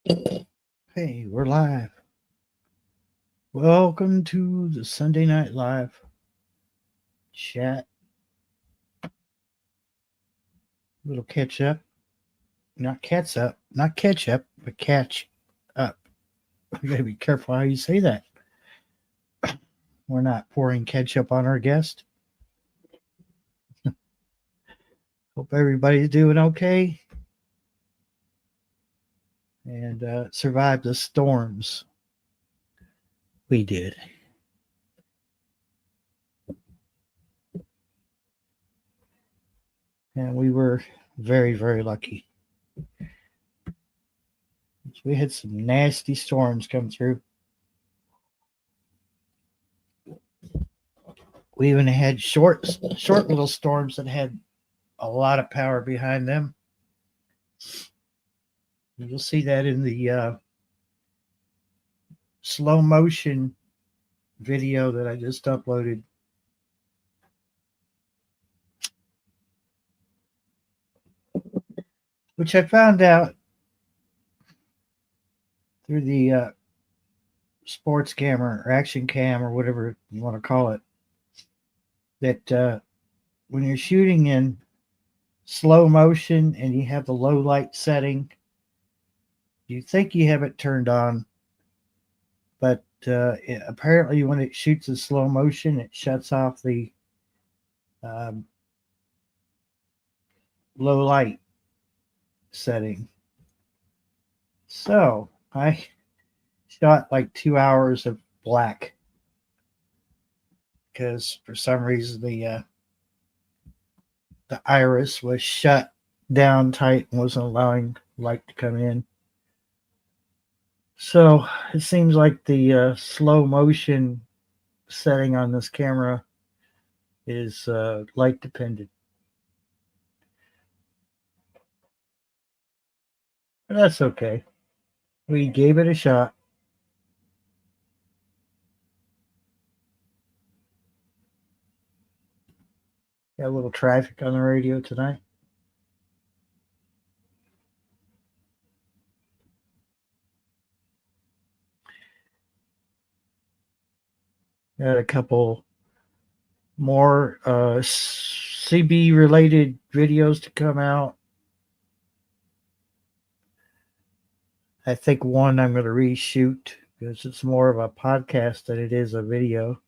Hey, we're live. Welcome to the Sunday Night Live chat. Little catch up. Not cats up. Not catch up, but catch up. You gotta be careful how you say that. We're not pouring ketchup on our guest. Hope everybody's doing okay and survived the storms. We did. And we were very, very lucky. We had some nasty storms come through. We even had short little storms that had a lot of power behind them. You'll see that in the slow motion video that I just uploaded. Which I found out through the sports camera or action cam or whatever you want to call it, that when you're shooting in slow motion and you have the low light setting, you think you have it turned on, but apparently when it shoots in slow motion, it shuts off the um, low light setting. So I shot like 2 hours of black because for some reason the iris was shut down tight and wasn't allowing light to come in. So it seems like the slow motion setting on this camera is light dependent. But that's okay. We gave it a shot. Got a little traffic on the radio tonight. Got a couple more CB related videos to come out. I think one I'm going to reshoot because it's more of a podcast than it is a video.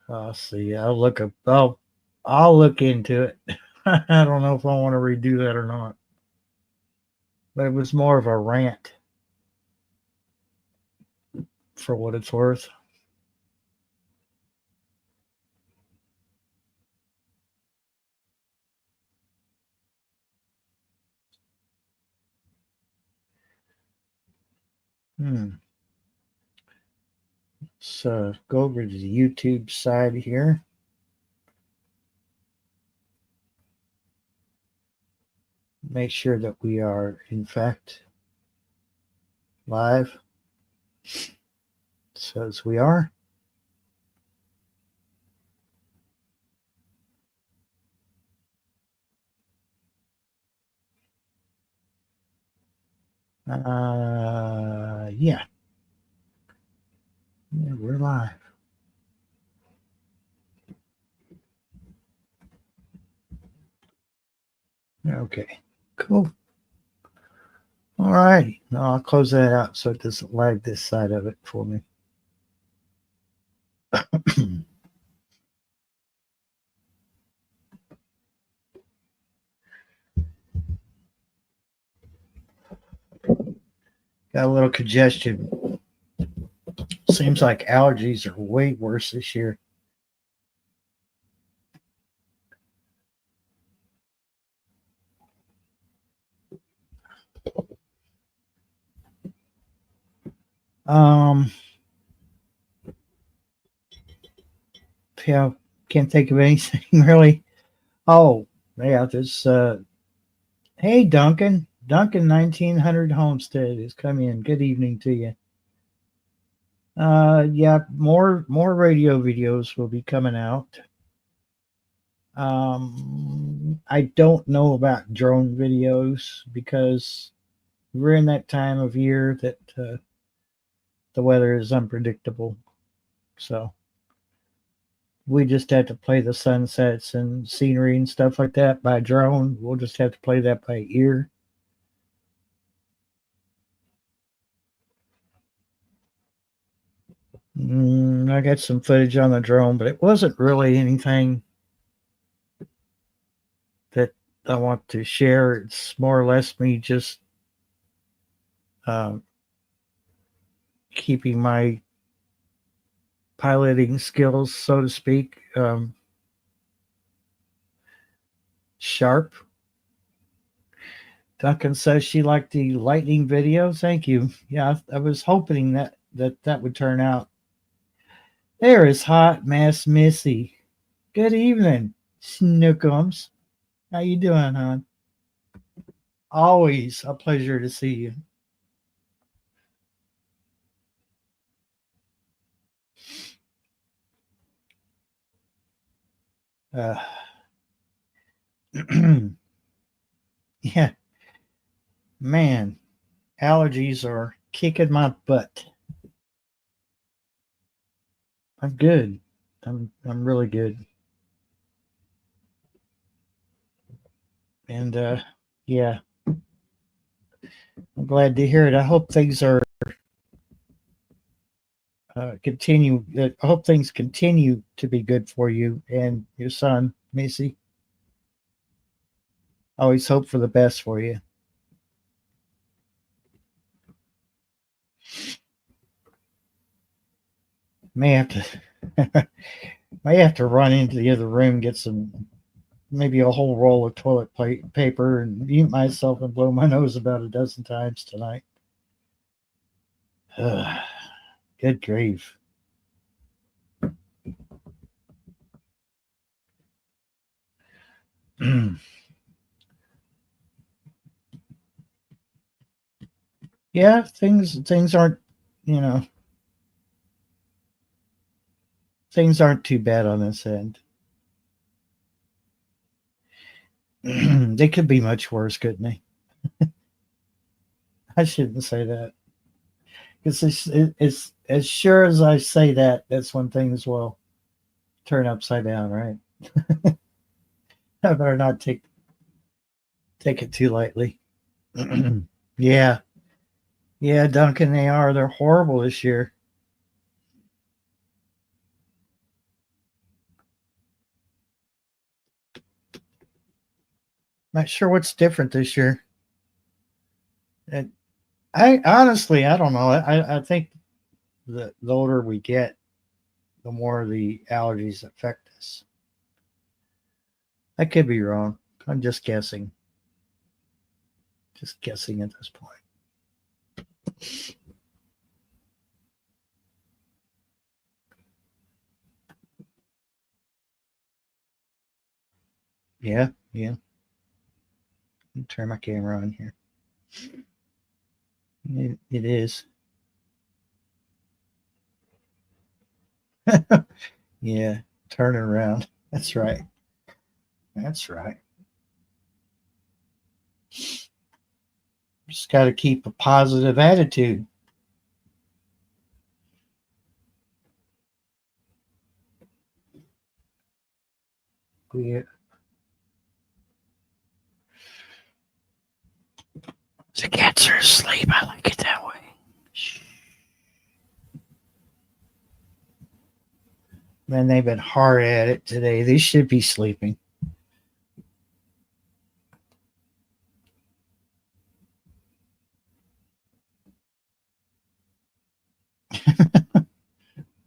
I'll see. I'll look up. I'll look into it. I don't know if I want to redo that or not. But it was more of a rant for what it's worth. Let's go over to the YouTube side here. Make sure that we are, in fact, live. It says we are. Yeah. Yeah, we're live. Okay, cool. All righty. Now I'll close that out so it doesn't lag this side of it for me. Got a little congestion. Seems like allergies are way worse this year. Yeah, can't think of anything really. Oh, yeah, this hey Duncan. Duncan 1900 Homestead is coming in. Good evening to you. Yeah, more radio videos will be coming out. I don't know about drone videos because we're in that time of year that the weather is unpredictable. So we just had to play the sunsets and scenery and stuff like that by drone. We'll just have to play that by ear. I got some footage on the drone, but it wasn't really anything that I want to share. It's more or less me just um, keeping my piloting skills, so to speak, sharp. Duncan says she liked the lightning video. Thank you. Yeah, I was hoping that would turn out. There is hot mess Missy. Good evening, Snookums. How you doing, hon? Always a pleasure to see you. Uh, yeah, man, allergies are kicking my butt. I'm good. I'm really good. And yeah, I'm glad to hear it. I hope things are continue. I hope things continue to be good for you and your son, Missy. Always hope for the best for you. May have to may have to run into the other room, get some maybe a whole roll of toilet paper and mute myself and blow my nose about a dozen times tonight. Good grief. Yeah, things aren't, you know, things aren't too bad on this end. They could be much worse, couldn't they? I shouldn't say that because it's as sure as I say that, that's when things will turn upside down, right? I better not take it too lightly. Yeah, yeah, Duncan, they are. They're horrible this year. Not sure what's different this year. And I honestly, I don't know. I think the older we get, the more the allergies affect us. I could be wrong. I'm just guessing. Just guessing at this point. Yeah, yeah. Turn my camera on here. It is. Yeah, turn it around. That's right. That's right. Just got to keep a positive attitude. We, the cats are asleep. I like it that way. Man, they've been hard at it today. They should be sleeping.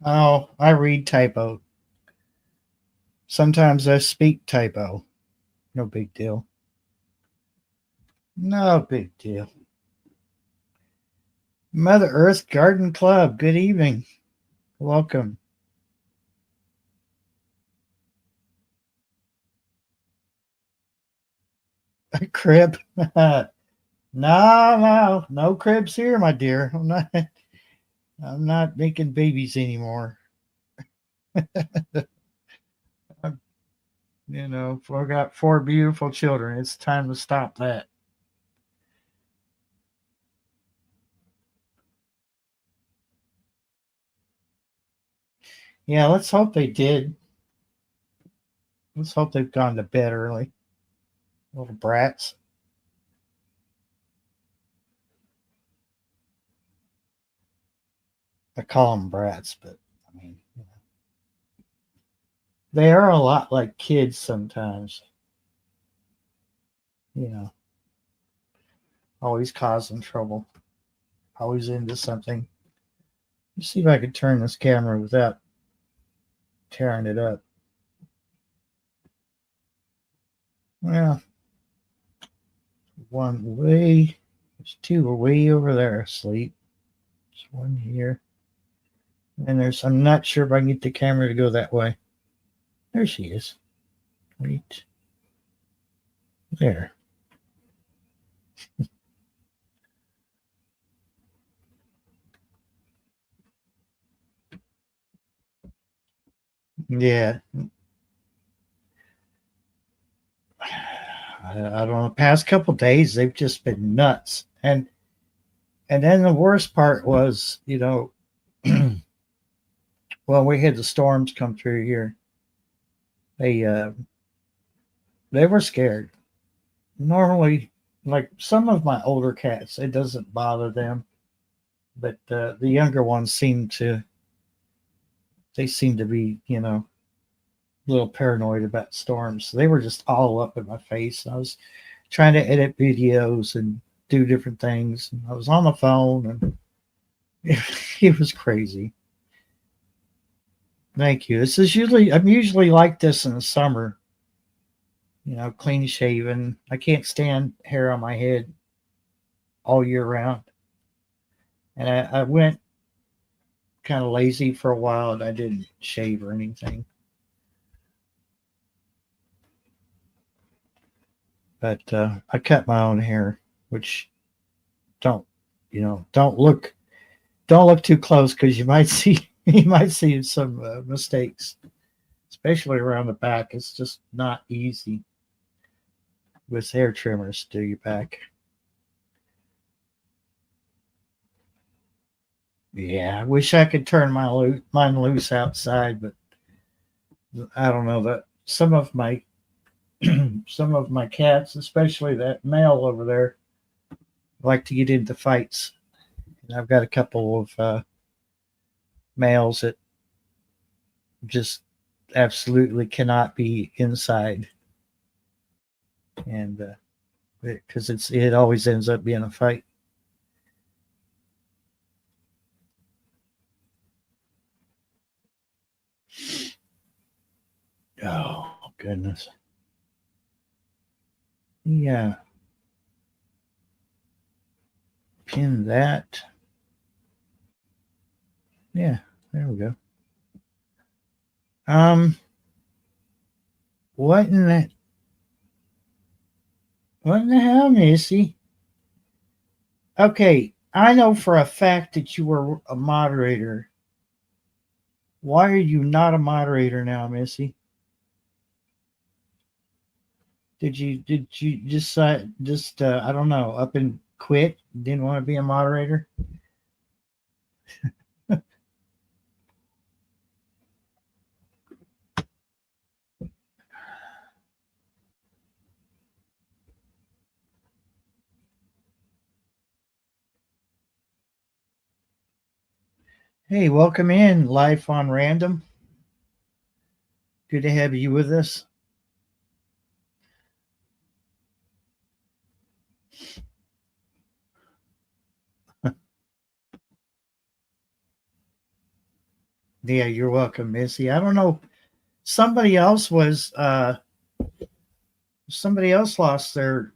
Oh, I read typo. Sometimes I speak typo. No big deal. No big deal. Mother Earth Garden Club, good evening. Welcome. A crib. No, no cribs here, my dear. I'm not making babies anymore. I've got 4 beautiful children. It's time to stop that. Yeah, let's hope they did. Let's hope they've gone to bed early. Little brats. I call them brats, but I mean, they are a lot like kids sometimes. You know, always causing trouble, always into something. Let's see if I can turn this camera without tearing it up. Well, one way, there's two way over there asleep. There's one here. And I'm not sure if I can get the camera to go that way. There she is. Wait. There. Yeah. I don't know. The past couple days, they've just been nuts. And then the worst part was, well, we had the storms come through here. They uh, they were scared. Normally, like some of my older cats, it doesn't bother them, but the younger ones seem to be, a little paranoid about storms. So they were just all up in my face. I was trying to edit videos and do different things. And I was on the phone, and it was crazy. Thank you. I'm usually like this in the summer, clean shaven. I can't stand hair on my head all year round. And I went kind of lazy for a while and I didn't shave or anything. But I cut my own hair, which don't, don't look too close because you might see some mistakes, especially around the back. It's just not easy with hair trimmers to do your back. Yeah, I wish I could turn mine loose outside, but I don't know that some of my cats, especially that male over there, like to get into fights. And I've got a couple of males that just absolutely cannot be inside, and because it always ends up being a fight. Oh goodness. Yeah, pin that. Yeah, there we go. Um, what in the what in the hell, Missy? Okay, I know for a fact that you were a moderator. Why are you not a moderator now, Missy? Did you just I don't know, up and quit? Didn't want to be a moderator? Hey, welcome in Life on Random. Good to have you with us. Yeah, you're welcome, Missy. I don't know. Somebody else was somebody else lost their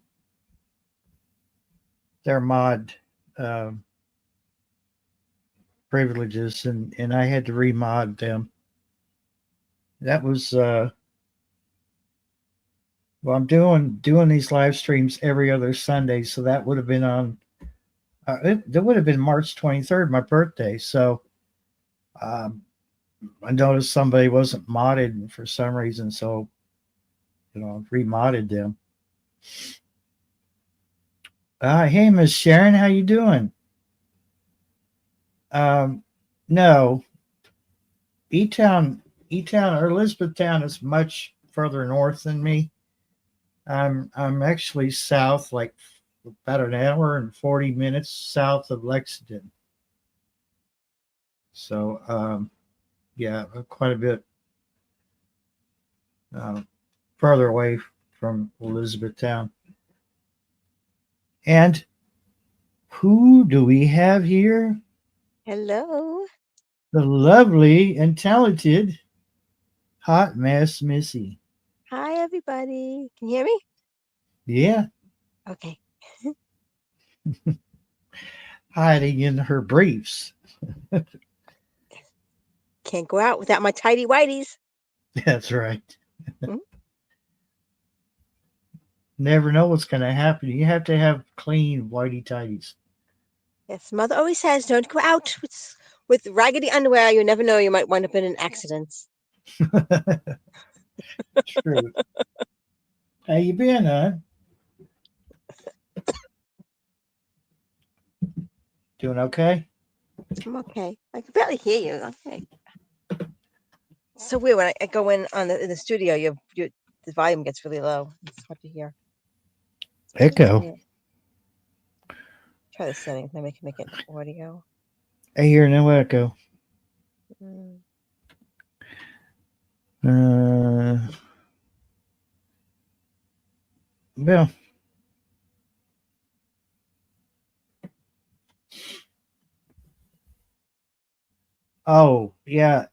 mod uh, privileges, and I had to remod them. That was well, I'm doing these live streams every other Sunday, so that would have been on. That would have been March 23rd, my birthday. So um, I noticed somebody wasn't modded for some reason, so remodded them. Hey, Miss Sharon, how you doing? Um, no, E-Town or Elizabethtown is much further north than me. I'm actually south, like about an hour and 40 minutes south of Lexington. So yeah, quite a bit uh, further away from Elizabethtown. And who do we have here? Hello. The lovely and talented Hot Mess Missy. Hi, everybody. Can you hear me? Yeah, Okay. hiding in her briefs. Can't go out without my tidy whities. That's right. Hmm? Never know what's going to happen. You have to have clean whitey tidies. Yes, mother always says don't go out with raggedy underwear. You never know. You might wind up in an accident. True. How you been, huh? Doing okay? I'm okay. I can barely hear you. Okay. It's so weird when I go in the studio. The volume gets really low. It's hard to hear. Echo. Yeah. Try the settings. Maybe I can make it audio. I hear no echo. Mm. Uh, well, oh yeah.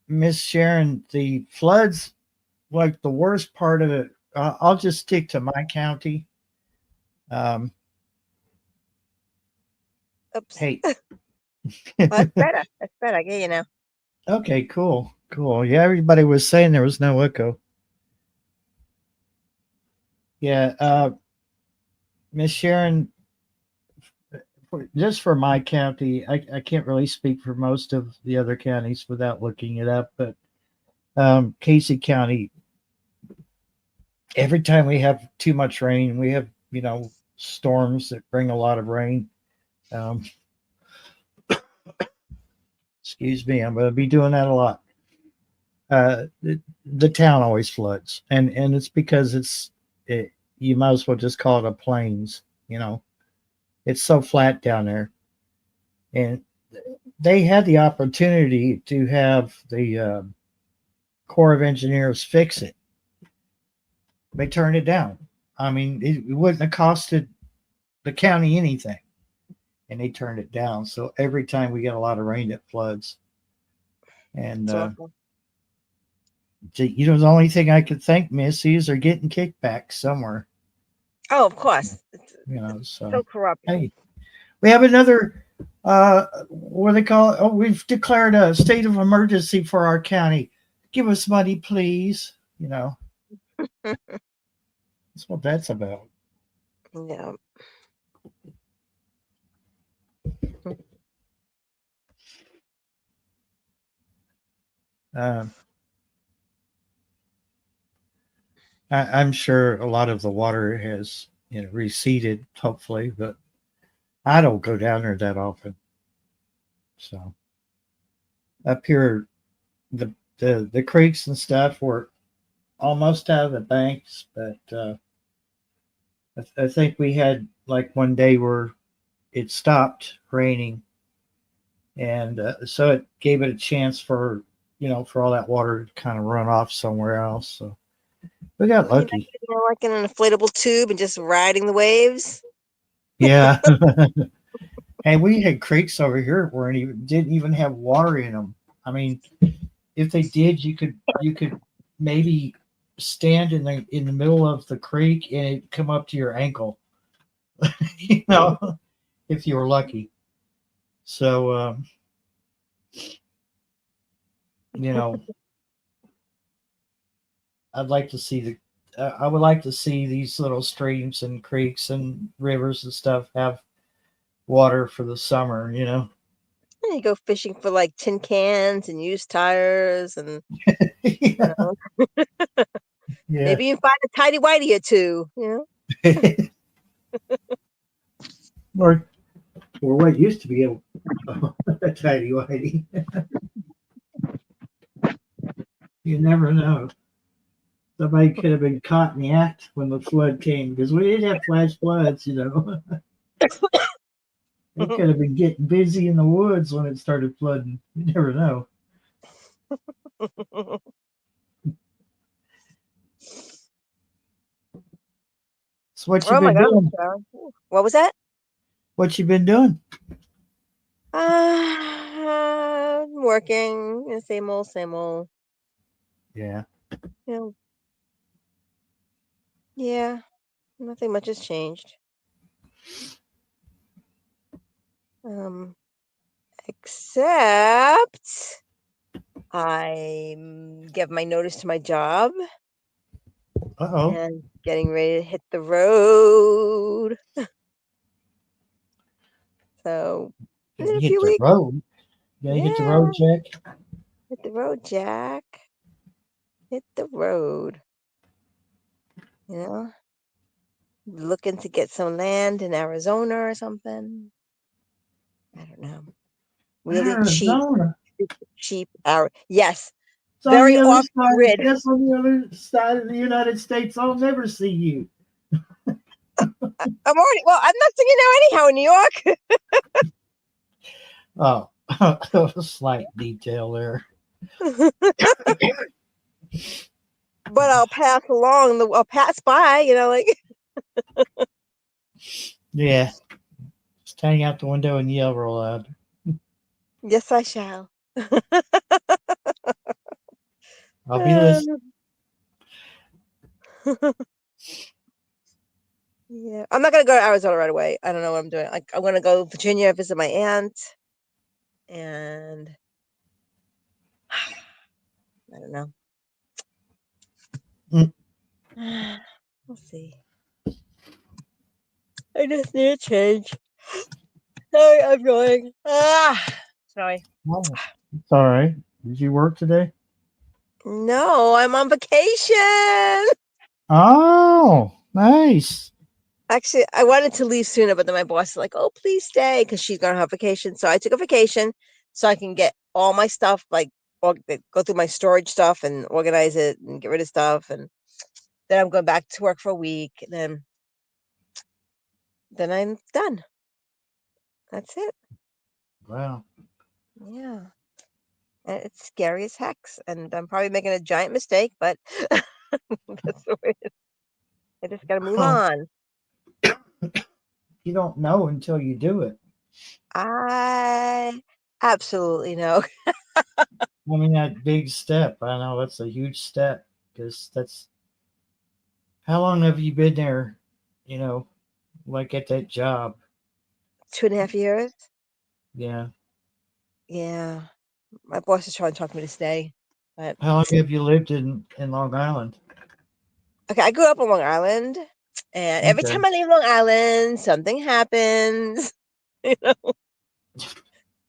Miss Sharon, the floods, like the worst part of it. I'll just stick to my county. Um, Oops. hey, That's better. That's better. I get you now. okay, cool, cool. Yeah, everybody was saying there was no echo. Yeah, Miss Sharon, just for my county, I can't really speak for most of the other counties without looking it up, but Casey County, every time we have too much rain, we have, storms that bring a lot of rain. Um, excuse me, I'm going to be doing that a lot. The town always floods, and it's because you might as well just call it a plains. It's so flat down there, and they had the opportunity to have the Corps of Engineers fix it. They turned it down. I mean, it wouldn't have costed the county anything, and they turned it down. So every time we get a lot of rain, it floods. And It's awful. the only thing I could think, Missy, is they're getting kickbacks somewhere. Oh, of course. It's So so corrupt. hey, we have another. What do they call it? Oh, we've declared a state of emergency for our county. Give us money, please. That's what that's about. Yeah. Um, I'm sure a lot of the water has receded, hopefully, but I don't go down there that often. So up here, the creeks and stuff were almost out of the banks, but I think we had like one day where it stopped raining, and so it gave it a chance for all that water to kind of run off somewhere else. So we got Can you lucky. imagine like in an inflatable tube and just riding the waves? Yeah. And we had creeks over here where it didn't even have water in them. I mean, if they did, you could maybe stand in the middle of the creek and it come up to your ankle, you know, if you were lucky. So you know, I'd like to see I would like to see these little streams and creeks and rivers and stuff have water for the summer. And you go fishing for like tin cans and used tires, and you Yeah, know, yeah. maybe you find a tidy whitey or two. or or what used to be a tidy whitey. You never know. Somebody could have been caught in the act when the flood came because we didn't have flash floods, you know. They could have been getting busy in the woods when it started flooding. You never know. So what you Oh my been God, doing? Sharon. What was that? What you been doing? Working, same old, same old. Yeah. You know, yeah, nothing much has changed. Um, except I give my notice to my job Uh-oh. and getting ready to hit the road. So in You a hit few the weeks, road. You gotta hit the yeah, road, Jack. hit the road, Jack. Hit the road. You know, looking to get some land in Arizona or something. I don't know. Really cheap, Arizona. super cheap. Yes, It's on very the other off side. grid. That's on the other side of the United States. I'll never see you. I'm already, well, I'm not singing now anyhow in New York, Oh, a slight detail there. but I'll I'll pass by, like, Yeah. Just hang out the window and yell real loud. yes, I shall. I'll be listening. Yeah, I'm not gonna go to Arizona right away. I don't know what I'm doing. Like, I'm gonna go to Virginia, visit my aunt, and I don't know. Mm. We'll see. I just need a change. Sorry, I'm going. Sorry. Oh, it's all right. Did you work today? No, I'm on vacation. Oh, nice. Actually, I wanted to leave sooner, but then my boss is like, "Oh, please stay," because she's going on her vacation. So I took a vacation so I can get all my stuff, like go through my storage stuff and organize it and get rid of stuff. And then I'm going back to work for a week. And then I'm done. That's it. Wow. Yeah. And it's scary as heck. And I'm probably making a giant mistake, but that's the way it is. I just got to move Huh. on. You don't know until you do it. I absolutely know. I mean, that big step. I know that's a huge step because that's how long have you been there? You know, like at that job. 2.5 years. Yeah. Yeah. My boss is trying to talk me to stay, but How long have you lived in Long Island? okay. I grew up on Long Island, and every Okay. time I leave Long Island, something happens. You know,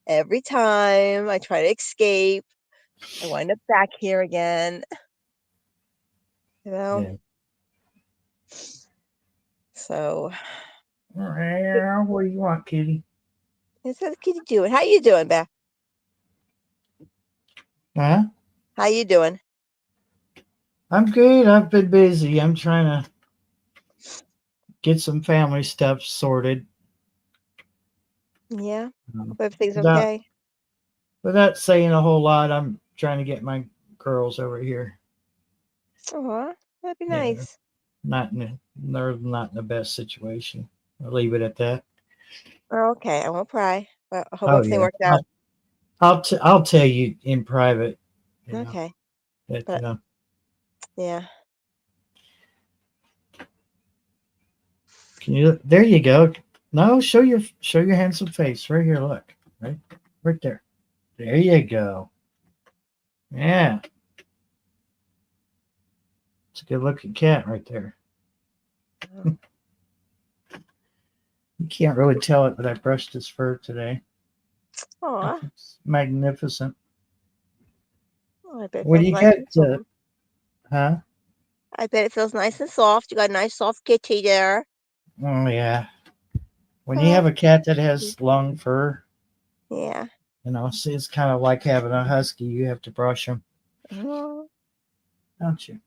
every time I try to escape, I wind up back here again. You know, Yeah. so Yeah, what do you want, Kitty? what are the kitty doing? How you doing, Beth? Huh? How you doing? I'm good. I've been busy. I'm trying to get some family stuff sorted. Yeah, Um, hope everything's without okay. without saying a whole lot, I'm trying to get my girls over here. Oh, that'd be Yeah, nice. they're not in the best situation. I'll leave it at that. Oh, okay, I won't pry, but I hope Oh everything yeah, worked out. I'll tell you in private. You know Okay, that but yeah. can you? There you go. No, show your handsome face right here. Look, right there. There you go. Yeah, it's a good looking cat right there. Oh, You can't really tell it, but I brushed his fur today. aw. It's magnificent. Oh, I bet it What do feels you nice got? and soft. Huh? I bet it feels nice and soft. You got a nice soft kitty there. Oh yeah. When you Huh? have a cat that has long fur, Yeah. it's kind of like having a husky. You have to brush them. Oh. don't you?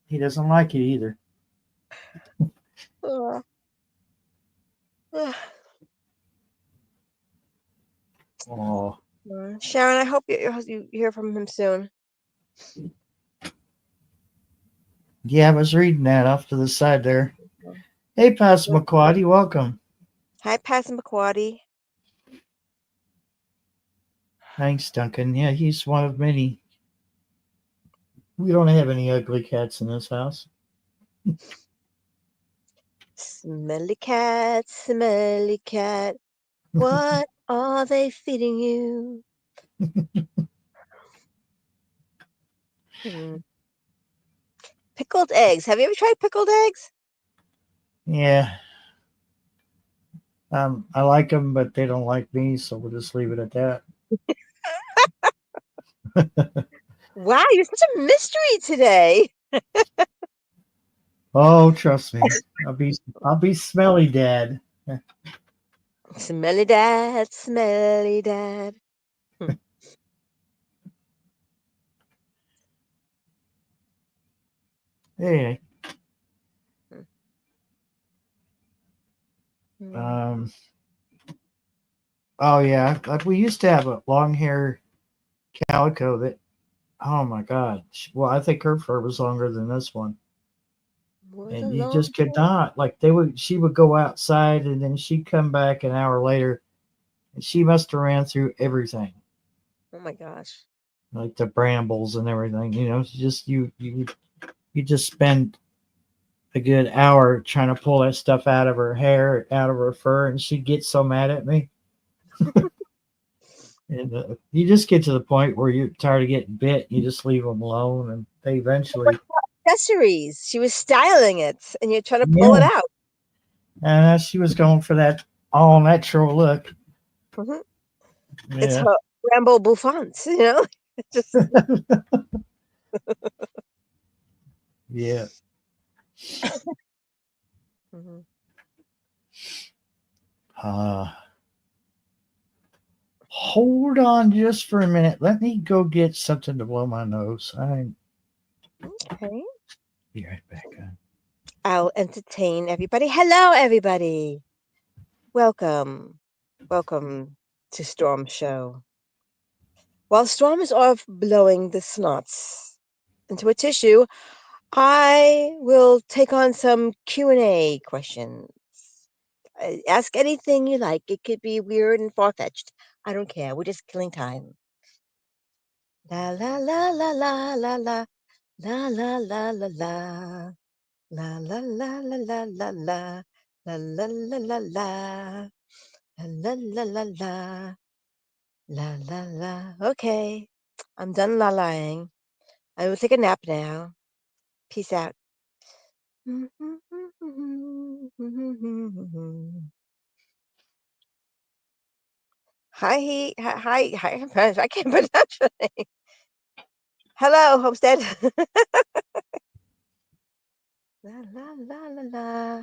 He doesn't like it either. Ugh. Ugh. Oh, Sharon, I hope you hear from him soon. yeah, I was reading that off to the side there. Hey, Passamaquoddy, welcome. Hi, Passamaquoddy. Thanks, Duncan. Yeah, he's one of many. We don't have any ugly cats in this house. Smelly cat, smelly cat. What are they feeding you? Hmm. Pickled eggs. Have you ever tried pickled eggs? Yeah, I like them, but they don't like me, so we'll just leave it at that. Wow, you're such a mystery today. Oh, trust me, I'll be smelly, Dad. Smelly dad, smelly dad. Hey, Hmm. um, oh yeah, like we used to have a long hair calico that. Oh my God! Well, I think her fur was longer than this one, Was a and you long just could not like they would. She would go outside, and then she'd come back an hour later, and she must have ran through everything, Oh my gosh. like the brambles and everything. You know, it's just you just spend a good hour trying to pull that stuff out of her hair, out of her fur, and she'd get so mad at me. And you just get to the point where you're tired of getting bit. You just leave them alone, and they eventually. Accessories. She was styling it, and you're trying to pull it Yeah, out. and she was going for that all natural look. Mhm. It's Yeah. her Rambo bouffants, you know? Just Yeah. Mhm. Uh, hold on just for a minute. Let me go get something to blow my nose. I'm Okay. be right back. I'll entertain everybody. Hello, everybody. Welcome. Welcome to Storm Show. While Storm is off blowing the snots into a tissue, I will take on some Q&A questions. Ask anything you like. It could be weird and far-fetched. I don't care. We're just killing time. La la la la la la la la la la la la. La la la la la la la. La la la la la. La la la la la. La la la. Okay. I'm done la-lying. I will take a nap now. Peace out. Hi. I can't pronounce your name. Hello, Homestead. La la la la la.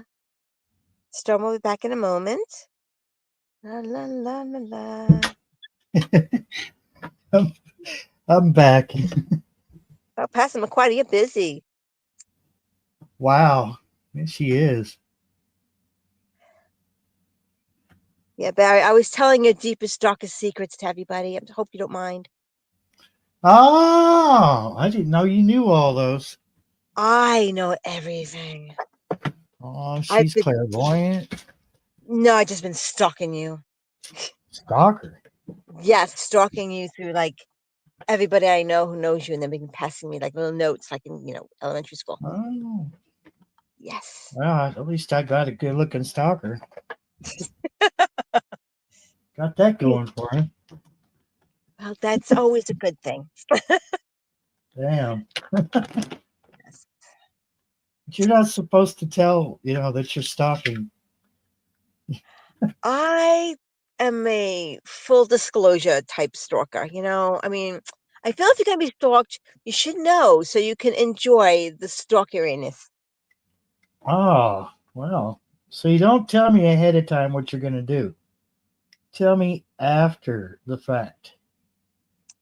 Storm will be back in a moment. La la la la la. I'm back. Oh, Passamaquoddy, you're busy. Wow. Yes, she is. Yeah, Barry, I was telling your deepest, darkest secrets to everybody. I hope you don't mind. Oh, I didn't know you knew all those. I know everything. Oh, I've she's been clairvoyant. no, I've just been stalking you. Stalker. Yes, stalking you through like everybody I know who knows you, and then been passing me like little notes, like in elementary school. Oh, Yes. well, at least I got a good looking stalker. Got that Yeah. going for him. Well, that's always a good thing. Damn. Yes. But you're not supposed to tell, that you're stalking. I am a full disclosure type stalker. I mean, I feel if you're gonna be stalked, you should know so you can enjoy the stalkeriness. Oh, well. So you don't tell me ahead of time what you're going to do. Tell me after the fact.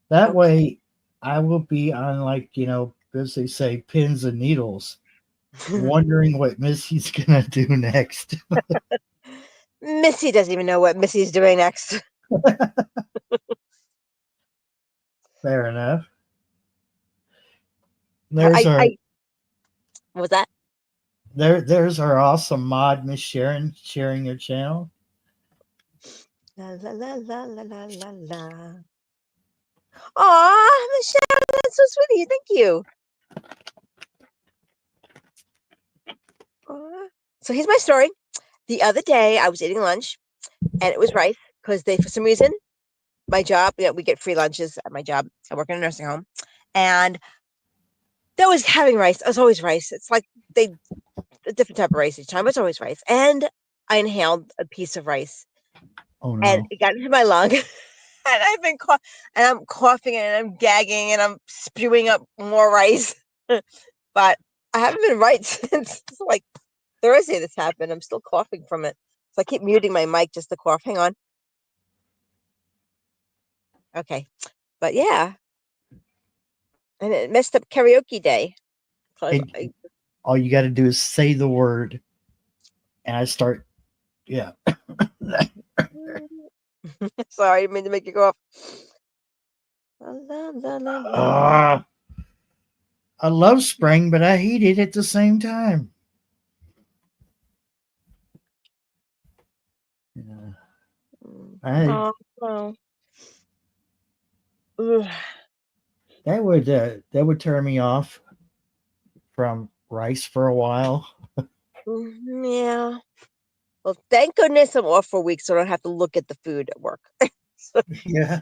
That Okay. way I will be on, like, as they say, pins and needles, wondering what Missy's gonna do next. Missy doesn't even know what Missy's doing next. Fair enough. There's I, our I what was that? there's our awesome mod, Miss Sharon, sharing your channel. La la la la la la la la. Aw, Michelle, that's so sweet of you. Thank you. Aw. So here's my story. The other day, I was eating lunch, and it was rice because for some reason, my job, we get free lunches at my job. I work in a nursing home, and they always having rice. It was always rice. It's like a different type of rice each time. It's always rice. And I inhaled a piece of rice, Oh and no. it got into my lung. And I'm coughing and I'm gagging and I'm spewing up more rice. But I haven't been right since like Thursday this happened. I'm still coughing from it. So I keep muting my mic just to cough. Hang on. Okay. But yeah. And it messed up karaoke day. So And all you got to do is say the word, and I start. Yeah. sorry, I didn't mean to make you cough. La, la, la, la, la. Ah, I love spring, but I hate it at the same time. Yeah. I Oh, no. Ugh. that would turn me off from rice for a while. Yeah. Well, thank goodness I'm off for a week so I don't have to look at the food at work. So, Yeah.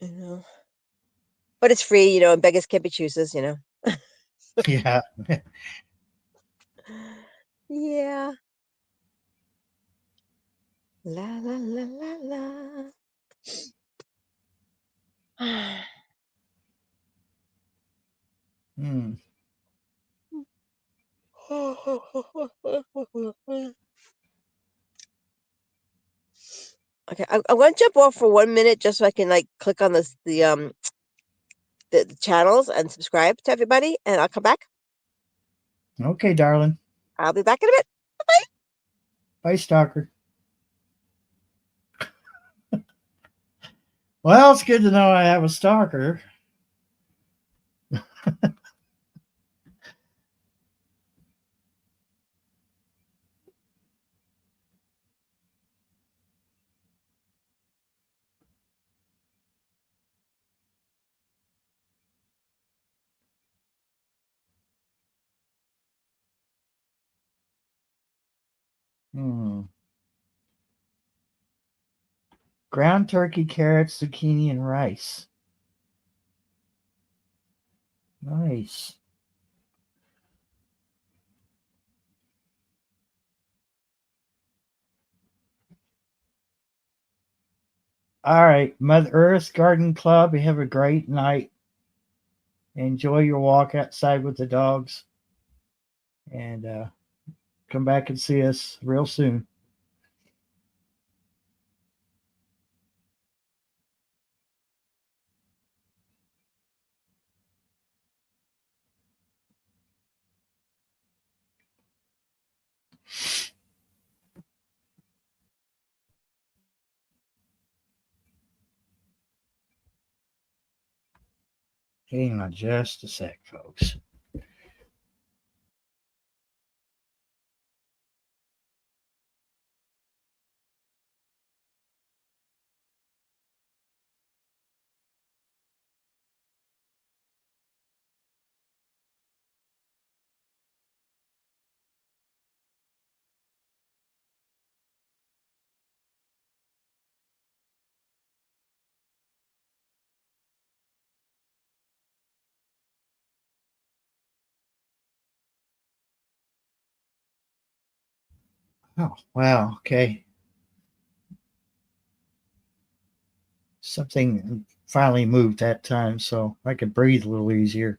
you know. But it's free, and beggars can't be choosers. Yeah. Yeah. La la la la la. Hmm. Okay, I'm going to jump off for 1 minute just so I can like click on the channels and subscribe to everybody, and I'll come back. Okay, darling. I'll be back in a bit. Bye. Bye, stalker. Well, it's good to know I have a stalker. Hmm. Ground turkey, carrots, zucchini, and rice. Nice. All right, Mother Earth Garden Club. You have a great night. Enjoy your walk outside with the dogs, and come back and see us real soon. Hang on just a sec, folks. Oh, wow. Okay. Something finally moved that time, so I could breathe a little easier.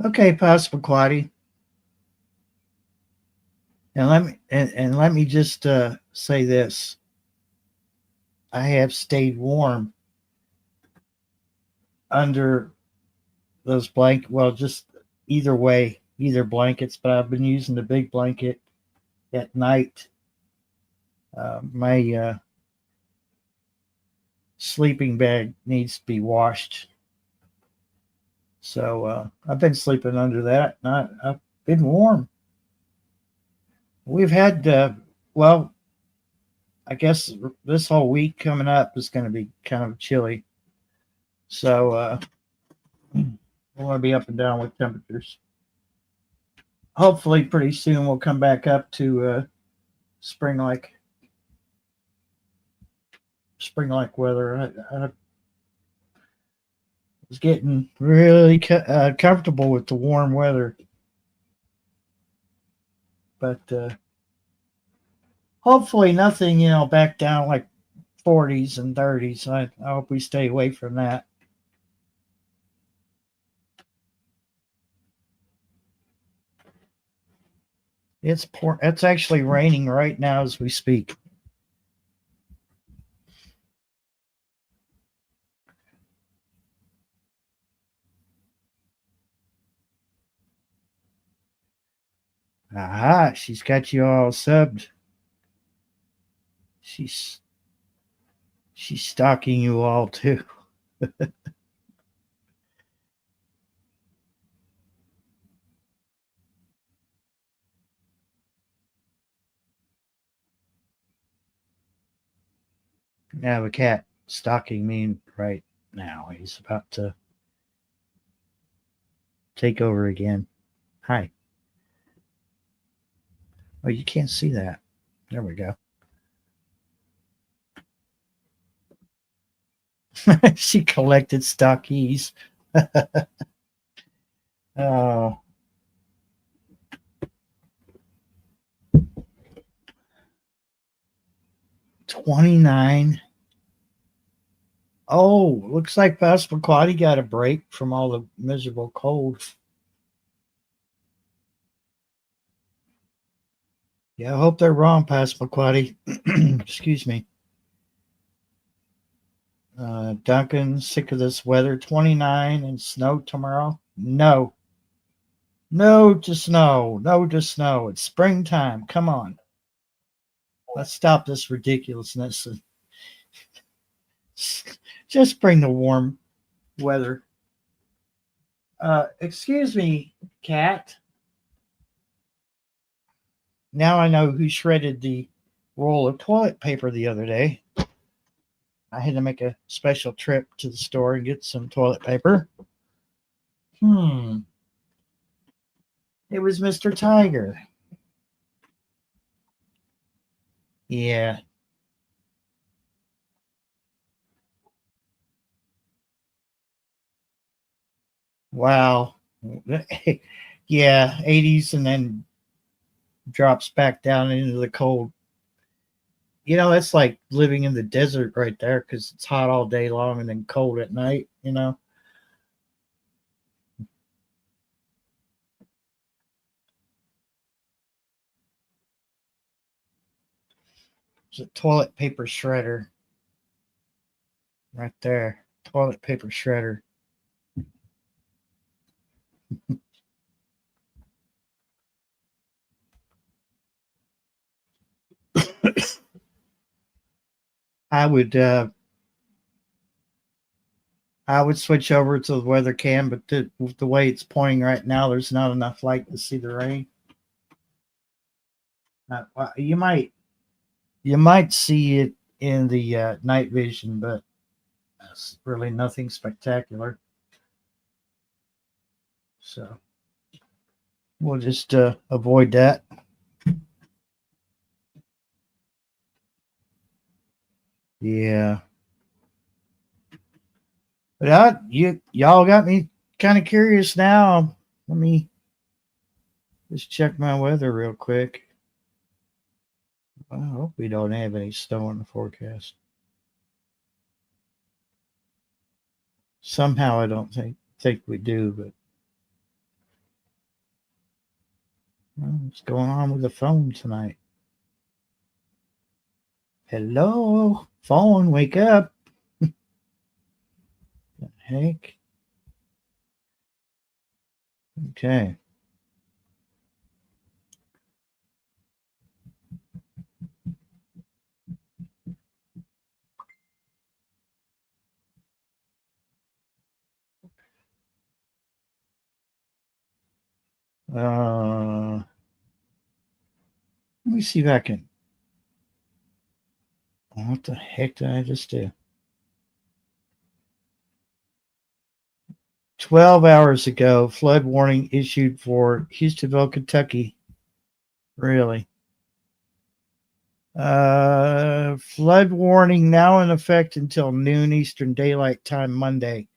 Okay, Passamaquoddy. And let me just say this. I have stayed warm under those just either way, either blankets, but I've been using the big blanket at night. My sleeping bag needs to be washed. So I've been sleeping under that. And I've been warm. We've had, well, I guess this whole week coming up is going to be kind of chilly. So we're going to be up and down with temperatures. Hopefully, pretty soon we'll come back up to spring-like weather. I was getting really comfortable with the warm weather, but hopefully nothing, back down like 40s and 30s. I hope we stay away from that. It's actually raining right now as we speak. Aha, she's got you all subbed. She's she's stalking you all too. I have a cat stalking me right now. He's about to take over again. Hi. Oh, you can't see that. There we go. She collected stockies. Oh, 29. Oh, looks like Passamaquoddy got a break from all the miserable cold. Yeah, I hope they're wrong, Passamaquoddy. Excuse me. Duncan, sick of this weather. 29 and snow tomorrow? No. No to snow. No to snow. It's springtime. Come on. Let's stop this ridiculousness. Just bring the warm weather. Excuse me, cat. Now I know who shredded the roll of toilet paper the other day. I had to make a special trip to the store and get some toilet paper. Hmm. It was Mr. Tiger. Yeah. Wow. Yeah, 80s and then drops back down into the cold. It's like living in the desert right there because it's hot all day long and then cold at night. It's a toilet paper shredder right there. Toilet paper shredder. I would I would switch over to the weather cam, but with the way it's pointing right now, there's not enough light to see the rain. Well, you might see it in the night vision, but it's really nothing spectacular. So we'll just avoid that. Yeah, but y'all got me kind of curious now. Let me just check my weather real quick. I hope we don't have any snow in the forecast. Somehow I don't think we do, but What's going on with the phone tonight? Hello, phone, wake up. The heck? Okay. Let me see if I can. What the heck did I just do? 12 hours ago, flood warning issued for Houstonville, Kentucky. Really? Flood warning now in effect until noon Eastern Daylight Time Monday.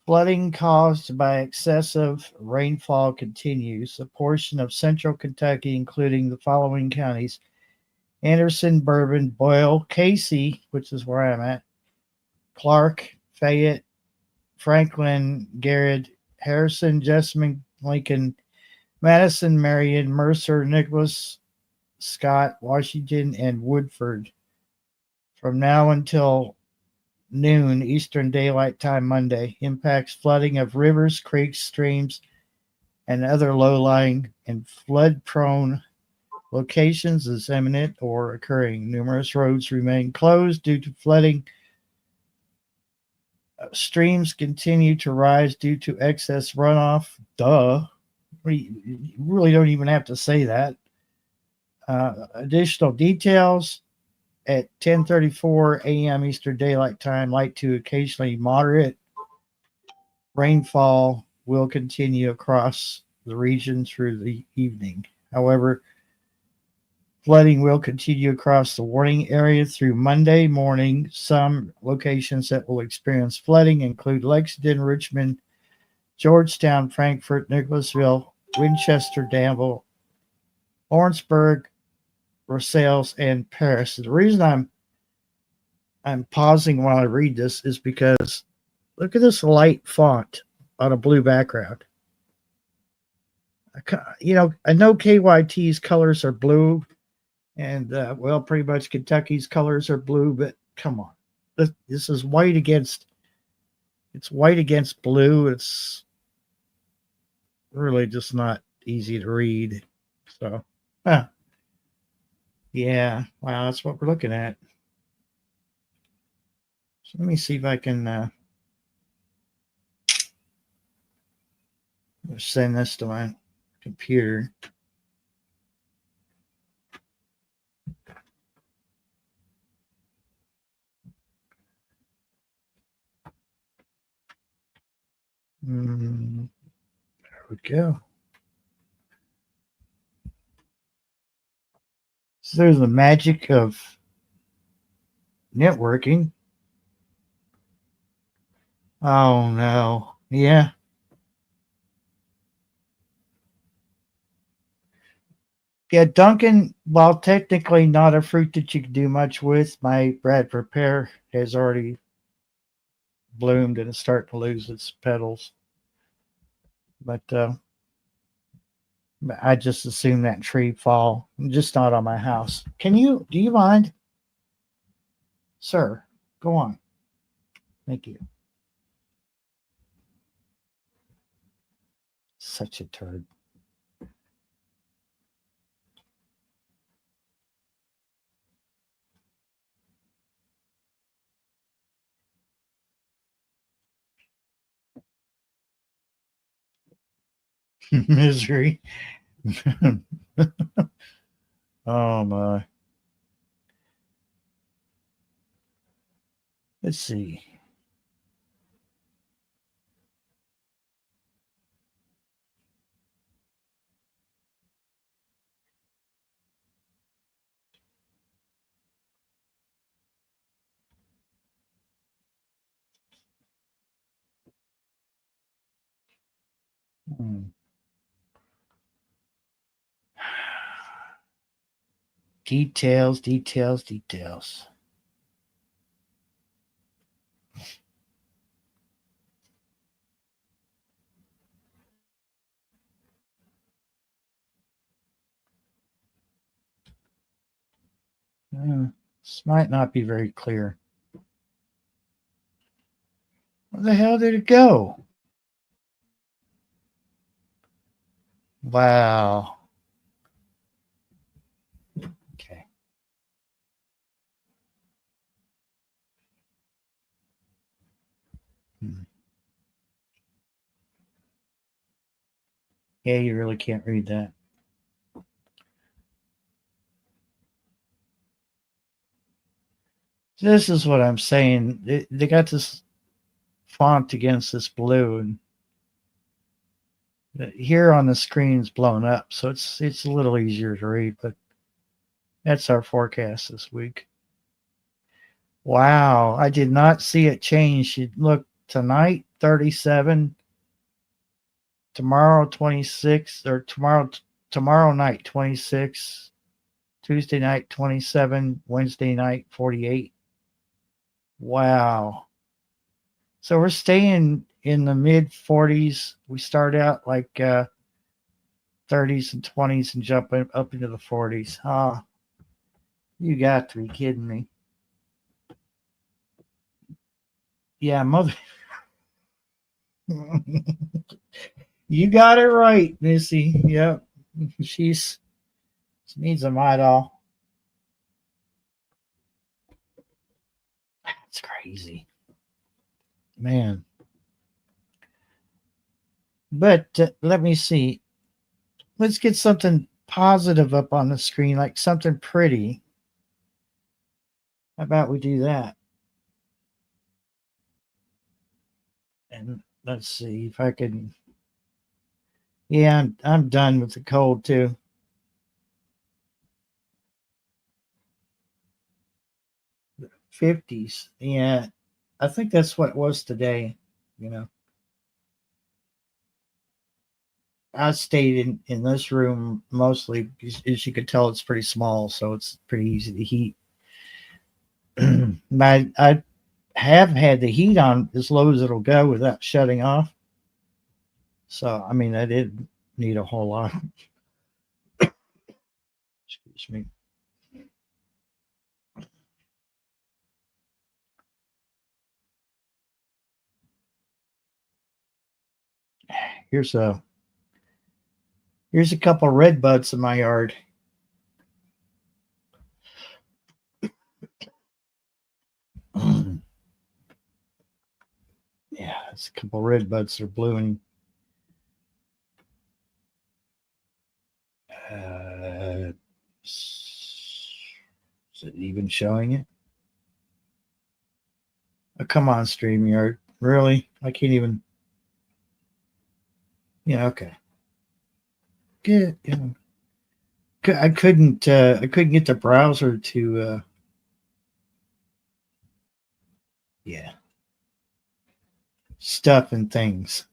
Flooding caused by excessive rainfall continues. A portion of central Kentucky, including the following counties: Anderson, Bourbon, Boyle, Casey, which is where I'm at, Clark, Fayette, Franklin, Garrett, Harrison, Jessamine, Lincoln, Madison, Marion, Mercer, Nicholas, Scott, Washington, and Woodford. From now until noon Eastern Daylight Time Monday, impacts flooding of rivers, creeks, streams, and other low-lying and flood-prone locations is imminent or occurring. Numerous roads remain closed due to flooding. Streams continue to rise due to excess runoff. Duh. You really don't even have to say that. Additional details at 10:34 a.m. Eastern Daylight Time. Light to occasionally moderate rainfall will continue across the region through the evening. However, flooding will continue across the warning area through Monday morning. Some locations that will experience flooding include Lexington, Richmond, Georgetown, Frankfort, Nicholasville, Winchester, Danville, Lawrenceburg, Versailles, and Paris. The reason I'm pausing while I read this is because look at this light font on a blue background. I know KYT's colors are blue, and well, pretty much Kentucky's colors are blue, but come on, this is white against blue. It's really just not easy to read. So, yeah, wow, that's what we're looking at. So let me see if I can send this to my computer. There we go. So there's the magic of networking. Oh no. Yeah. Yeah, Duncan, while technically not a fruit that you can do much with, my Bradford pear has already bloomed and it's starting to lose its petals. But I just assume that tree fall, just not on my house. Do you mind? Sir, go on. Thank you. Such a turd. Misery. Oh my. Let's see. Hmm. Details, details, details. This might not be very clear. Where the hell did it go? Wow. Okay. Yeah, you really can't read that. This is what I'm saying. They got this font against this blue, and here on the screen is blown up, so it's a little easier to read. But that's our forecast this week. Wow, I did not see it change. Look, tonight 37, tomorrow 26, or tomorrow night 26, Tuesday night 27, Wednesday night 48. Wow. So we're staying in the mid 40s. We start out like 30s and 20s and jump up into the 40s. Oh, you got to be kidding me. Yeah, mother. You got it right, Missy. Yep. She needs a Midol. That's crazy. Man. But let me see. Let's get something positive up on the screen, like something pretty. How about we do that? And let's see if I can. Yeah, I'm done with the cold too. The 50s. Yeah, I think that's what it was today. You know, I stayed in this room mostly. As you could tell, it's pretty small, so it's pretty easy to heat. I have had the heat on as low as it'll go without shutting off. So, I mean, I didn't need a whole lot. Excuse me. Here's a couple red buds in my yard. Yeah, it's a couple red buds that are blooming. Is it even showing it? Oh, come on, StreamYard. Really? I can't even. Yeah, okay. Good. Yeah. I couldn't. I couldn't get the browser to. Yeah. Stuff and things.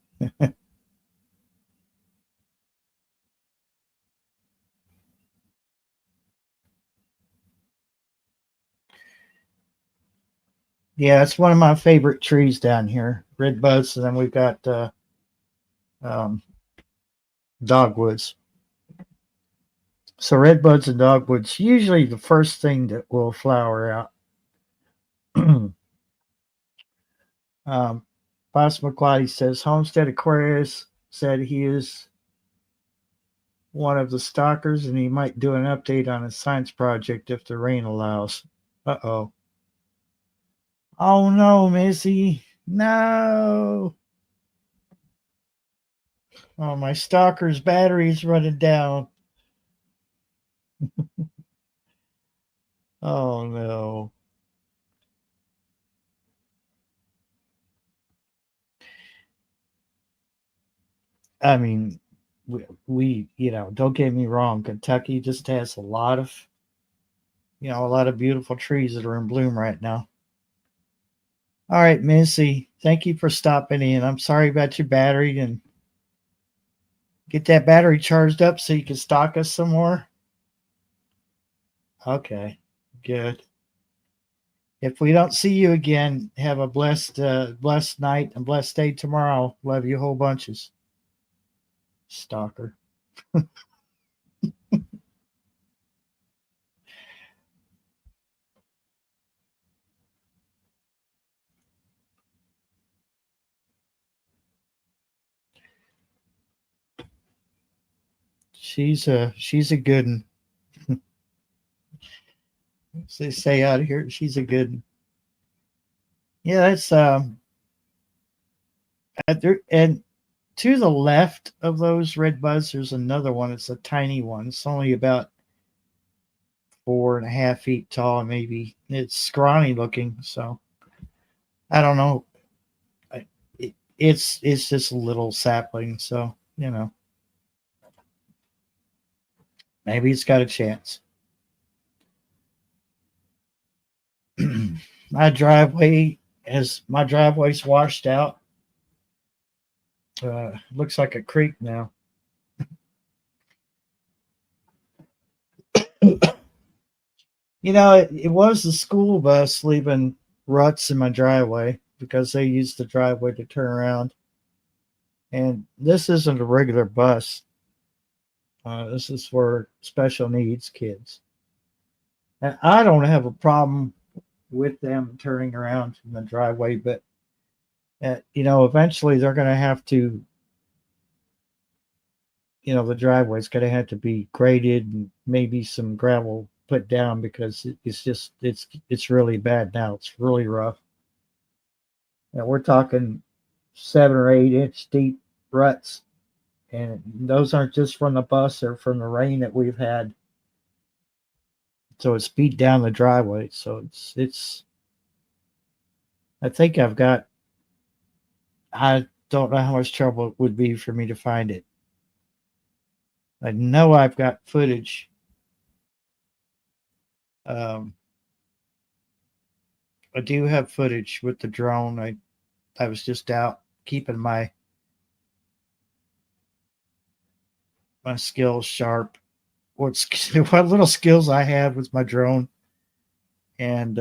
Yeah, it's one of my favorite trees down here. Red buds, and then we've got um, dogwoods. So red buds and dogwoods usually the first thing that will flower out. Boss McQuaddy says Homestead Aquarius said he is one of the stalkers and he might do an update on his science project if the rain allows. Uh-oh. Oh no, Missy. No. Oh, my stalker's battery's running down. Oh no. I mean, we don't get me wrong, Kentucky just has a lot of beautiful trees that are in bloom right now. All right, Missy, thank you for stopping in. I'm sorry about your battery, and get that battery charged up so you can stalk us some more. Okay, good. If we don't see you again, have a blessed night and blessed day tomorrow. Love you whole bunches. Stalker. she's a good one. As they say out here, she's a good one. Yeah, that's and to the left of those red buds, there's another one. It's a tiny one. It's only about 4.5 feet tall, maybe. It's scrawny looking, so I don't know. It's just a little sapling, so maybe it's got a chance. My driveway's washed out. Looks like a creek now. It was the school bus leaving ruts in my driveway because they used the driveway to turn around. And this isn't a regular bus. This is for special needs kids. And I don't have a problem with them turning around in the driveway, but eventually they're going to have to, the driveway's going to have to be graded and maybe some gravel put down because it's really bad now. It's really rough. And we're talking 7 or 8 inch deep ruts, and those aren't just from the bus; they're from the rain that we've had. So it's beat down the driveway. So it's. I think I don't know how much trouble it would be for me to find it. I know I've got footage. I do have footage with the drone. I was just out keeping my skills sharp. What little skills I have with my drone, and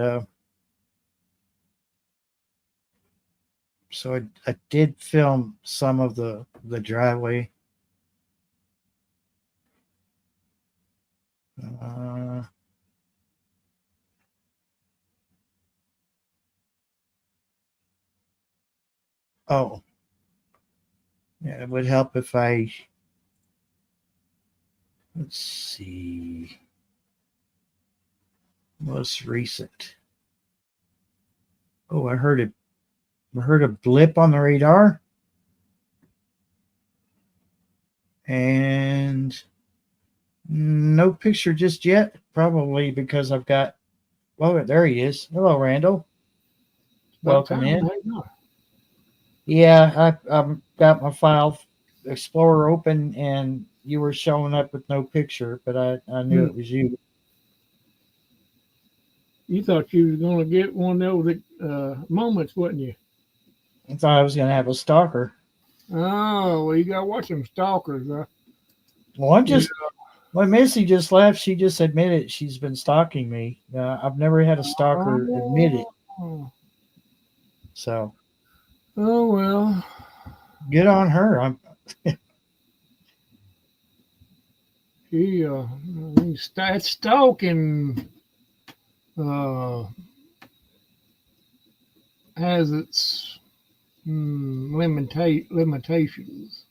so I did film some of the driveway. Oh, yeah, it would help if let's see, most recent. Oh, I heard a blip on the radar, and no picture just yet. Probably because I've got. Oh, there he is. Hello, Randall. Welcome in. Yeah, I've got my file explorer open, and you were showing up with no picture, but I knew it was you. You thought you was going to get one of those moments, wasn't you? I thought I was going to have a stalker. Oh, well, you got to watch them stalkers. Well, when Missy just left, she just admitted she's been stalking me. I've never had a stalker admit it. So. Oh, well. Good on her. That stalking has its limitations.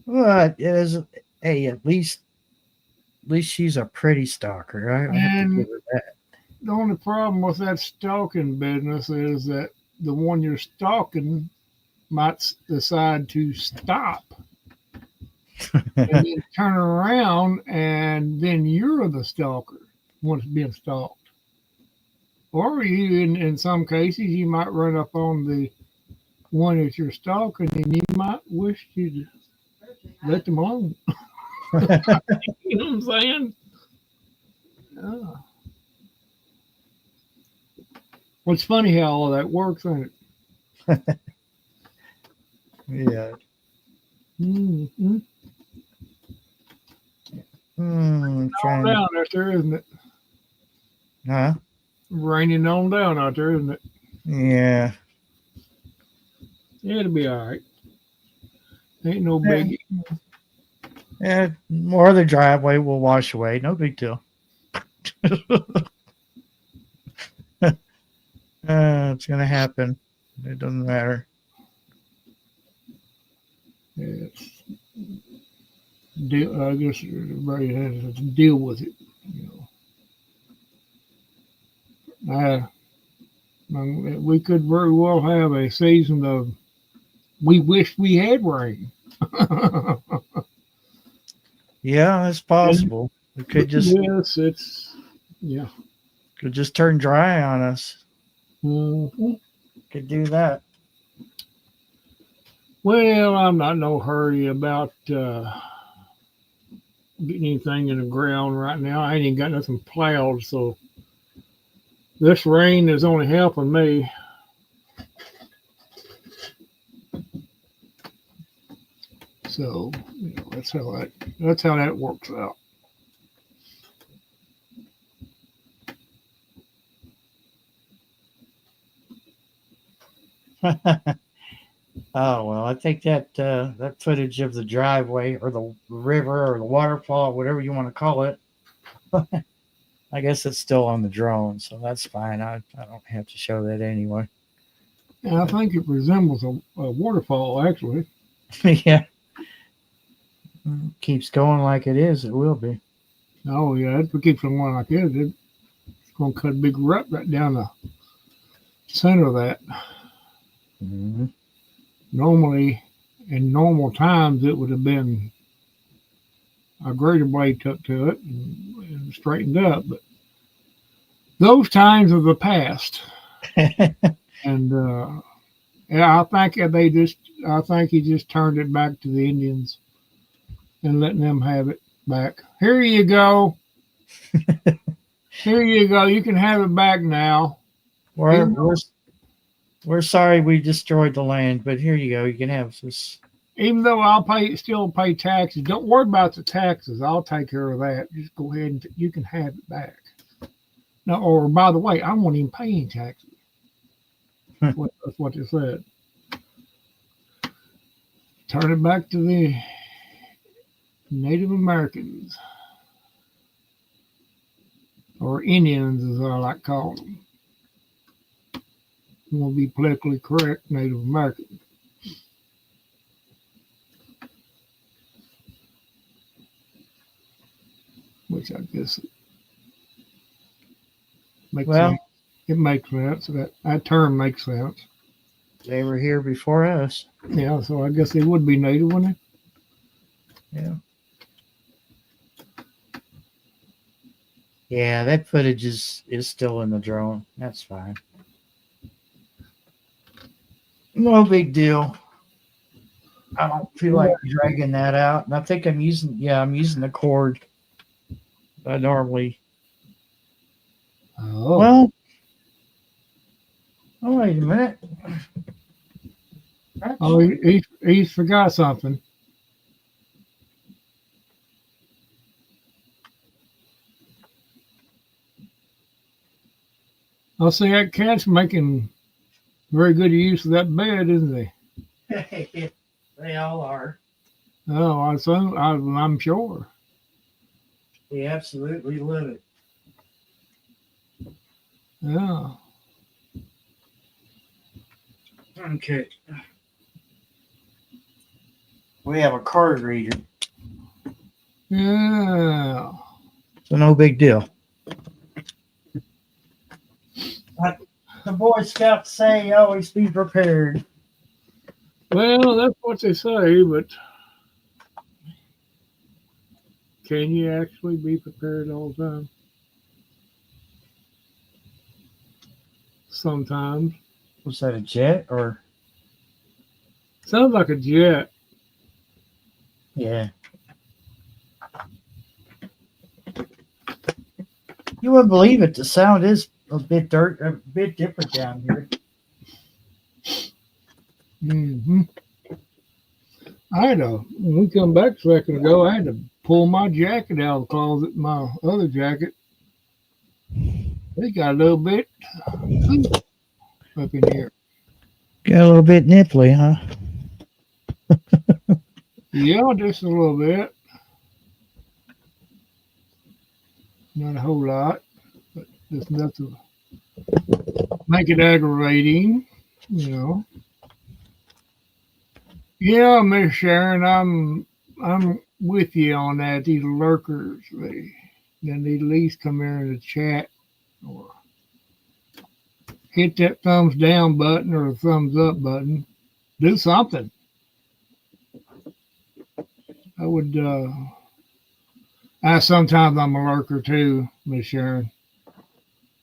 Well, it is. Hey, at least she's a pretty stalker. I have to give her that. The only problem with that stalking business is that the one you're stalking might decide to stop and then turn around, and then you're the stalker once being stalked. Or you, in some cases, you might run up on the one that you're stalking, and you might wish you'd let them alone. You know what I'm saying? Oh. Well, it's funny how all that works, isn't it? Yeah. Mm-hmm. Trying down out there, isn't it? Huh? Raining on down out there, isn't it? Yeah. It'll be all right. Ain't no biggie. Yeah, more of the driveway will wash away. No big deal. It's gonna happen. It doesn't matter. Yes. deal. I guess everybody has to deal with it. You know, we could very well have a season of we wish we had rain. Yeah, it's possible. It could just Yes, it's yeah. turn dry on us. Mhm. Could do that. Well, I'm not in no hurry about getting anything in the ground right now. I ain't even got nothing plowed, so this rain is only helping me. So that's how that works out. Oh well, I think that footage of the driveway or the river or the waterfall, whatever you want to call it, I guess it's still on the drone, so that's fine. I don't have to show that anyway. And I think it resembles a waterfall, actually. Yeah, keeps going like it is. It will be. Oh yeah, if it keeps on going like this, it's going to cut a big rut right down the center of that. Mm-hmm. Normally, in normal times, it would have been a grater blade took to it and straightened up, but those times are the past. And yeah, I think he just turned it back to the Indians and letting them have it back. Here you go. Here you go. You can have it back now. We're sorry we destroyed the land, but here you go. You can have this. Even though I'll still pay taxes. Don't worry about the taxes. I'll take care of that. Just go ahead and you can have it back. No, or by the way, I won't even pay any taxes. That's what they said. Turn it back to the Native Americans. Or Indians, as I like to call them. I'm going to be politically correct, Native American. Which I guess makes sense. It makes sense. That term makes sense. They were here before us. Yeah, so I guess they would be native, wouldn't they? Yeah. Yeah, that footage is still in the drone. That's fine. No big deal. I don't feel like dragging that out. And I think I'm using the cord. I normally. Oh. Well. Oh, wait a minute. Oh, he forgot something. I'll say that cat's making very good use of that bed, isn't he? They all are. Oh, I'm sure. They absolutely love it. Yeah. Okay. We have a card reader. Yeah. So no big deal. Like the Boy Scouts say, always be prepared. Well, that's what they say, but can you actually be prepared all the time? Sometimes. Was that a jet or? Sounds like a jet. Yeah. You wouldn't believe it. The sound is a bit different down here. Mm-hmm. When we come back a second ago, I had to pull my jacket out of the closet, my other jacket. It got a little bit up in here. Got a little bit nipply, huh? Yeah, just a little bit. Not a whole lot, but just enough to make it aggravating, you know. Yeah, Miss Sharon, I'm with you on that. These lurkers, they need at least come here in the chat or hit that thumbs down button or thumbs up button. Do something. I would. Sometimes I'm a lurker too, Miss Sharon.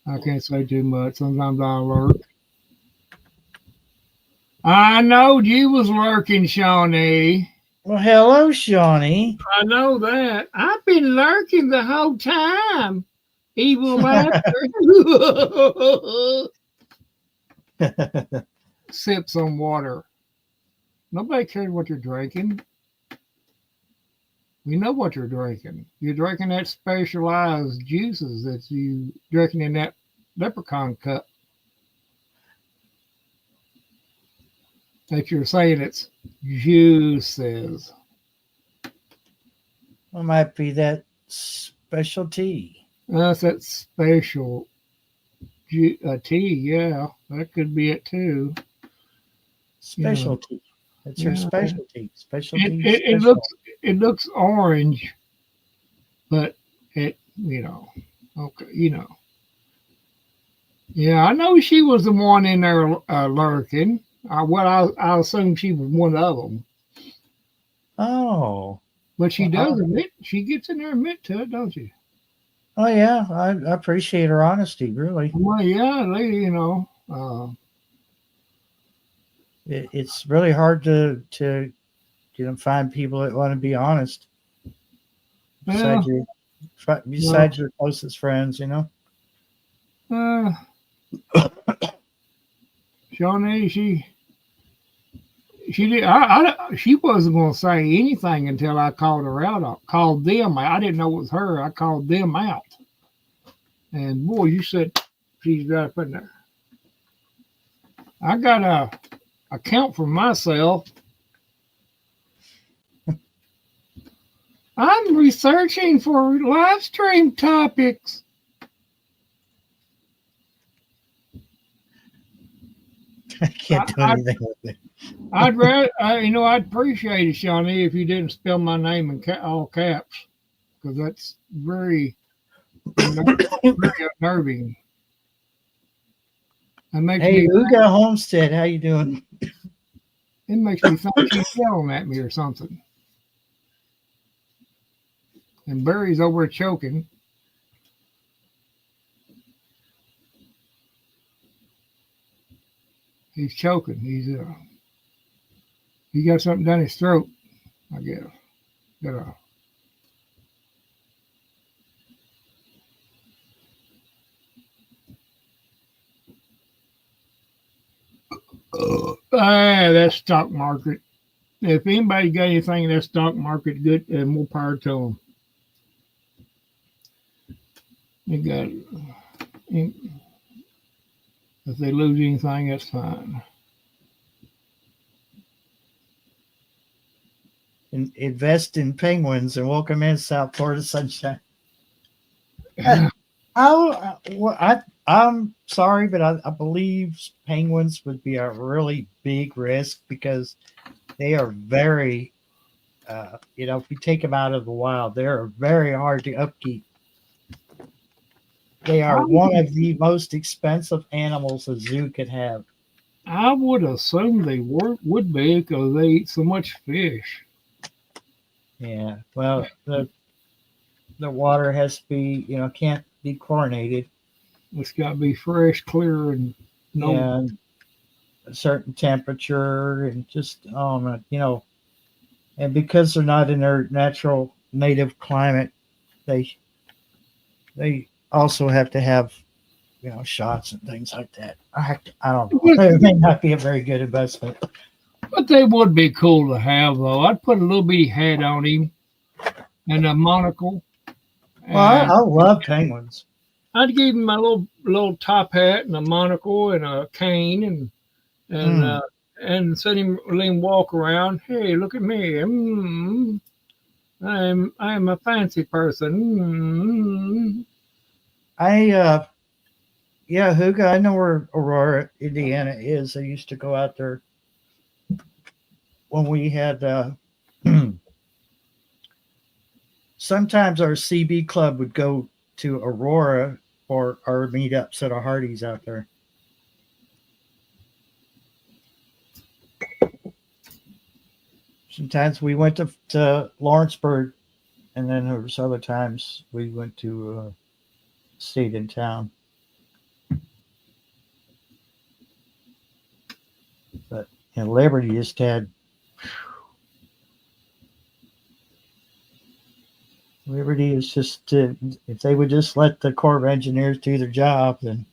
I can't say too much. Sometimes I lurk. I know you was lurking, Shawnee. Well, hello, Shawnee. I know that. I've been lurking the whole time. Evil laughter. Sip some water. Nobody cares what you're drinking. We know what you're drinking. You're drinking that specialized juices that you drinking in that leprechaun cup. That you're saying it's juices. Well, might be that specialty. That's that special tea. Yeah, that could be it too. Specialty. That's her specialty. Specialty. It looks orange, but it okay. Yeah, I know she was the one in there lurking. I assume she was one of them. Oh. But she does admit, she gets in there and admit to it, don't she? Oh yeah, I appreciate her honesty, really. Well, yeah, It's really hard to find people that want to be honest. Besides your closest friends, Shawnee, she did. She wasn't going to say anything until I called her out. I called them. I didn't know it was her. I called them out. And boy, you said she's got up in there. I got a account for myself. I'm researching for live stream topics. I can't do anything with it. I'd rather, I'd appreciate it, Shawnee, if you didn't spell my name in all caps, because that's very unnerving. Hey, Uga Homestead, how you doing? It makes me think she's yelling at me or something. And Barry's over choking. He's choking. He got something down his throat, I guess. That stock market. If anybody got anything in that stock market good, more power to them. If they lose anything, that's fine. Invest in penguins and welcome in South Florida sunshine. I'm sorry, but I believe penguins would be a really big risk because they are very, if you take them out of the wild, they're very hard to upkeep. They are one of the most expensive animals a zoo could have. I would assume they would be because they eat so much fish. Yeah, well, the water has to be, can't be chlorinated. It's got to be fresh, clear, and a certain temperature, and just and because they're not in their natural native climate, they also have to have shots and things like that. I don't know. It may not be a very good investment. But they would be cool to have, though. I'd put a little bitty hat on him and a monocle. Well, I love penguins. I'd give him a little top hat and a monocle and a cane and let him walk around. Hey, look at me. I'm a fancy person. Huga, I know where Aurora, Indiana is. I used to go out there when we had sometimes our CB club would go to Aurora or our meetups at a Hardee's out there. Sometimes we went to Lawrenceburg, and then there was other times we went to stayed in town. But Liberty just had Liberty is just if they would just let the Corps of Engineers do their job, then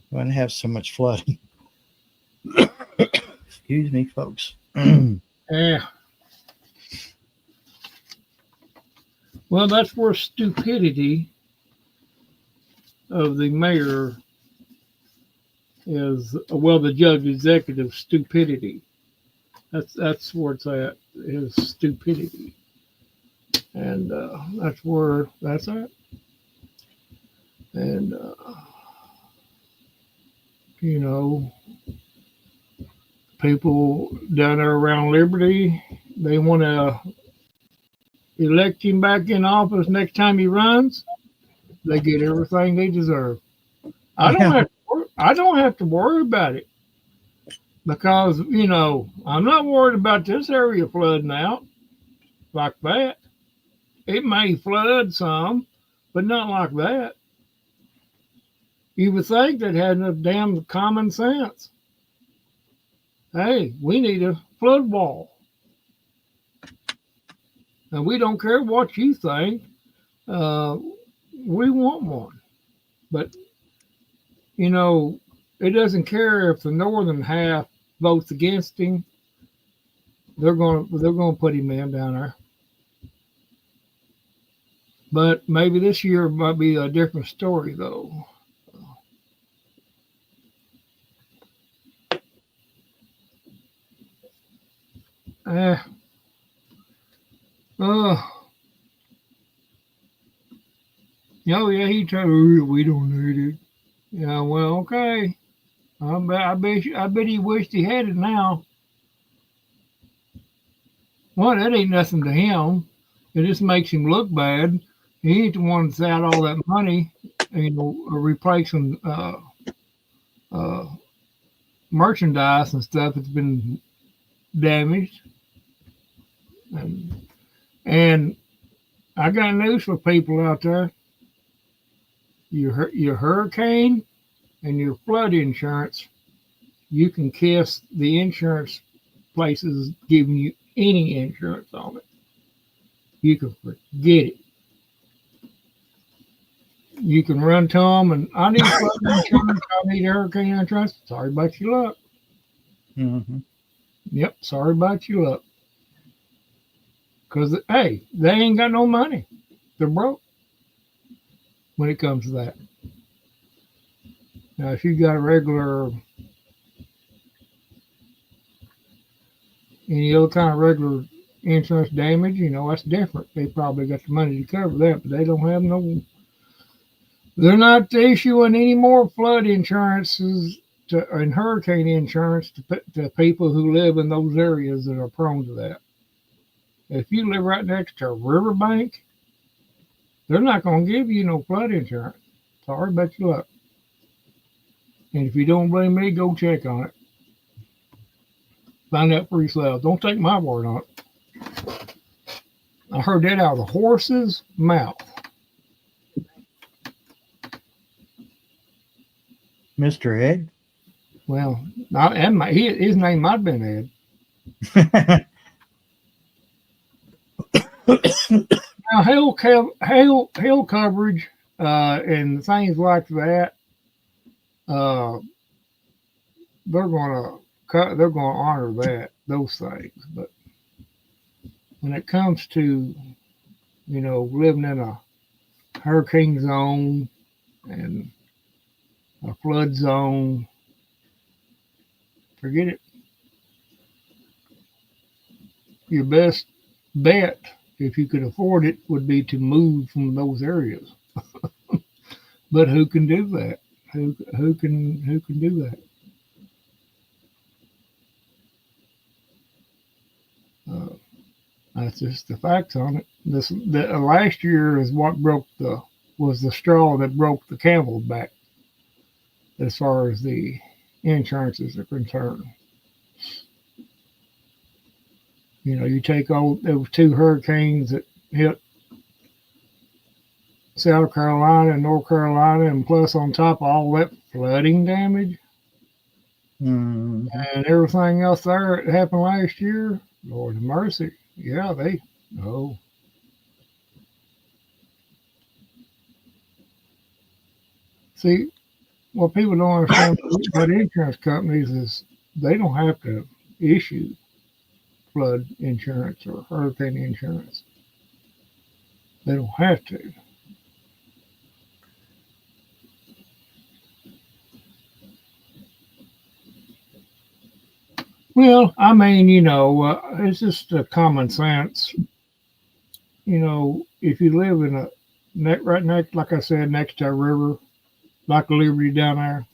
we wouldn't have so much flooding. Excuse me, folks. Yeah. Well, that's where stupidity of the mayor is. Well, the judge executive stupidity. That's where it's at. Is stupidity, and that's where that's at. And you know, people down there around Liberty, they want to elect him back in office next time he runs. They get everything they deserve. I don't have to worry about it because I'm not worried about this area flooding out like that. It may flood some, but not like that. You would think they'd have enough damn common sense. Hey, we need a flood wall. And we don't care what you think. We want one. But, it doesn't care if the northern half votes against him. They're going to put him in down there. But maybe this year might be a different story, though. Yeah, he told me we don't need it. Yeah, well, okay. I bet he wished he had it now. Well, that ain't nothing to him. It just makes him look bad. He ain't the one that's out all that money, replacing merchandise and stuff that's been damaged. And I got news for people out there. Your hurricane and your flood insurance, you can kiss the insurance places giving you any insurance on it. You can forget it. You can run to them and I need flood insurance, I need hurricane insurance. Sorry about your luck. Mm-hmm. Yep, sorry about your luck. Because, hey, they ain't got no money. They're broke when it comes to that. Now, if you got a regular, any other kind of regular insurance damage, that's different. They probably got the money to cover that, but they don't have no, they're not issuing any more flood insurances and hurricane insurance to people who live in those areas that are prone to that. If you live right next to a riverbank, they're not going to give you no flood insurance. Sorry about your luck. And if you don't believe me, go check on it. Find out for yourself. Don't take my word on it. I heard that out of the horse's mouth. Mr. Ed? Well, his name might have been Ed. Now, hail coverage and things like that, they're going to honor those things. But when it comes to living in a hurricane zone and a flood zone, forget it. Your best bet, if you could afford it, would be to move from those areas. But who can do that? Who can do that? That's just the facts on it. Last year is what was the straw that broke the camel's back as far as the insurances are concerned. You take those two hurricanes that hit South Carolina and North Carolina, and plus on top of all that flooding damage Mhm. and everything else there that happened last year. Lord have mercy. Yeah, oh. See, what people don't understand about insurance companies is they don't have to issue flood insurance or hurricane insurance. They don't have to. Well, I mean, it's just common sense. If you live in right next, like I said, next to a river, like Liberty down there,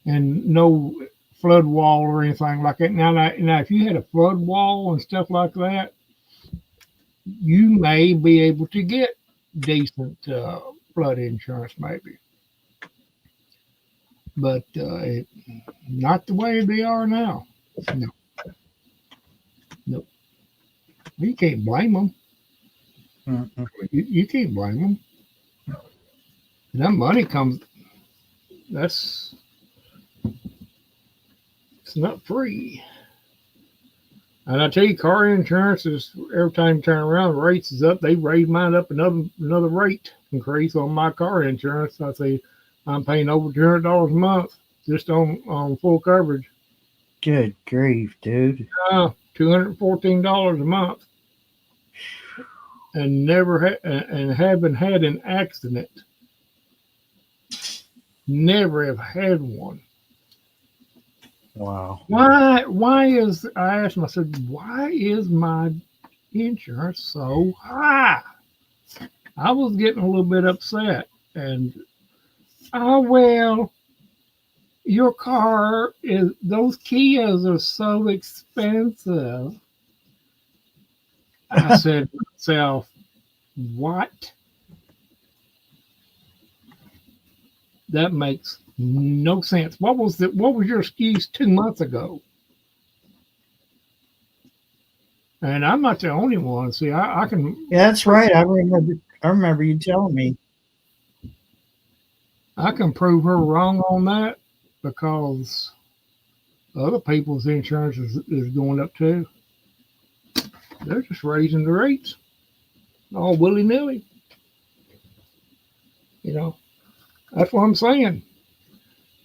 and no flood wall or anything like that. Now, if you had a flood wall and stuff like that, you may be able to get decent flood insurance, maybe. But not the way they are now. No. You can't blame them. Mhm. You can't blame them. That money comes. It's not free. And I tell you, car insurance is every time you turn around, the rates is up. They raised mine up another rate increase on my car insurance. I say I'm paying over $200 a month just on full coverage. Good grief, dude. $214 a month, and and haven't had an accident. Never have had one. Wow. Why is I asked myself, why is my insurance so high? I was getting a little bit upset, and well, your car those Kias are so expensive. I said to myself, what? That makes no sense. What was your excuse 2 months ago? And I'm not the only one. See, I can. Yeah, that's right. I remember you telling me. I can prove her wrong on that because other people's insurance is going up too. They're just raising the rates all willy nilly. That's what I'm saying.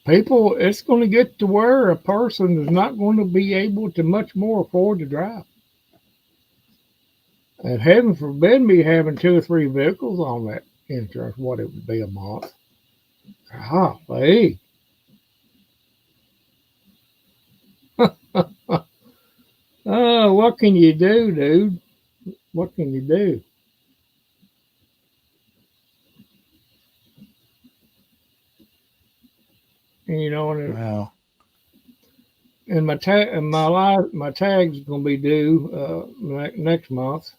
People, it's going to get to where a person is not going to be able to much more afford to drive. And heaven forbid me having 2 or 3 vehicles on that insurance, what it would be a month. Golly. Oh, what can you do, dude? What can you do? And Wow. and my tag's gonna be due next month.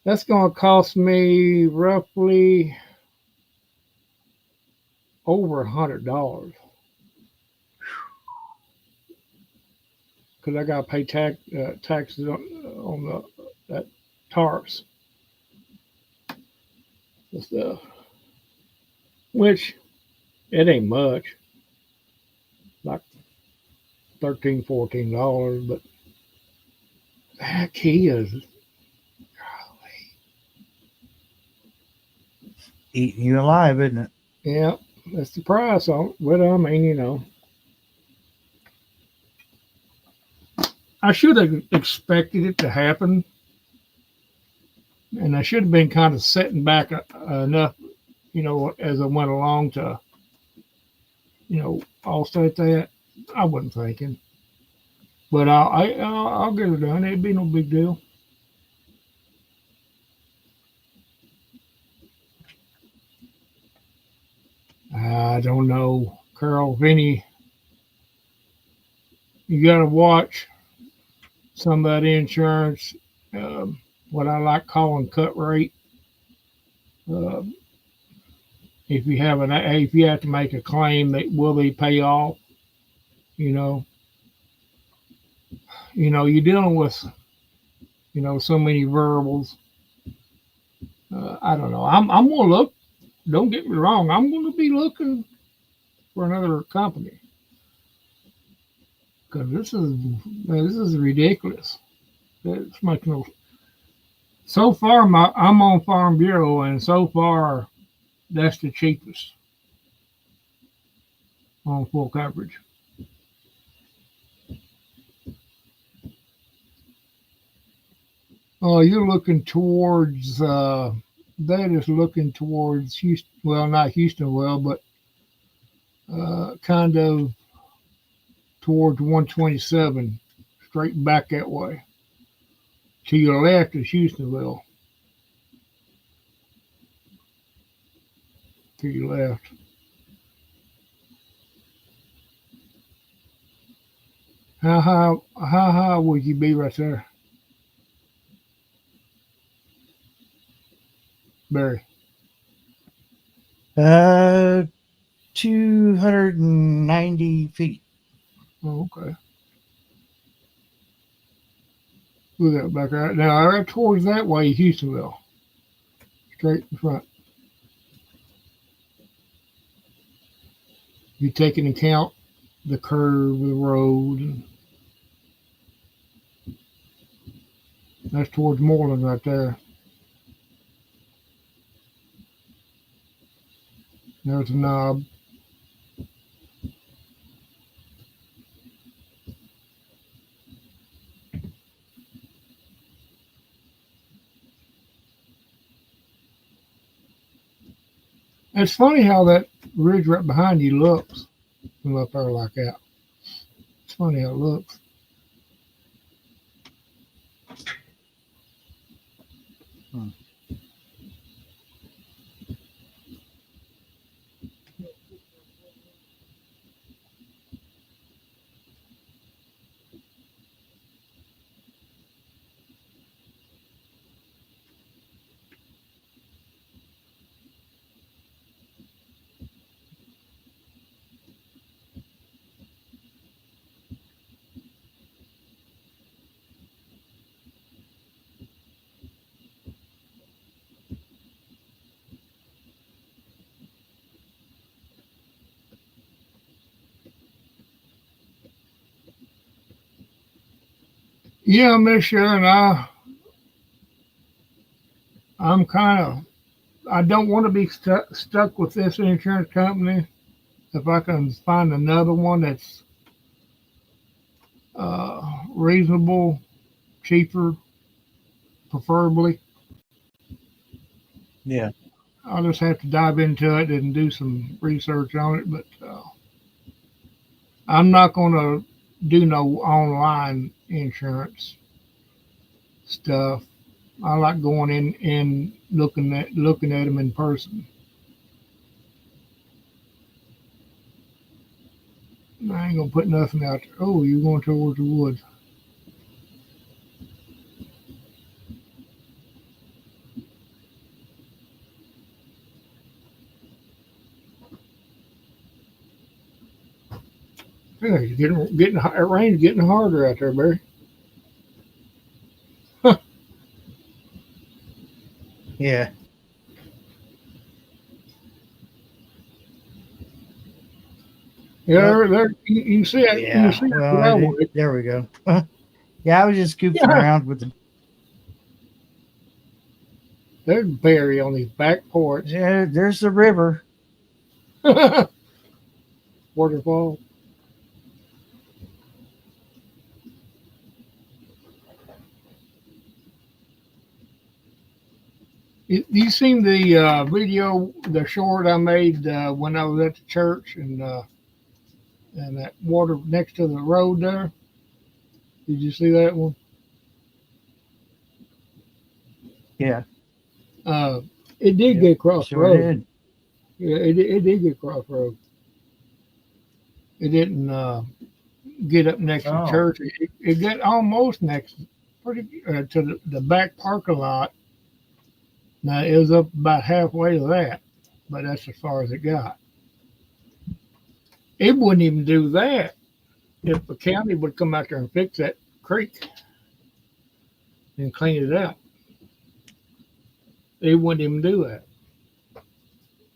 That's gonna cost me roughly over $100 because I gotta pay taxes on that tarps and stuff, which it ain't much, like $13-14, but that Kia's Eating you alive, isn't it? yeah, that's the price on it. But I mean, I should have expected it to happen, and I should have been kind of setting back enough, as I went along to, offset that. I wasn't thinking, but I'll get it done. It'd be no big deal. I don't know, Carol, Vinny. You got to watch some of that insurance, what I like calling cut rate. Uh, if you have if you have to make a claim, will they pay off? You know, you're dealing with so many variables. I don't know. I'm gonna look. Don't get me wrong. I'm gonna be looking for another company because this is ridiculous. It's much no. So far, I'm on Farm Bureau, and so far, that's the cheapest on full coverage. Oh, you're looking towards. That is looking towards Houston. Well, not Houston, but kind of towards 127, straight back that way. To your left is Houstonville. To your left. How high would you be right there, Barry? 290 feet. Oh, okay. Look at that back there. Now, right towards that way, Houstonville. Straight in front. You take into account the curve of the road. And that's towards Moreland right there. There's a knob. It's funny how that ridge right behind you looks from up there like that. It's funny how it looks. Yeah, Miss Sharon, I'm kind of, I don't want to be stuck with this insurance company. If I can find another one that's reasonable, cheaper, preferably. Yeah. I'll just have to dive into it and do some research on it. But I'm not going to do no online insurance stuff. I like going in and looking at them in person. I ain't gonna put nothing out there. Oh, you're going towards the woods. Yeah, you're getting it rain's getting harder out there, Barry. Yeah. Yeah, there you see it. Yeah. You see it Well, there we go. Yeah, I was just scooping around with the. There's Barry on his back porch. Yeah, there's the river. Waterfall. You seen the video, the short I made when I was at the church and that water next to the road there? Did you see that one? Yeah. It did get across the Sure road. did. Yeah, it did get across the road. It didn't. get up next to Oh. church. It got almost next, pretty to the back parking lot. Now it was up about halfway to that, but that's as far as it got. It wouldn't even do that if the county would come out there and fix that creek and clean it out. They wouldn't even do that.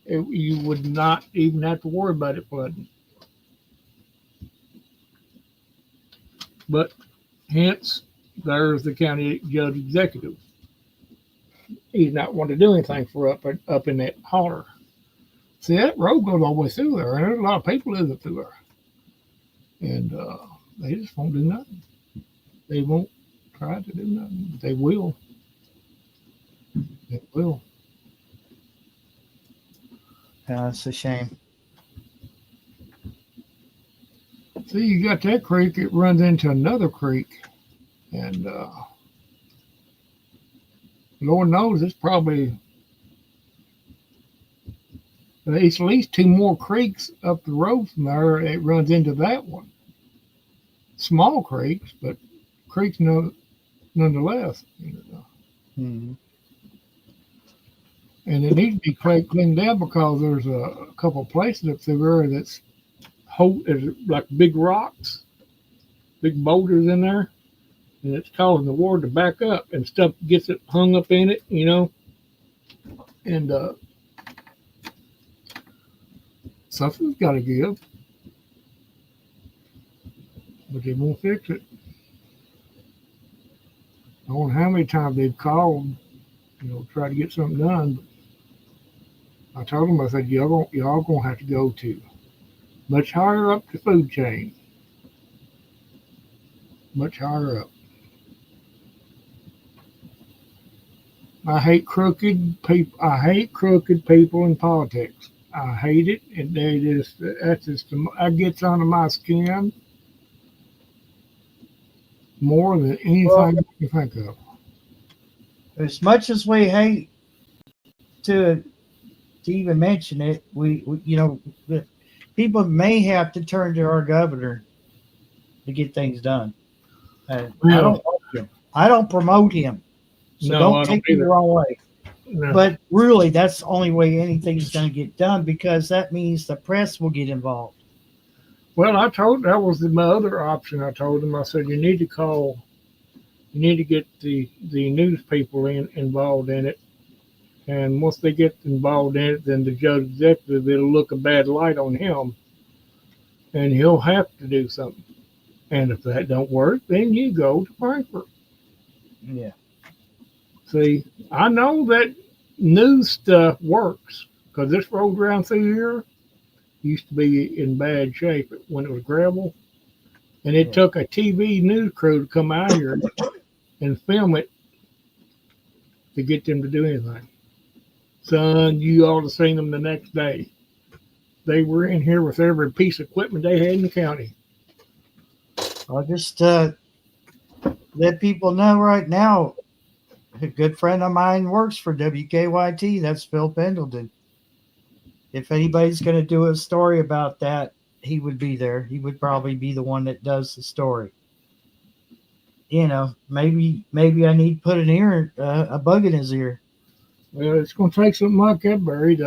You would not even have to worry about it flooding. But hence, there's the county judge executive. He's not wanting to do anything for up in that holler. See, that road goes all the way through there, and there's a lot of people living through there. And they just won't do nothing. They won't try to do nothing. But they will. They will. It's a shame. See, you got that creek, it runs into another creek. And Lord knows it's probably it's at least two more creeks up the road from there. It runs into that one. Small creeks, but creeks nonetheless. Mhm. And it needs to be cleaned out because there's a couple of places up there that's like big rocks, big boulders in there, and it's causing the water to back up and stuff gets it hung up in it, and something's got to give, but they won't fix it. I don't know how many times they've called, try to get something done. I told them, I said, y'all gonna have to go to much higher up the food chain. Much higher up. I hate crooked people. I hate crooked people in politics. I hate it, and that gets under my skin more than anything you can think of. As much as we hate to even mention it, we the people may have to turn to our governor to get things done. I don't like him. I don't promote him. So No, I don't don't take me the either. wrong way. No. But really, that's the only way anything's going to get done, because that means the press will get involved. Well, that was my other option. I told him, I said, you need to get the news people involved in it. And once they get involved in it, then the judge executive, it'll look a bad light on him, and he'll have to do something. And if that don't work, then you go to Frankfurt. Yeah. See, I know that news stuff works because this road around through here used to be in bad shape when it was gravel. And it took a TV news crew to come out here and film it to get them to do anything. Son, you ought to seen them the next day. They were in here with every piece of equipment they had in the county. I'll just let people know right now. A good friend of mine works for WKYT. That's Phil Pendleton. If anybody's going to do a story about that, he would be there. He would probably be the one that does the story. Maybe I need to put a bug in his ear. Well, it's going to take something like that, Barry,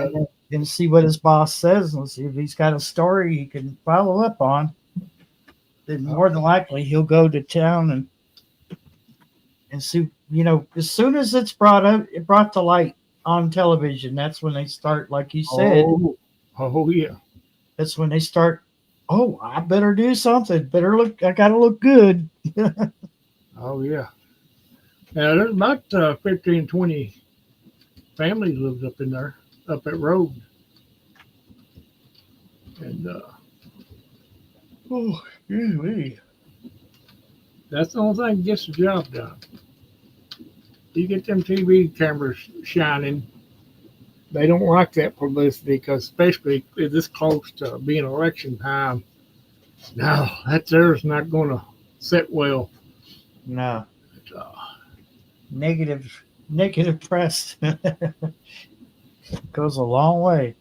and see what his boss says, and see if he's got a story he can follow up on. Then more than likely he'll go to town and see. As soon as it's brought to light on television, that's when they start, like you said. Oh yeah. That's when they start. Oh, I better do something. I gotta look good. Oh yeah. Now there's about 15, 20 families lives up in there, up that road. And that's the only thing that gets the job done. You get them TV cameras shining, they don't like that publicity, because especially if this close to being election time, no, that there's not going to sit well. No. But, Negative press goes a long way.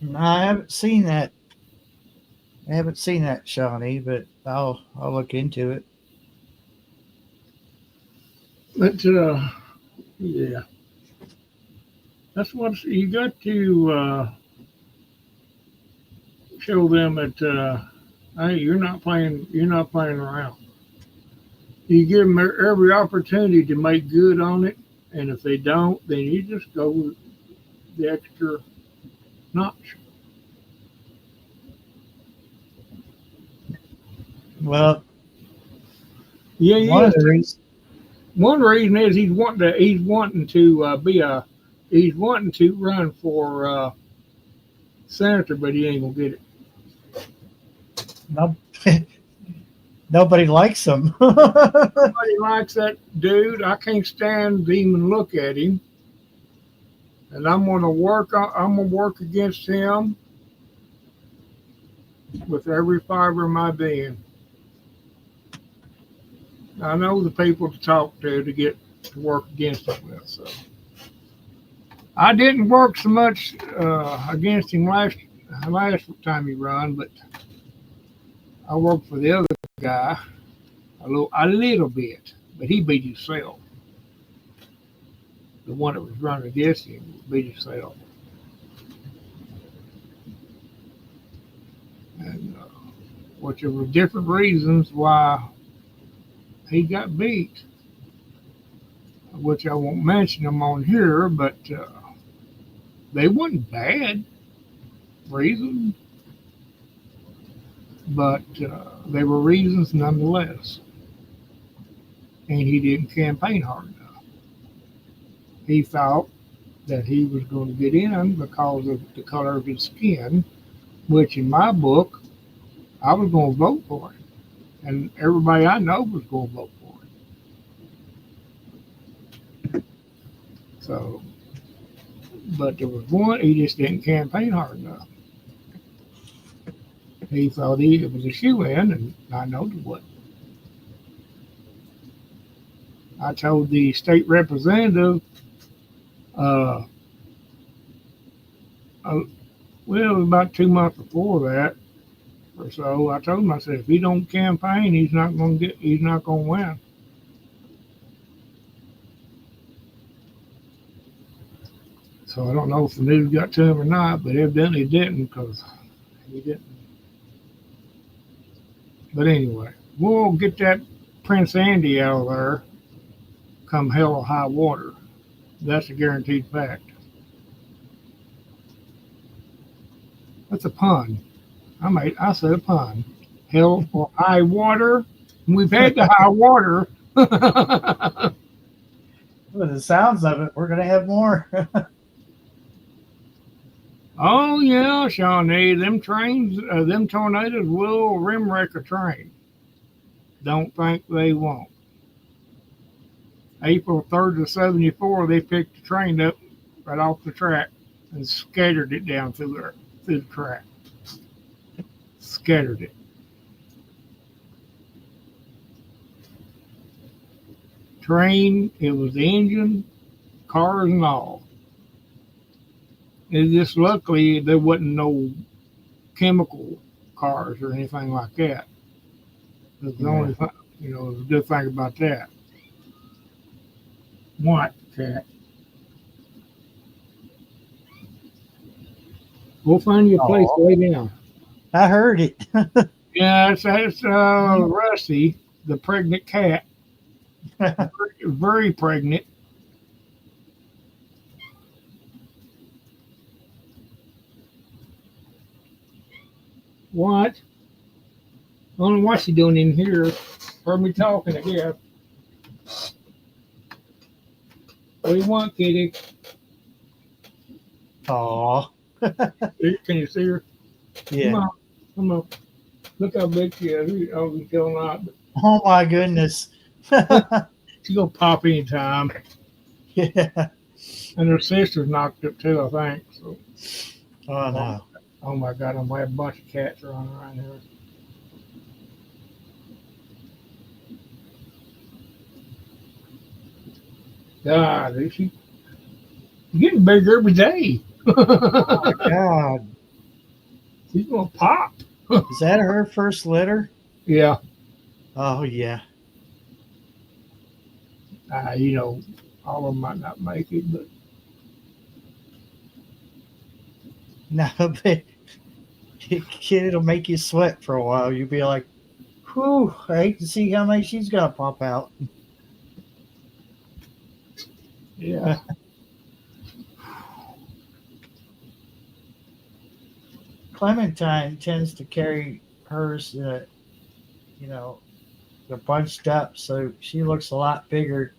No, I haven't seen that. I haven't seen that, Shawnee, but I'll look into it. But yeah, that's what you got to show them that hey, you're not playing around. You give them every opportunity to make good on it, and if they don't, then you just go with the extra notch. Well, Yeah, he one of is. the reasons, One reason is he's wanting to run for senator, but he ain't gonna get it. no, nobody likes him. Nobody likes that dude. I can't stand to even look at him, and I'm gonna work against him with every fiber of my being. I know the people to talk to get to work against him with. So I didn't work so much against him last time he run, but I worked for the other guy a little bit, but he beat himself. The one that was running against him beat himself, and which there were different reasons why he got beat, which I won't mention them on here, but they wasn't bad reasons, but they were reasons nonetheless. And he didn't campaign hard enough. He thought that he was going to get in because of the color of his skin, which in my book, I was going to vote for him. And everybody I know was going to vote for him. So, but there was one, he just didn't campaign hard enough. He thought it was a shoe-in, and I know it wasn't. I told the state representative, well, it was about 2 months before that or so. I told him, I said, if he don't campaign, he's not going to win. So I don't know if the news got to him or not, but evidently it didn't because he didn't. But anyway, we'll get that Prince Andy out of there come hell or high water. That's a guaranteed fact. That's a pun. I said a pun. Hell or high water. We've had the high water. With the sounds of it, we're going to have more. Oh yeah, Shawnee, them tornadoes will rim wreck a train. Don't think they won't. April 3rd of '74, they picked the train up right off the track and scattered it down through the track. Scattered it. Train, it was the engine, cars and all. It just luckily there wasn't no chemical cars or anything like that. That's the only thing, the good thing about that. What, cat? We'll find you a place to lay down. I heard it. Yeah, it's Rusty, the pregnant cat. Very pregnant. What? I don't know what she's doing in here. Heard me talking, I guess. What do you want, kitty? Aw. Can you see her? Yeah. Come on. Look how big she is. Oh, we still not. Oh my goodness. She's gonna pop anytime. Yeah. And her sister's knocked up too, I think. So. Oh no. Oh my God, I'm gonna have a bunch of cats running around here. God, she's getting bigger every day. Oh my God. She's gonna pop. Is that her first litter? Yeah. Oh yeah. You know, all of them might not make it, but No, but kid, it'll make you sweat for a while. You'll be like, whew, I hate to see how many she's got to pop out. yeah. Clementine tends to carry hers, you know, they're bunched up, so she looks a lot bigger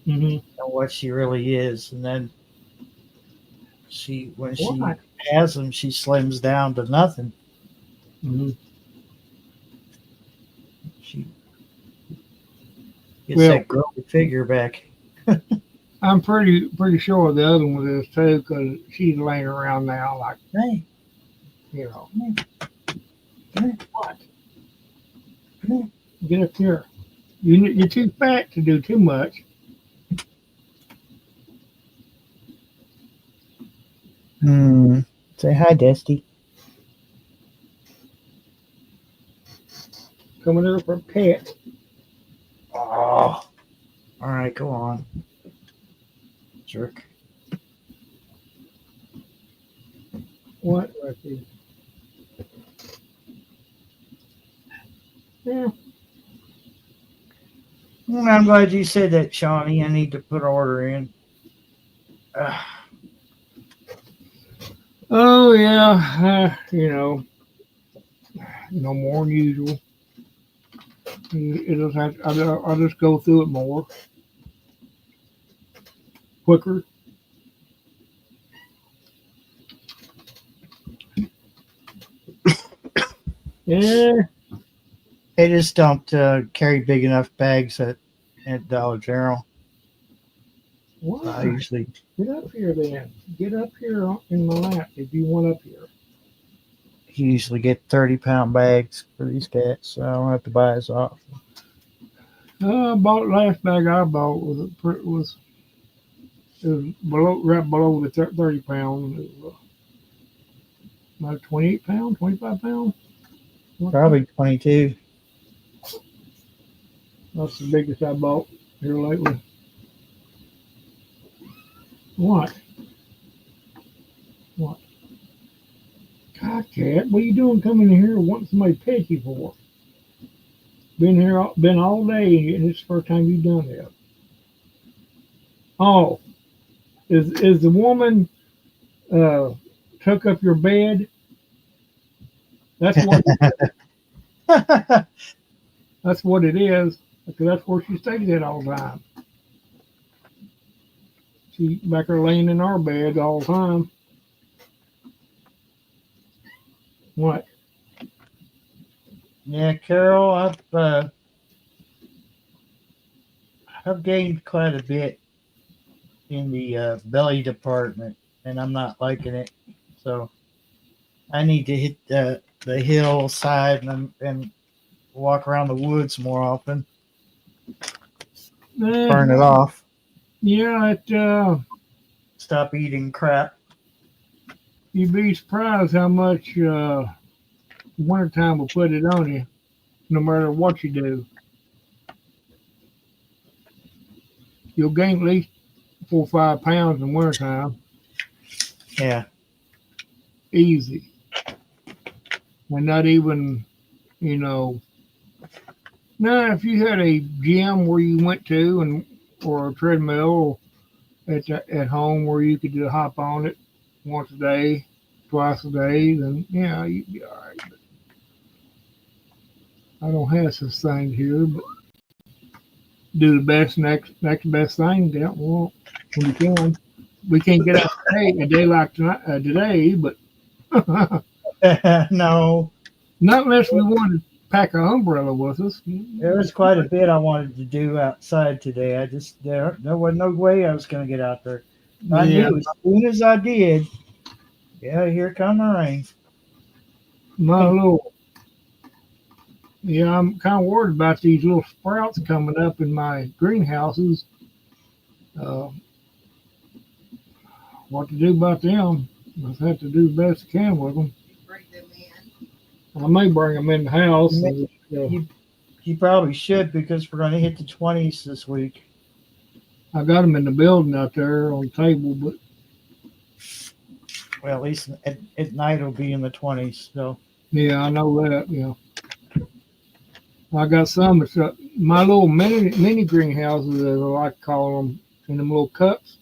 Mm-hmm. than what she really is. And then when she Why? has them, she slims down to nothing. Mm-hmm. She gets Well- that girly figure back. I'm pretty sure the other one is too, because she's laying around now, like, Hey, you know. Yeah. What? Yeah. Get up here. You're too fat to do too much. Say hi, Dusty. Coming over for a pet. Oh, all right, go on, jerk. What? Right there. Yeah. Well, I'm glad you said that, Shawnee. I need to put an order in. Oh yeah. You know, no more than usual. It'll have. I'll just go through it more quicker. Yeah. They just don't carry big enough bags at Dollar General. I Why? usually Get up here then. Get up here in my lap if you want up here. get 30-pound bags for these cats, so I don't have to buy as often. I bought last bag I bought was below right below the 30 pound. It was, about 28 pound, 25 pound. Probably 22. That's the biggest I bought here lately. What? What? God, cat, what are you doing coming in here wanting somebody to pet you for? Been all day, and it's the first time you've done that. Oh, is the woman took up your bed? That's what that's what it is. Because that's where she stays at all the time. She back there laying in our bed all the time. What? Yeah, Carol, I've gained quite a bit in the belly department, and I'm not liking it. So I need to hit the hillside and walk around the woods more often. Burn it off. Yeah, Stop eating crap. you'd be surprised how much wintertime will put it on you, no matter what you do. You'll gain at least 4 or 5 pounds in wintertime. Yeah. Easy. And not even, you know. Now, if you had a gym where you went to or a treadmill at home where you could just hop on it once a day, twice a day, then yeah, you'd be all right. But I don't have such things here, but do the next best thing. Yeah, well, when you can. We can't get out a day like today, but No. not unless we want to pack an umbrella with us. There was quite a bit I wanted to do outside today. There was no way I was going to get out there. I knew as soon as I did, yeah, here come the rain. My little, yeah, I'm kind of worried about these little sprouts coming up in my greenhouses. What to do about them? I'll have to do the best I can with them. Bring them in. I may bring them in the house. You may- And, You probably should because we're going to hit the 20s this week. I got them in the building out there on the table, but Well, at least at night it'll be in the 20s. So yeah, I know that. Yeah, I got some. It's my little mini greenhouses, as I like to call them, in them little cups.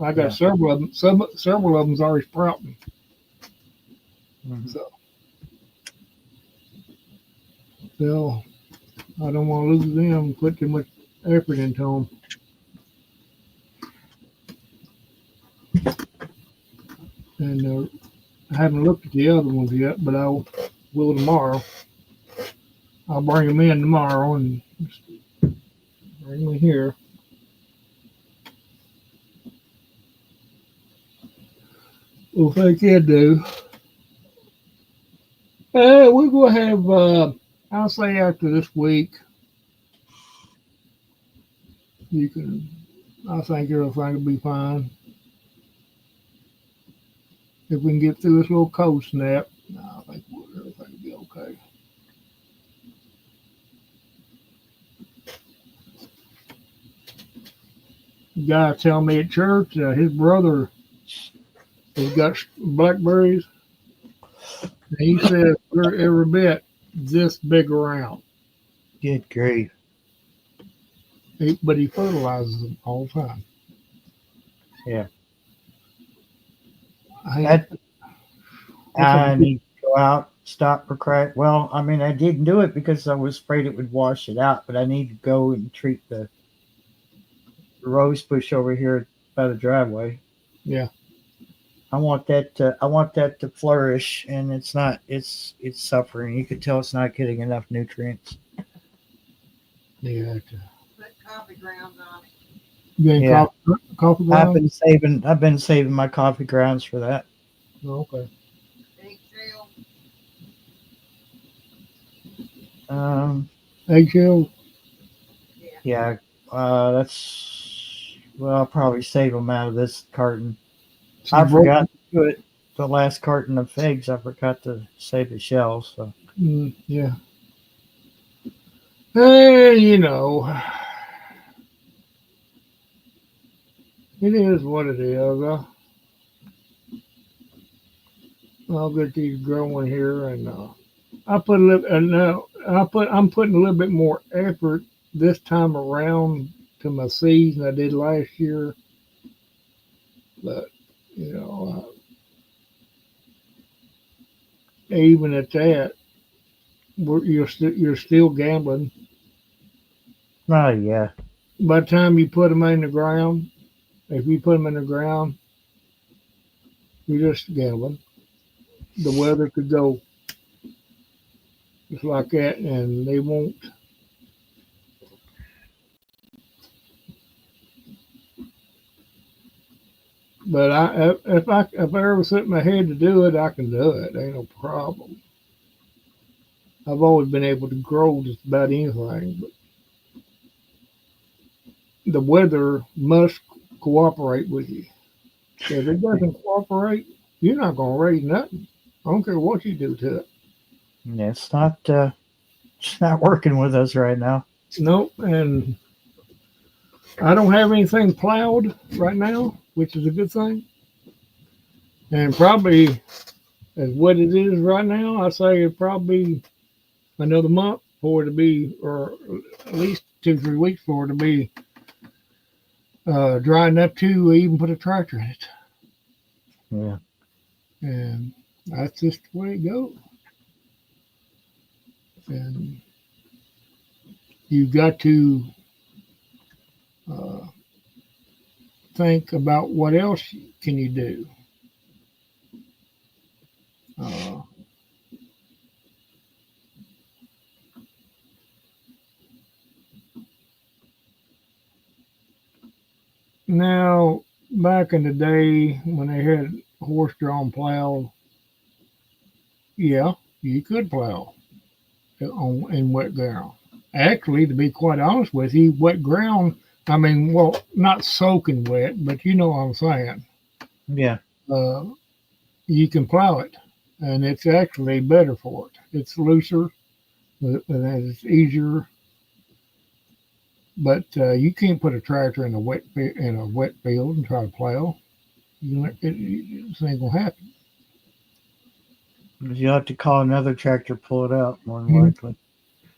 I got Yeah. several of them. Several of them's already sprouting. So, I don't want to lose them. Put too much effort into them. And I haven't looked at the other ones yet, but I will tomorrow. I'll bring them in tomorrow and bring them here. Well, they can do. We're going to have, I'll say after this week, I think everything will be fine. If we can get through this little cold snap, I think everything will be okay. The guy telling me at church, his brother has got blackberries. And he says they're every bit this big around. good grief. But he fertilizes them all the time. Yeah. I need to go out, stop procrastinating. Well, I mean, I didn't do it because I was afraid it would wash it out, but I need to go and treat the rose bush over here by the driveway. Yeah. I want that to flourish, and it's not. It's suffering. You can tell it's not getting enough nutrients. Yeah. Put coffee grounds on it. You getting Yeah. coffee I've grounds? been saving my coffee grounds for that. Oh, okay. Eggshell. Eggshell? Yeah. I'll probably save them out of this carton. I forgot to do it. The last carton of figs, I forgot to save the shells. So Yeah. Hey, it is what it is. I'll get these growing here, and I'm putting a little bit more effort this time around to my seeds than I did last year. But even at that, you're still gambling. oh yeah. By the time you put them in the ground, if you put them in the ground, you're just gambling. The weather could go just like that, and they won't. But if I ever set my head to do it, I can do it. Ain't no problem. I've always been able to grow just about anything, but the weather must cooperate with you. If it doesn't cooperate, you're not going to raise nothing. I don't care what you do to it. Yeah, it's not working with us right now. Nope, and I don't have anything plowed right now, which is a good thing. And probably, as what it is right now, I say it probably another month for it to be, or at least 2-3 weeks for it to be dry enough to even put a tractor in it. Yeah. And that's just the way it goes. And you've got to think about what else can you do. Now, back in the day when they had horse-drawn plow, yeah, you could plow in wet ground. Actually, to be quite honest with you, wet ground, I mean, well, not soaking wet, but you know what I'm saying. Yeah. You can plow it. and it's actually better for it. It's looser, and it's easier. But you can't put a tractor in a wet field and try to plow. It ain't gonna happen. You have to call another tractor, pull it out, more than Mhm. likely.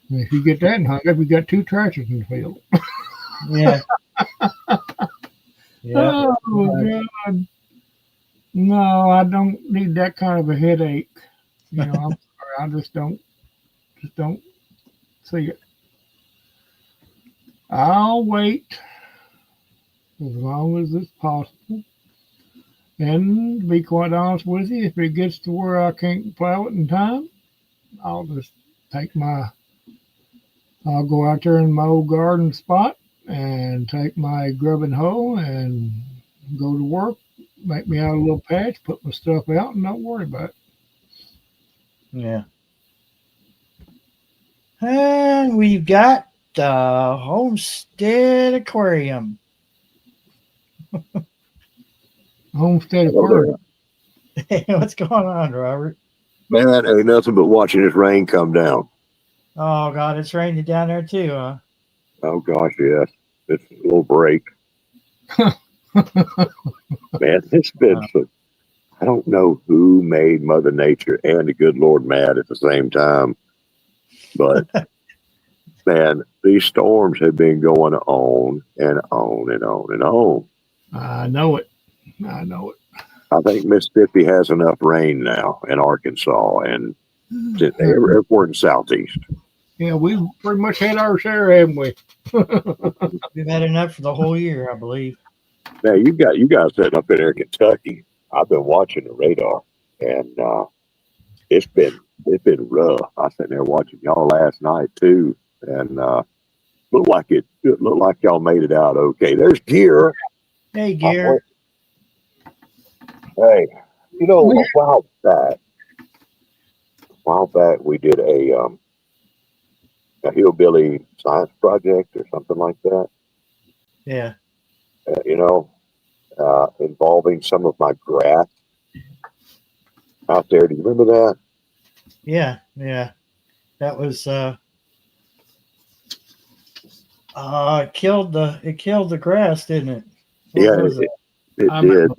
And if you get that hung up, you got two tractors in the field. Yeah. Yeah. Oh God! No, I don't need that kind of a headache. I'm sorry, I just don't see it. I'll wait as long as it's possible. And to be quite honest with you, if it gets to where I can't plow it in time, I'll just take I'll go out there in my old garden spot and take my grubbing hoe and go to work, make me out a little patch, put my stuff out, and don't worry about it. Yeah. And we've got the Homestead Aquarium. Homestead Hello Aquarium. there. What's going on, Robert? Man, that ain't nothing but watching this rain come down. Oh God, it's raining down there too, huh? Oh gosh, yes. It's a little break. Man, it's been I don't know who made Mother Nature and the good Lord mad at the same time. But man, these storms have been going on and on and on and on. I know it. I know it. I think Mississippi has enough rain now, and Arkansas, and everywhere in the southeast. Yeah, we've pretty much had our share, haven't we? We've had enough for the whole year, I believe. Now you guys sitting up in there in Kentucky. I've been watching the radar, and it's been rough. I was sitting there watching y'all last night too, and looked like it looked like y'all made it out okay. There's gear. Hey, Gear. Hey, a while back we did a hillbilly science project or something like that. Yeah. Involving some of my grass out there. Do you remember that? Yeah. Yeah. That was it killed the grass, didn't it? What was it? It I did. remember.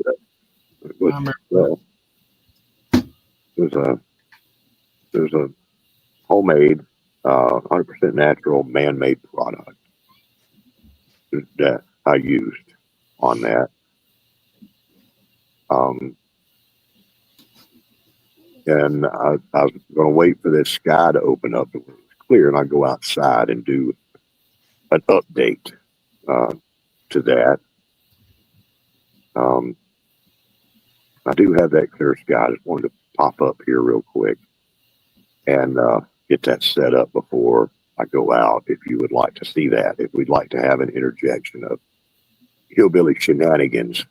It was, I remember. it was a homemade, 100% natural, man-made product that I used on that. And I was going to wait for this sky to open up and when it was clear, and I'd go outside and do an update to that. I do have that clear sky. I just wanted to pop up here real quick and get that set up before I go out. If you would like to see that, if we'd like to have an interjection of hillbilly shenanigans.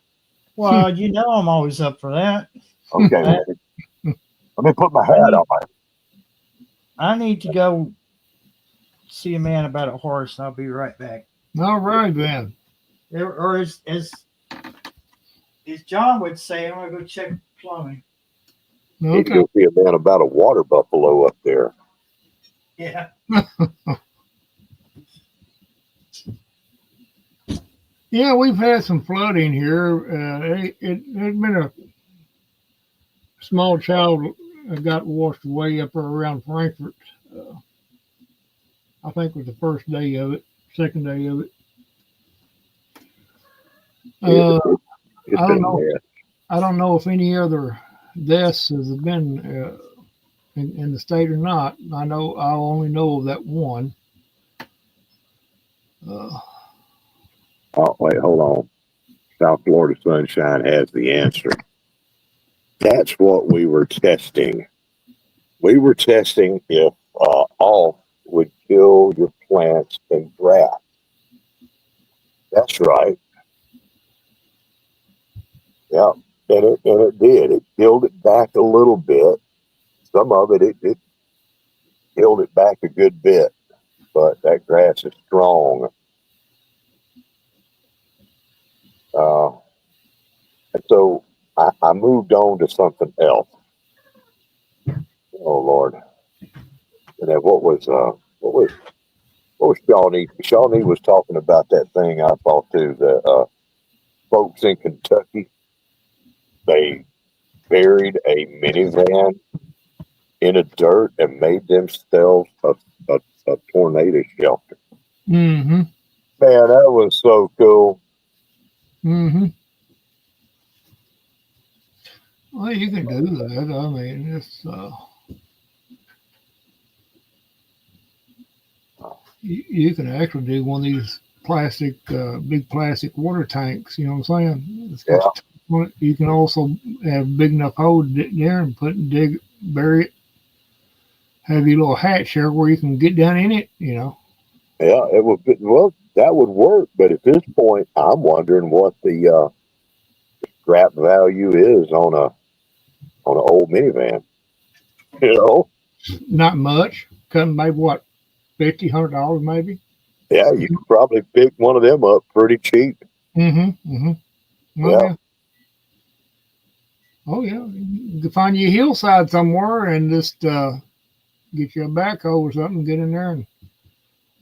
Well, I'm always up for that. Okay, let me put my hat on. I need to go see a man about a horse. I'll be right back. All right then. Or as John would say, I'm gonna go check plumbing. Need to Okay. go see a man about a water buffalo up there. Yeah. Yeah, we've had some flooding here. There's been a small child that got washed away up around Frankfurt. I think it was the first day of it, second day of it. It's I don't been know. there. I don't know if any other deaths has been in the state or not. I only know of that one. Oh, wait, hold on. South Florida Sunshine has the answer. That's what we were testing. We were testing if off would kill your plants and grass. That's right. Yeah, and it did. It killed it back a little bit. Some of it killed it back a good bit, but that grass is strong. And so I moved on to something else. Oh Lord. And then what was Shawnee? Shawnee was talking about that thing I thought too. The folks in Kentucky, they buried a minivan in the dirt and made themselves a tornado shelter. Mm-hmm. Man, that was so cool. Mm-hmm. Well, you can do that. I mean, it's you can actually do one of these plastic, big plastic water tanks. You know what I'm saying? It's got you can also have a big enough hole there and bury it. Have your little hatch there where you can get down in it. You know. Yeah, it would. Well, that would work. But at this point, I'm wondering what the scrap value is on an old minivan. You know? Not much. Couldn't maybe what $50-$100 maybe. Yeah, you could probably pick one of them up pretty cheap. Mm-hmm. Mm-hmm. Oh, yeah. Oh yeah. You can find you a hillside somewhere and just get you a backhoe or something, get in there and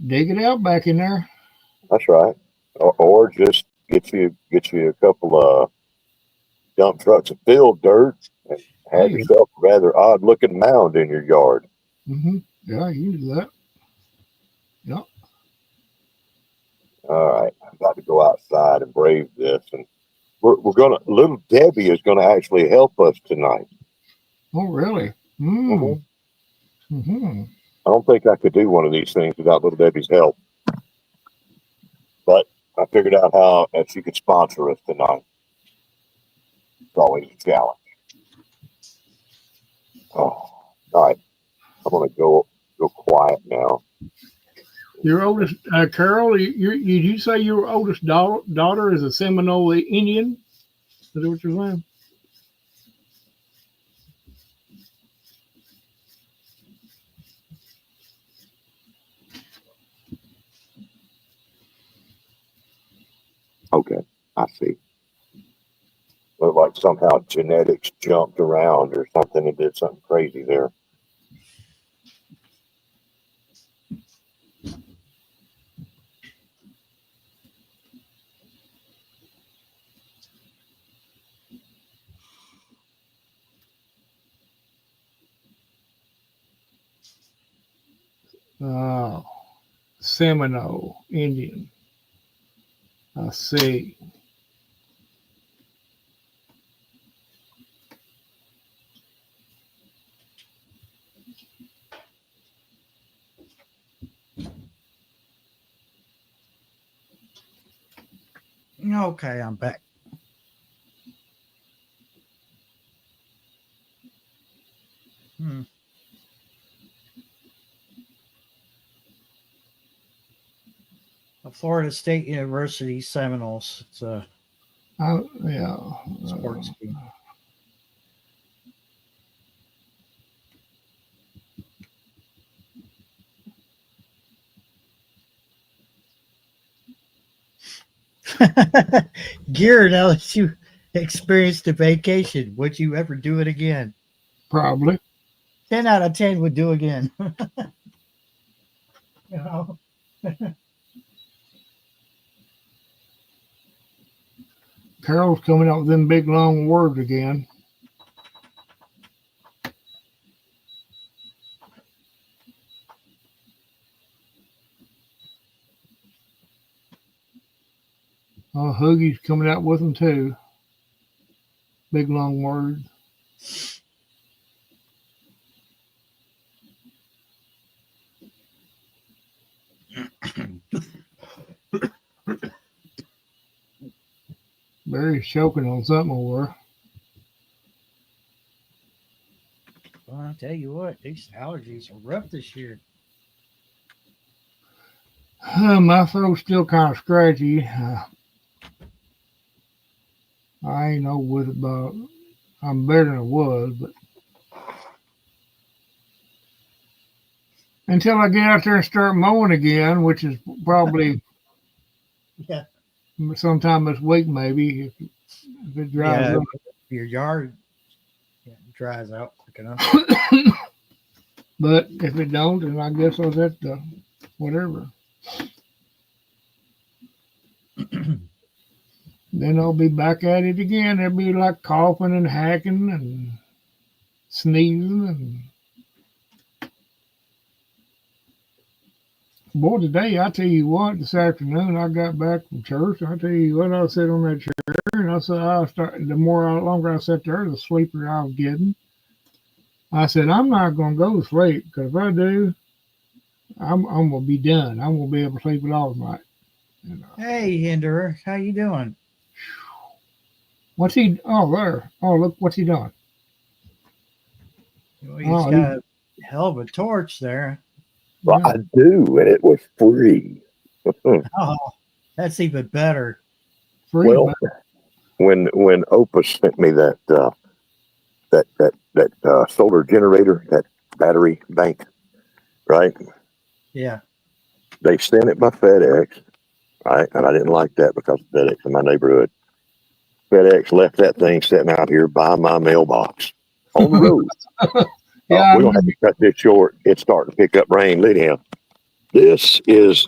dig it out back in there. That's right. Or just get you a couple of dump trucks of filled dirt and have yourself a rather odd looking mound in your yard. Mm-hmm. Yeah, you can do that. Yep. All right, I'm about to go outside and brave this, and we're gonna. Little Debbie is gonna actually help us tonight. Oh, really? Mm. Mm-hmm. I don't think I could do one of these things without Little Debbie's help, but I figured out how she could sponsor us tonight. It's always a challenge. Oh, all right. I'm gonna go quiet now. Your oldest, Carol, did you say your oldest daughter is a Seminole Indian? Is that what you're saying? Okay, I see. Looked like somehow genetics jumped around or something and did something crazy there. Oh, Seminole Indian. I see. Okay, I'm back. Florida State University Seminoles. It's a sports team. Gear, now that you experienced a vacation, would you ever do it again? Probably. 10 out of 10 would do again. You know? Carol's coming out with them big long words again. Oh, Hoogie's coming out with them too. Big long words. Barry's choking on something over. Well, I'll tell you what, these allergies are rough this year. My throat's still kind of scratchy. I ain't know with it, but I'm better than I was. But until I get out there and start mowing again, which is probably sometime this week, maybe if it dries up. Your yard dries out quick enough. But if it don't, then I guess I'll have to whatever. Then I'll be back at it again. It'll be like coughing and hacking and sneezing and boy, today I tell you what, this afternoon I got back from church. I tell you what, I sat on that chair and I said I started longer I sat there, the sleeper I was getting. I said I'm not gonna go to sleep because if I do, I'm gonna be done. I'm gonna be able to sleep it all night. And, Hey, Hinderer, how you doing? what's he? Oh, there. Oh, look what's he doing. Well, he's Oh, got a hell of a torch there. Well, Yeah. I do, and it was free. Oh, that's even better. Free, Well, when Opus sent me that solar generator, that battery bank, right? Yeah. They sent it by FedEx, right? And I didn't like that because of FedEx in my neighborhood. FedEx left that thing sitting out here by my mailbox on the road. Yeah, We don't have to cut this short. It's starting to pick up rain. Look at him. This is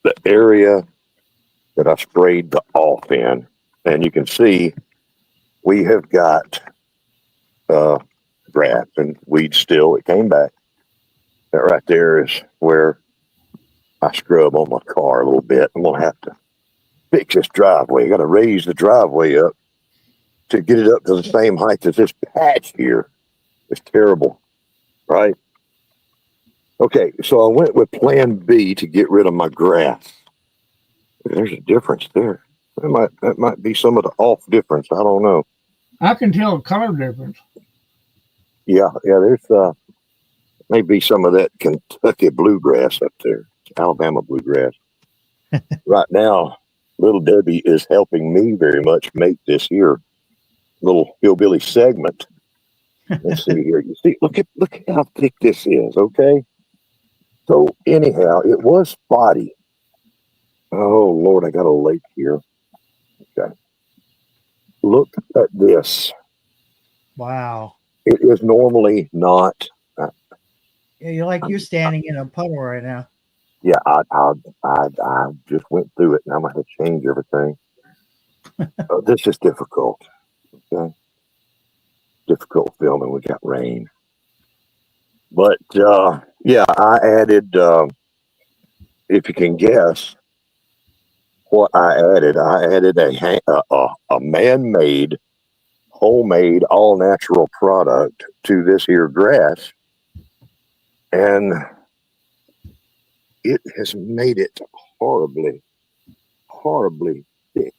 the area that I sprayed the off in. And you can see we have got grass and weeds still. It came back. That right there is where I scrub on my car a little bit. I'm going to have to fix this driveway. Got to raise the driveway up to get it up to the same height as this patch here. It's terrible, right? Okay, so I went with plan B to get rid of my grass. There's a difference there. That might be some of the off difference. I don't know. I can tell the color difference. Yeah, there's maybe some of that Kentucky bluegrass up there. Alabama bluegrass. Right now, little Debbie is helping me very much make this here little hillbilly segment. Let's see here. You see, look at how thick this is, okay? So anyhow, it was spotty. Oh Lord, I got a lake here. Okay. Look at this. Wow. It is normally not. Yeah, you're standing in a puddle right now. Yeah, I just went through it, and I'm gonna have to change everything. This is difficult. Okay, difficult filming. We got rain, but yeah, I added. If you can guess what I added a man-made, homemade, all-natural product to this here grass, and it has made it horribly, horribly thick.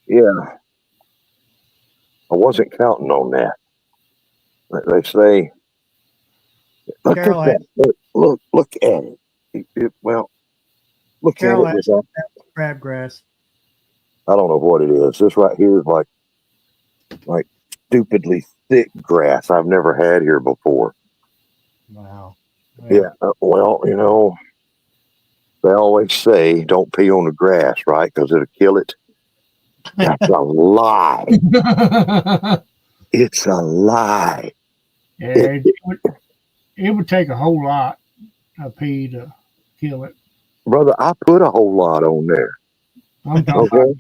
Yeah, I wasn't counting on that. They say, look Caroline. at that. Look at it. Well, look Caroline, at it. Without, crabgrass. I don't know what it is. This right here is like stupidly thick grass I've never had here before. Wow. Yeah. Well, you know, they always say don't pee on the grass, right? Because it'll kill it. That's a lie. It's a lie. Yeah, it would take a whole lot of pee to kill it. Brother, I put a whole lot on there. I'm talking Okay. about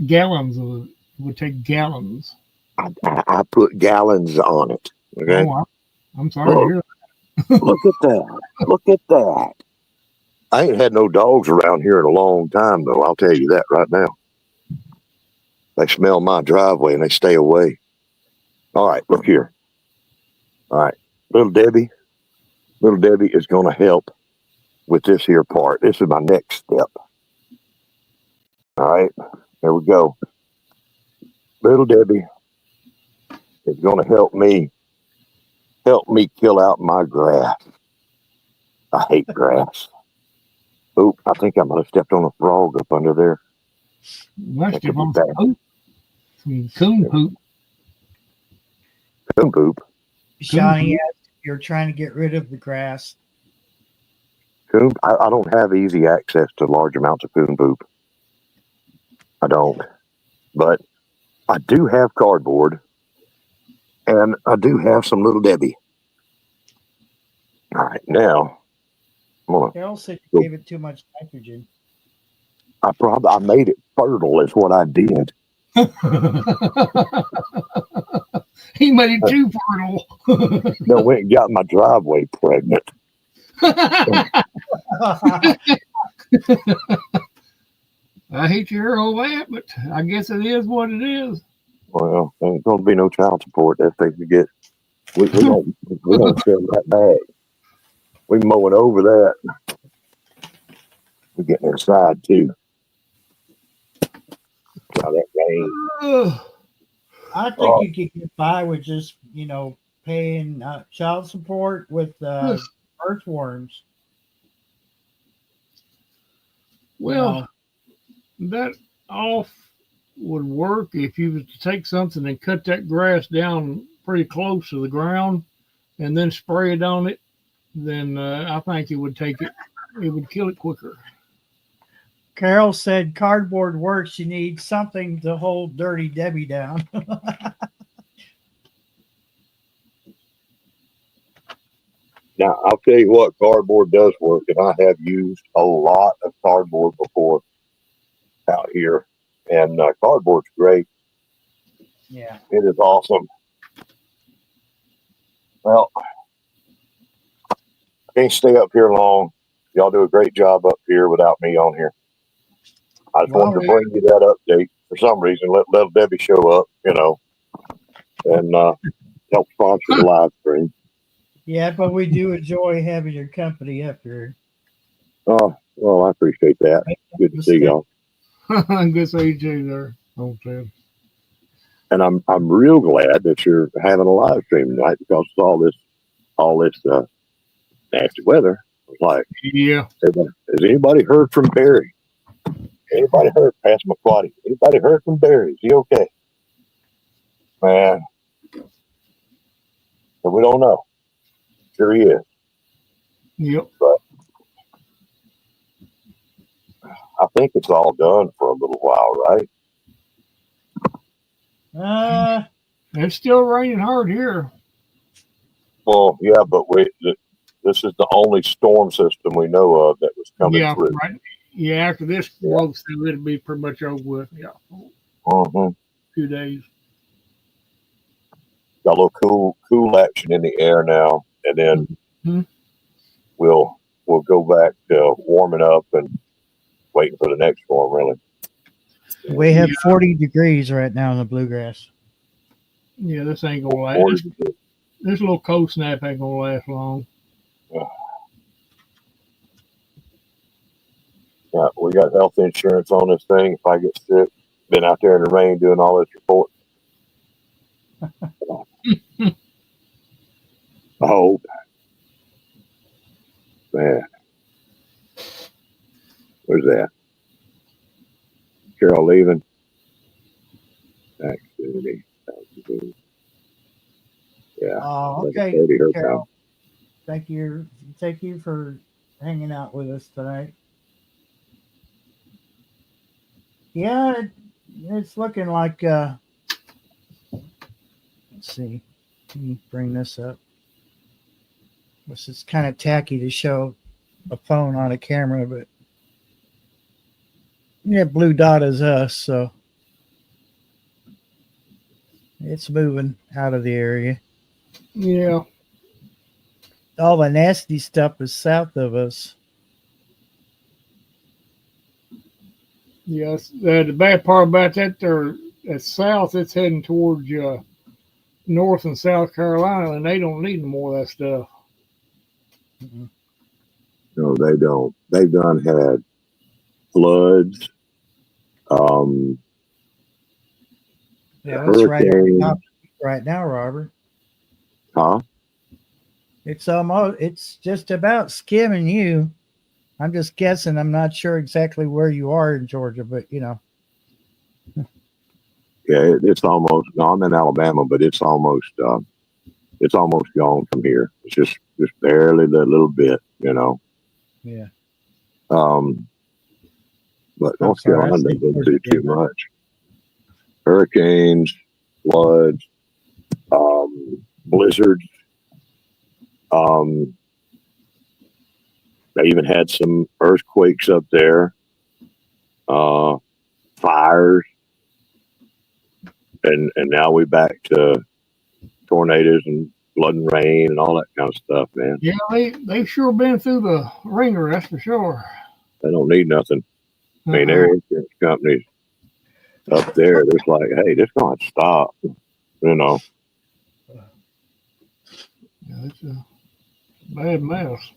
gallons. It would take gallons. I put gallons on it. Okay. Oh, I'm sorry to hear that. Look at that. Look at that. I ain't had no dogs around here in a long time, though. I'll tell you that right now. They smell my driveway and they stay away. All right, look here. All right, little Debbie is going to help with this here part. This is my next step. All right, there we go. Little Debbie is going to help me kill out my grass. I hate grass. Oop, I think I might have stepped on a frog up under there. Must have on some poop. Some coon poop. Coon poop. Shawnee asked if you're trying to get rid of the grass. Coon, I don't have easy access to large amounts of coon poop. I don't. But I do have cardboard. And I do have some Little Debbie. All right, now I'm gonna. Carol said you gave it too much nitrogen. I made it fertile. Is what I did. He made it too fertile. No, went and got my driveway pregnant. I hate to hear all that, but I guess it is what it is. Well, there ain't gonna be no child support that they can get. We don't send that back. We mowing over that. We're getting inside too. Now that rain. Ugh. I think you could get by with just, paying child support with earthworms. Well, that off would work if you was to take something and cut that grass down pretty close to the ground and then spray it on it. Then I think it would kill it quicker. Carol said cardboard works. You need something to hold Dirty Debbie down. Now I'll tell you what, cardboard does work, and I have used a lot of cardboard before out here, and cardboard's great. Yeah. It is awesome. Well, I can't stay up here long. Y'all do a great job up here without me on here. I just wanted to bring you that update. For some reason, let Little Debbie show up, and help sponsor the live stream. Yeah, but we do enjoy having your company up here. Oh, well, I appreciate that. Good to see y'all. Good to see you too there, old Ted. And I'm real glad that you're having a live stream tonight because of all this nasty weather. It's like, Yeah. has anybody heard from Barry? Anybody heard past McQuaddy? Anybody heard from Barry? Is he okay? Man, but we don't know. Sure he is. Yep. But I think it's all done for a little while, right? It's still raining hard here. Well, yeah, but this is the only storm system we know of that was coming through. Right. Yeah, after this blows through, it'll be pretty much over with. Yeah. Mm-hmm. 2 days. Got a little cool action in the air now, and then we'll go back to warming up and waiting for the next storm. Really, we have 40 degrees right now in the bluegrass. Yeah, this ain't gonna last. This little cold snap ain't gonna last long. Yeah, we got health insurance on this thing. If I get sick, been out there in the rain doing all this report. I hope. Man. Where's that? Carol leaving. Activity. Yeah. Okay, Carol. Thank you for hanging out with us tonight. Yeah, it's looking like let's see. Let me bring this up. This is kind of tacky to show a phone on a camera, but yeah, blue dot is us, so it's moving out of the area. Yeah. All the nasty stuff is south of us. Yes. The bad part about that, at south, it's heading towards North and South Carolina, and they don't need more of that stuff. Mm-hmm. No, they don't. They've done had floods. Yeah, it's right now, Robert. Huh? It's just about skimming you. I'm just guessing. I'm not sure exactly where you are in Georgia, but Yeah, it's almost. No, I'm in Alabama, but it's almost gone from here. It's just barely that little bit, Yeah. But North Carolina doesn't do too much. Hurricanes, floods, blizzards. They even had some earthquakes up there, fires, and now we back to tornadoes and flood and rain and all that kind of stuff, man. Yeah, they've sure been through the ringer, that's for sure. They don't need nothing. I mean, their insurance companies up there, they're like, hey, this gonna have to stop, you know. Yeah, it's a bad mess.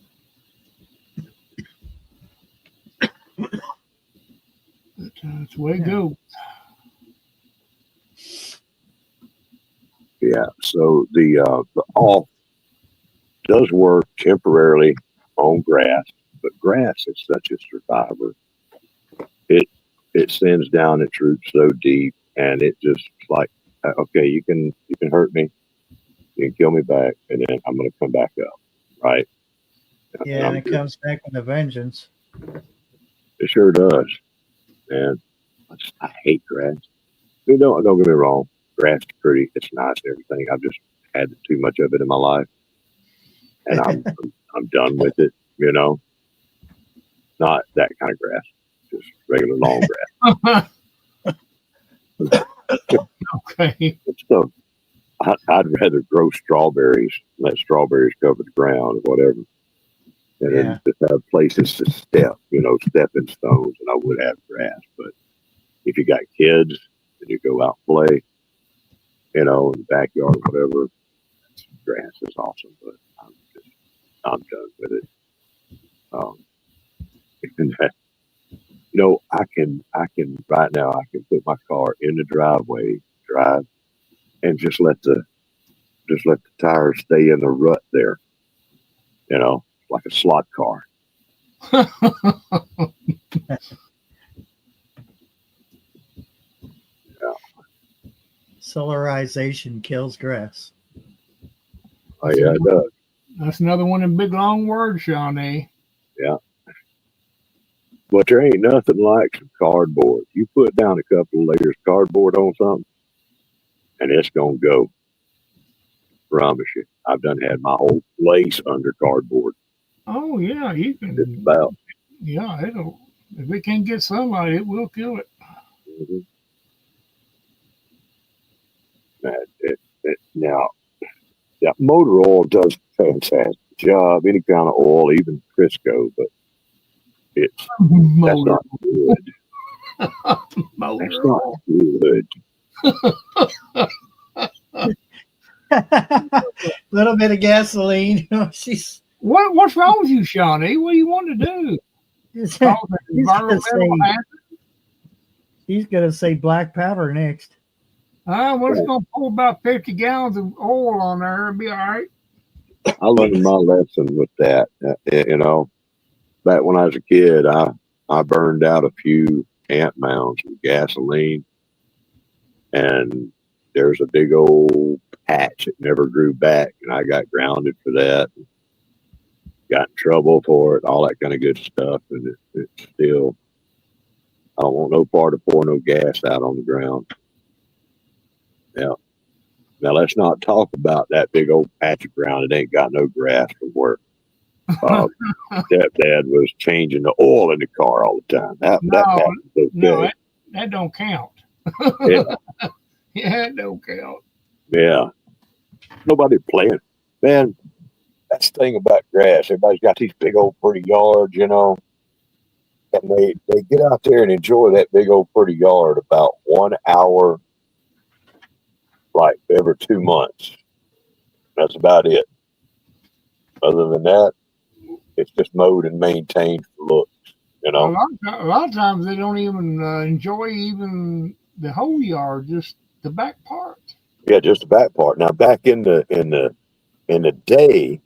But, that's the way it goes. Yeah, so the off does work temporarily on grass, but grass is such a survivor. It sends down its roots so deep, and it just like, okay, you can hurt me, you can kill me back, and then I'm gonna come back up, right? Yeah, and it comes back with a vengeance. It sure does, man. I hate grass. I mean, don't get me wrong. Grass is pretty. It's nice and everything. I've just had too much of it in my life, and I'm done with it. You know, not that kind of grass, just regular long grass. Okay. So I'd rather grow strawberries, let strawberries cover the ground or whatever, and then just have places to step. You know, stepping stones, and I would have grass. But if you got kids and you go out and play, you know, in the backyard or whatever, grass is awesome, but I'm done with it. And that, you know, I can right now, I can put my car in the driveway, drive, and just let the tires stay in the rut there, you know, like a slot car. Solarization kills grass. Oh yeah, it does. That's another one of them big long words, Shawnee. Yeah. But there ain't nothing like some cardboard. You put down a couple of layers of cardboard on something, and it's gonna go. Promise you. I've done had my whole place under cardboard. Oh yeah, you can. Just about. Yeah, it'll. If it can't get sunlight, it will kill it. Mm-hmm. Now, yeah, motor oil does a fantastic job. Any kind of oil, even Crisco, but that's not good. That's not good. Little bit of gasoline. She's What's wrong with you, Shawnee? What do you want to do? he's gonna say black powder next. We're just gonna pour about 50 gallons of oil on there and be all right. I learned my lesson with that. You know, back when I was a kid, I burned out a few ant mounds with gasoline, and there's a big old patch that never grew back, and I got grounded for that. Got in trouble for it, all that kind of good stuff, and it's still. I don't want no part of pour no gas out on the ground. Yeah. Now let's not talk about that big old patch of ground that ain't got no grass from where Dad was changing the oil in the car all the time. That don't count. Yeah. Yeah, it don't count. Yeah. Nobody playing. Man, that's the thing about grass. Everybody's got these big old pretty yards, you know. And they get out there and enjoy that big old pretty yard about 1 hour, like every 2 months. That's about it. Other than that, it's just mowed and maintained for looks, you know. A lot of times they don't even enjoy even the whole yard, just the back part. Yeah, just the back part. Now, back in the day,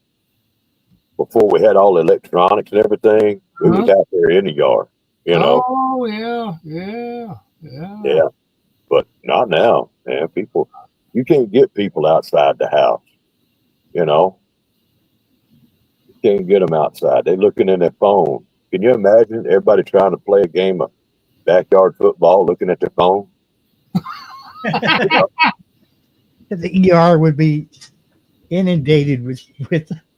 before we had all the electronics and everything, we was out there in the yard, you know. Oh yeah. Yeah, but not now, man. People, you can't get people outside the house, you know. You can't get them outside. They're looking in their phone. Can you imagine everybody trying to play a game of backyard football looking at their phone? The ER would be inundated with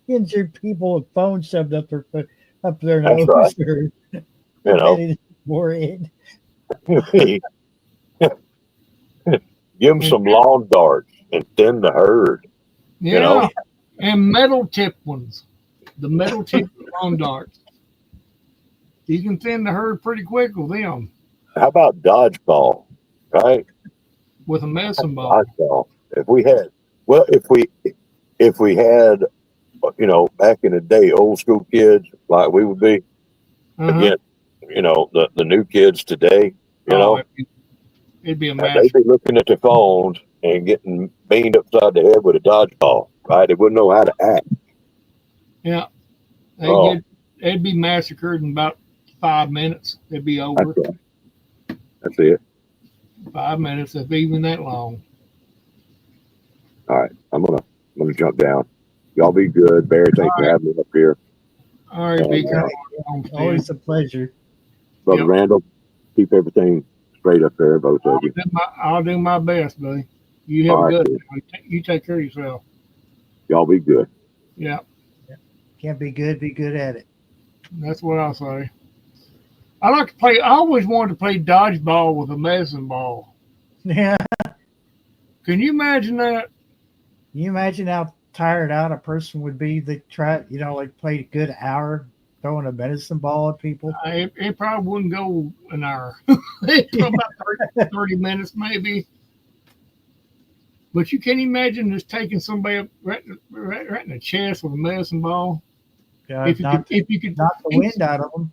injured people with phones shoved up their That's nose right. or You know, embedded in their forehead. give them some lawn darts and thin the herd. Yeah, know? and metal tip ones, the metal tip lawn darts. You can thin the herd pretty quick with them, How about dodgeball? Right? with a medicine ball. Dodgeball. If we had, back in the day, old school kids like we would be Uh-huh. against, the new kids today, Oh, it'd be a and match. they'd be looking at their phones and getting beamed upside the head with a dodgeball. Right? They wouldn't know how to act. Yeah, Oh. they'd be massacred in about 5 minutes. They'd be over. That's right. That's it. 5 minutes, if even that long. All right, I'm gonna jump down. Y'all be good, Barry. Thanks for having me up here, All right, be Yeah. careful. Always a pleasure. Brother Yep. Randall. Keep everything straight up there, both of you. I'll do my best, buddy. You have All a right, good one. You take care of yourself. Y'all be good. Yeah, Can't be good, be good at it. that's what I'll say. I like to play. I always wanted to play dodgeball with a medicine ball. Yeah. Can you imagine that? Can you imagine how tired out a person would be that play a good hour throwing a medicine ball at people? It probably wouldn't go an hour. It'd go about 30 minutes maybe. But you can imagine just taking somebody up right in the chest with a medicine ball. If you could knock the wind out of them.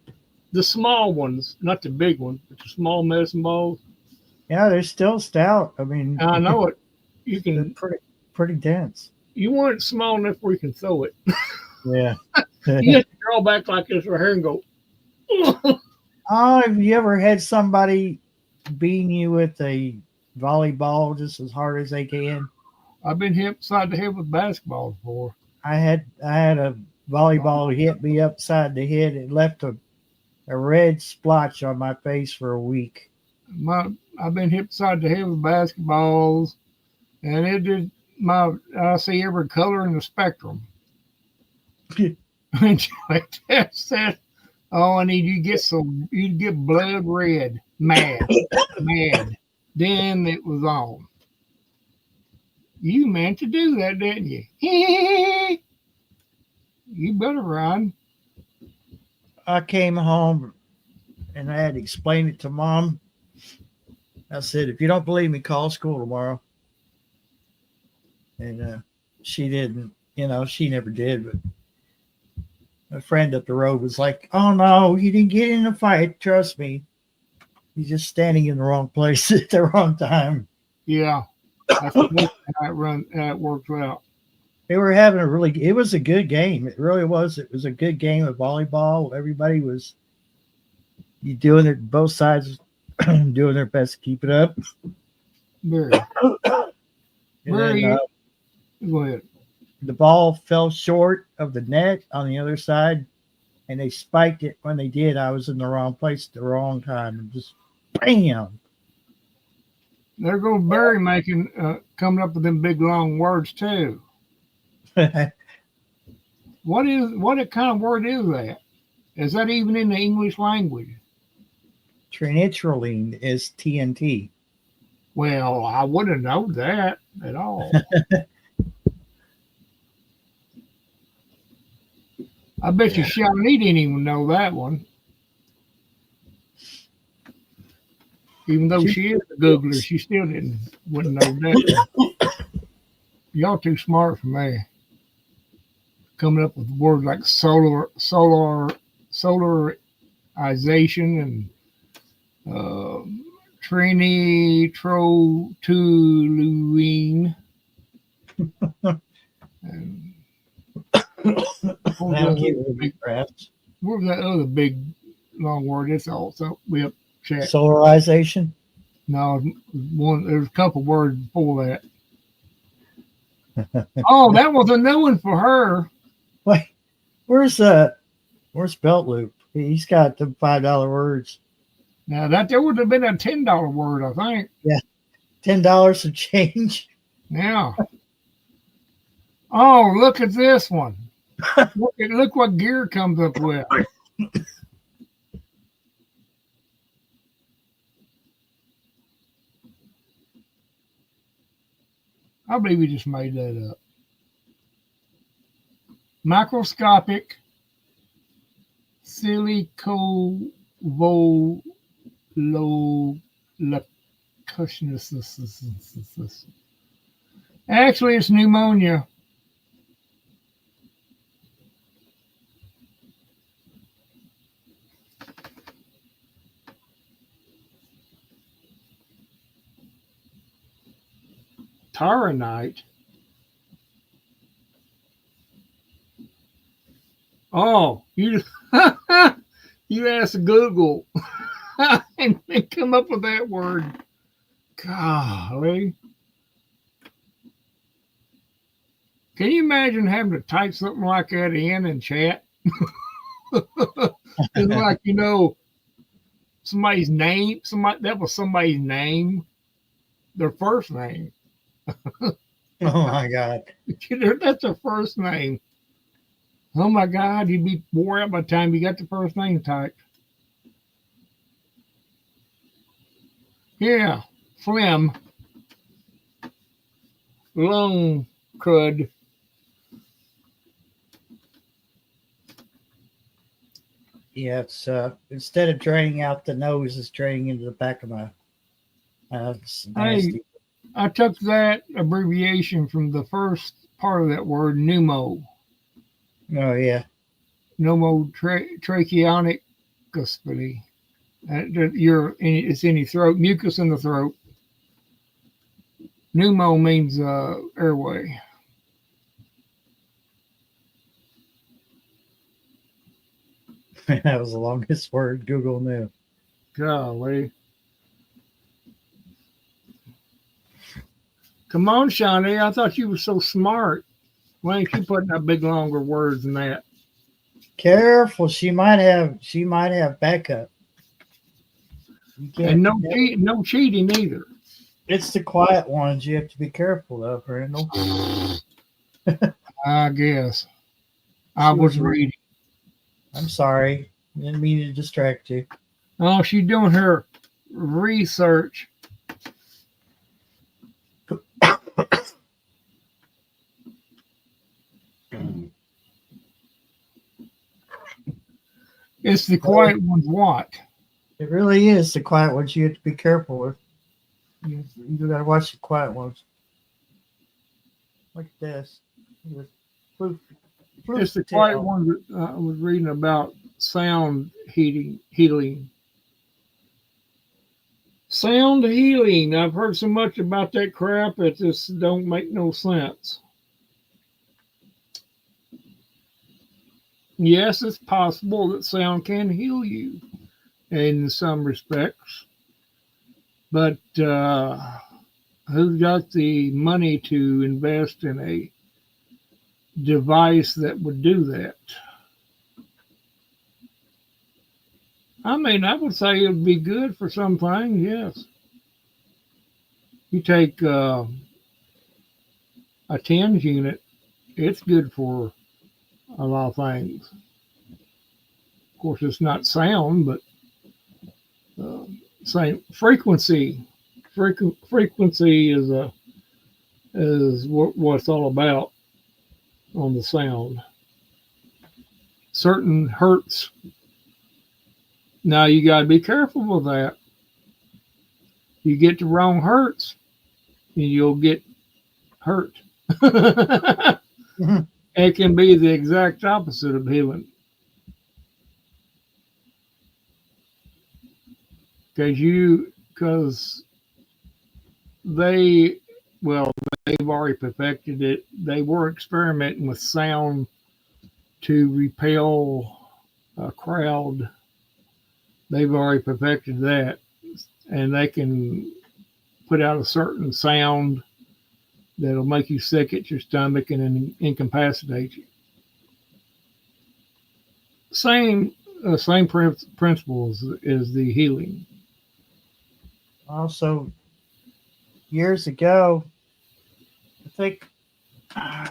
the small ones, not the big ones, but the small medicine balls. Yeah, they're still stout. I mean, I know it. You they're can. pretty dense. You want it small enough where you can throw it. Yeah. You have to draw back like this right here and go. Oh, have you ever had somebody beating you with a volleyball just as hard as they can? I've been hit upside the head with basketballs before. I had a volleyball hit me upside the head. It left a red splotch on my face for a week. I've been hit upside the head with basketballs, and it did I see every color in the spectrum. And like that said, oh, I need you to get blood red, mad. Then it was on. You meant to do that, didn't you? You better run. I came home and I had to explain it to Mom. I said, if you don't believe me, call school tomorrow. And she didn't, she never did. But a friend up the road was like, oh, no, you didn't get in a fight. Trust me. You're just standing in the wrong place at the wrong time. Yeah. That's how it works out. They were having it was a good game. It really was. It was a good game of volleyball. Everybody was doing it, both sides doing their best to keep it up. Very. Go ahead. The ball fell short of the net on the other side, and they spiked it. When they did, I was in the wrong place at the wrong time, and just bam. There goes Barry coming up with them big long words too. What kind of word is that? Is that even in the English language? Trinitrolene is TNT. Well, I wouldn't know that at all. I bet you Shawnee didn't even know that one. Even though she is a Googler, she still wouldn't know that one. Y'all too smart for me. Coming up with words like solarization and trinitrotoluene. And what was that other big long word? It's also we have checked. Solarization. No, there's a couple words before that. Oh, that was a new one for her. Wait, where's Belt Loop? He's got the $5 words. Now that there would have been a $10 word, I think. Yeah, $10 of change. Now, oh, look at this one. Look what gear comes up with. I believe we just made that up. Microscopic silicovolocuscinosis. Actually, it's pneumonia. Taranite. Oh, you you asked Google and they come up with that word. Golly. Can you imagine having to type something like that in chat? It's like, somebody's name, that was somebody's name, their first name. Oh my God. That's their first name. Oh my God, you'd be wore out by the time you got the first name typed. Yeah, phlegm, lung crud. Yeah, it's instead of draining out the nose, it's draining into the back of my. It's nasty. I took that abbreviation from the first part of that word, pneumo. Oh yeah. Pneumotracheonic cuspity. It's in your throat, mucus in the throat. Pneumo means airway. That was the longest word Google knew. Golly. Come on, Shawnee. I thought you were so smart. Why ain't you putting up big longer words than that? Careful, she might have backup. And no cheating either. It's the quiet ones you have to be careful of, Randall. I guess. I was reading. I'm sorry. Didn't mean to distract you. Oh, she's doing her research. It's the quiet ones what? It really is the quiet ones you have to be careful with. You got to watch the quiet ones. Like this. It's the quiet one that I was reading about sound healing. Sound healing. I've heard so much about that crap it just don't make no sense. Yes, it's possible that sound can heal you in some respects, but who's got the money to invest in a device that would do that? I mean, I would say it would be good for some things, yes. You take a TENS unit, it's good for a lot of things. Of course, it's not sound, but same frequency. Frequency is what it's all about on the sound. Certain hertz. Now you got to be careful with that. You get the wrong hertz, and you'll get hurt. It can be the exact opposite of healing. Because they've already perfected it. They were experimenting with sound to repel a crowd. They've already perfected that, and they can put out a certain sound that'll make you sick at your stomach and incapacitate you. Same principles is the healing. Also, years ago, think I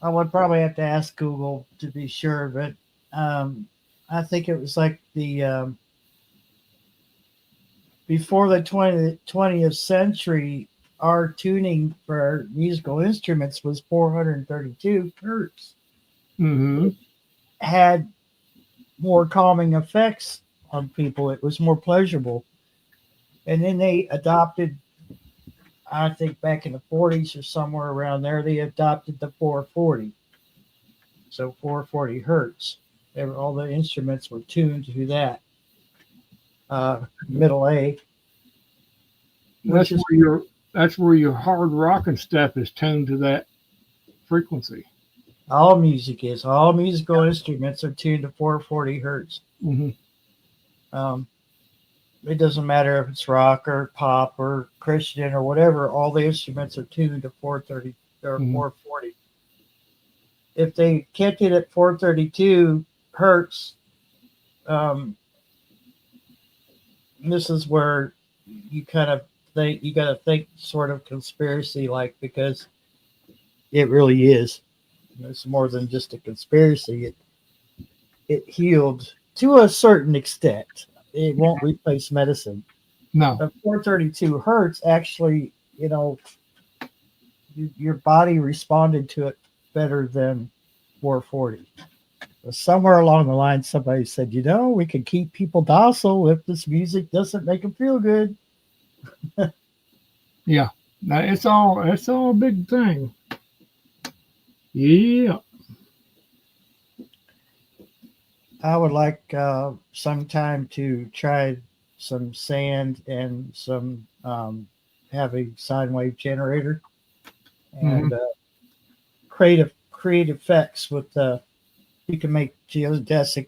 would probably have to ask Google to be sure, but I think it was like the before the 20th century, our tuning for our musical instruments was 432 hertz. Mm-hmm. Had more calming effects on people. It was more pleasurable. And then they adopted, I think back in the 40s or somewhere around there, they adopted the 440. So 440 hertz. All the instruments were tuned to that. Middle A. That's where your hard rock and stuff is tuned to that frequency. All music is. All musical instruments are tuned to 440 hertz. Mm-hmm. It doesn't matter if it's rock or pop or Christian or whatever. All the instruments are tuned to 430 or 440. If they kept it at 432 hertz, this is where you kind of think you got to think sort of conspiracy like, because it really is. It's more than just a conspiracy. It healed to a certain extent. It won't replace medicine. No. At 432 hertz, actually, your body responded to it better than 440. Somewhere along the line, somebody said, we can keep people docile if this music doesn't make them feel good. Yeah. Now, it's all a big thing. Yeah. I would like sometime to try some sand and some have a sine wave generator and create effects with you can make geodesic,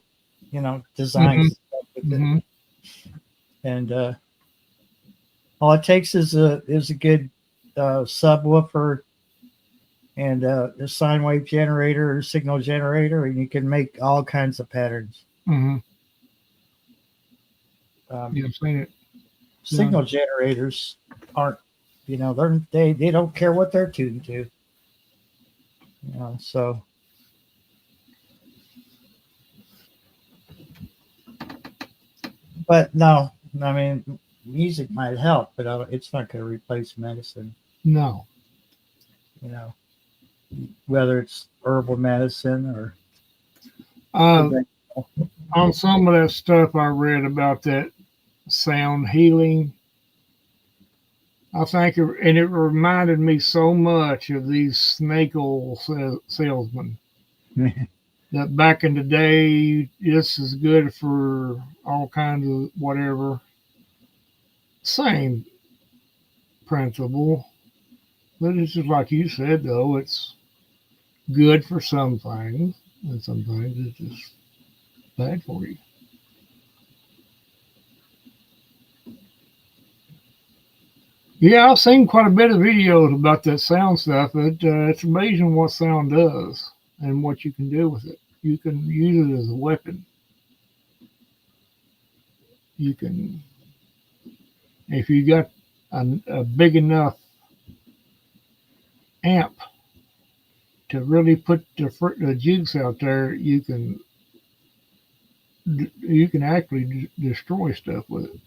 designs with it. And all it takes is a good subwoofer and a sine wave generator or signal generator, and you can make all kinds of patterns. Mm-hmm. I've seen it. Signal generators aren't, they don't care what they're tuned to. So. But no, I mean, music might help, but it's not going to replace medicine. No. Whether it's herbal medicine or on some of that stuff I read about that sound healing, I think, and it reminded me so much of these snake oil salesmen. That back in the day, this is good for all kinds of whatever. Same principle, but it's just like you said, though, it's good for some things, and some things it's just bad for you. Yeah, I've seen quite a bit of videos about that sound stuff. It's amazing what sound does and what you can do with it. You can use it as a weapon. You can, if you got a big enough amp to really put the juice out there, you can actually destroy stuff with it.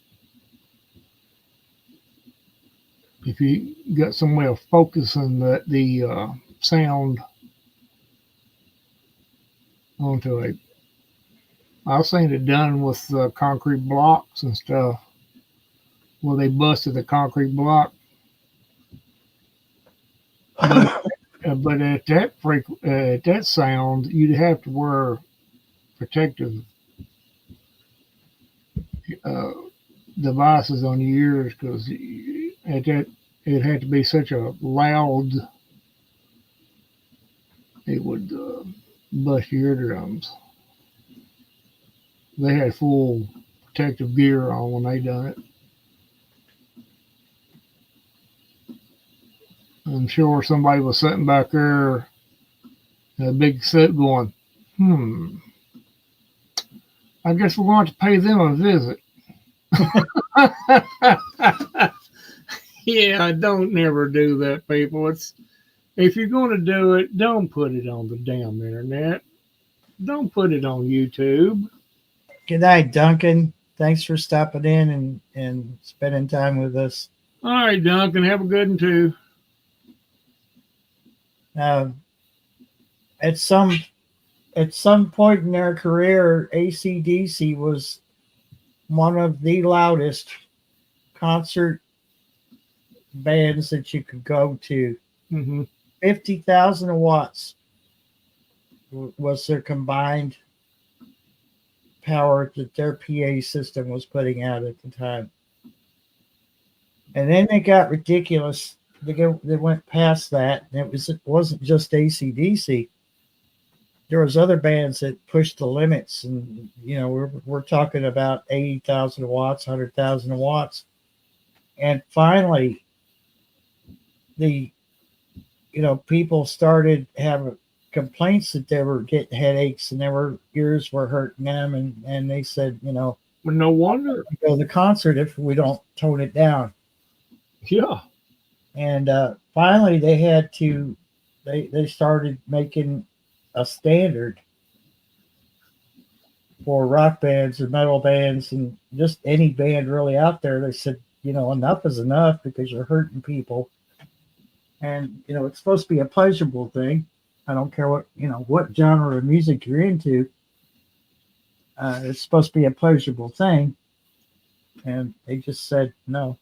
If you got some way of focusing the sound onto I've seen it done with concrete blocks and stuff, where they busted the concrete block. But at that sound, you'd have to wear protective devices on your ears, because at that it had to be such a loud, it would bust your eardrums. They had full protective gear on when they done it. I'm sure somebody was sitting back there in a big set going, I guess we're going to pay them a visit. Yeah, don't never do that, people. It's if you're going to do it, don't put it on the damn internet. Don't put it on YouTube. Good night, Duncan. Thanks for stopping in and spending time with us. All right, Duncan, have a good one too. Uh, at some point in their career, AC/DC was one of the loudest concert bands that you could go to. Mm-hmm. 50,000 watts was their combined power that their PA system was putting out at the time. And then they got ridiculous. They went past that, and it wasn't just AC/DC. There was other bands that pushed the limits, and we're talking about 80,000 watts, 100,000 watts, and finally, people started having complaints that they were getting headaches and their ears were hurting them, and they said, Well, no wonder. go to the concert if we don't tone it down. Yeah. And finally, they had to. They started making a standard for rock bands and metal bands and just any band really out there. They said, enough is enough because you're hurting people. And it's supposed to be a pleasurable thing. I don't care what genre of music you're into. It's supposed to be a pleasurable thing. And they just said no.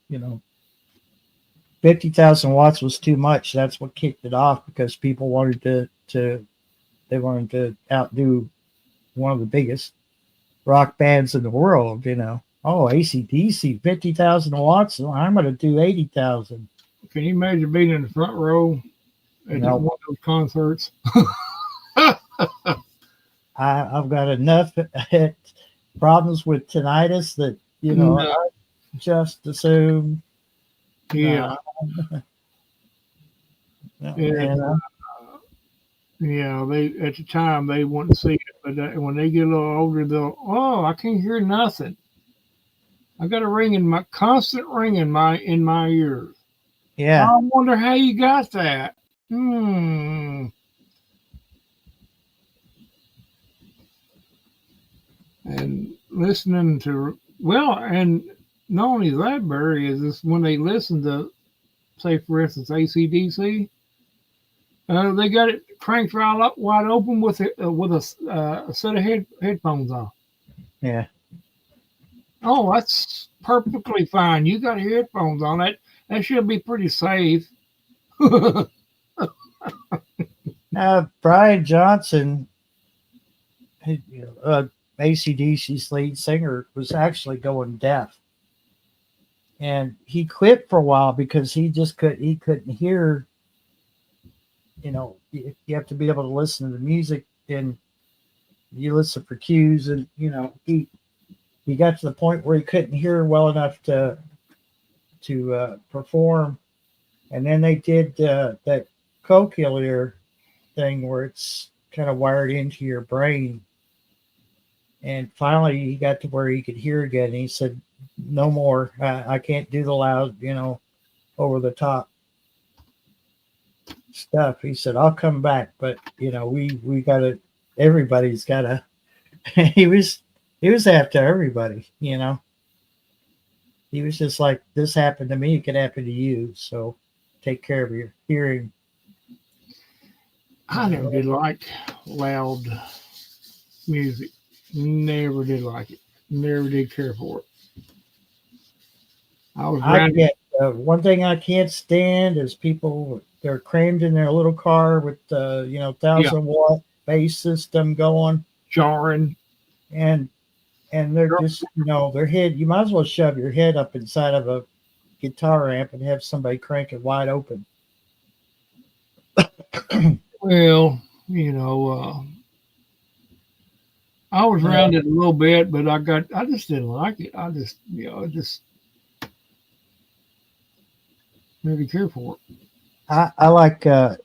50,000 watts was too much. That's what kicked it off because people wanted to outdo one of the biggest rock bands in the world. Oh, AC/DC, 50,000 watts. Well, I'm going to do 80,000. Can you imagine being in the front row at No. one of those concerts? I've got enough problems with tinnitus that No. I just assume. Yeah. And, Yeah, they at the time they wouldn't see it, but when they get a little older, I can't hear nothing. I got a constant ring in my ears. yeah. I wonder how you got that. And listening to and not only that, Barry, is this when they listen to, say for instance, AC/DC. They got it cranked right up wide open with a set of headphones on. Yeah. Oh, that's perfectly fine. You got headphones on. That should be pretty safe. Brian Johnson, AC/DC's lead singer, was actually going deaf, and he quit for a while because he couldn't hear. You have to be able to listen to the music, and you listen for cues, and he got to the point where he couldn't hear well enough to perform, and then they did that cochlear thing where it's kind of wired into your brain, and finally he got to where he could hear again. And he said, "No more. I can't do the loud, over the top stuff." He said, "I'll come back, but we gotta. Everybody's gotta." he was after everybody. He was just like, "This happened to me. It could happen to you. So take care of your hearing." I never did like loud music. Never did like it. Never did care for it. One thing I can't stand is people. They're crammed in their little car with 1,000-watt bass system going, jarring, and they're just their head. You might as well shove your head up inside of a guitar amp and have somebody crank it wide open. Well, I was around it a little bit, but I just didn't like it. I just never care for it. I like a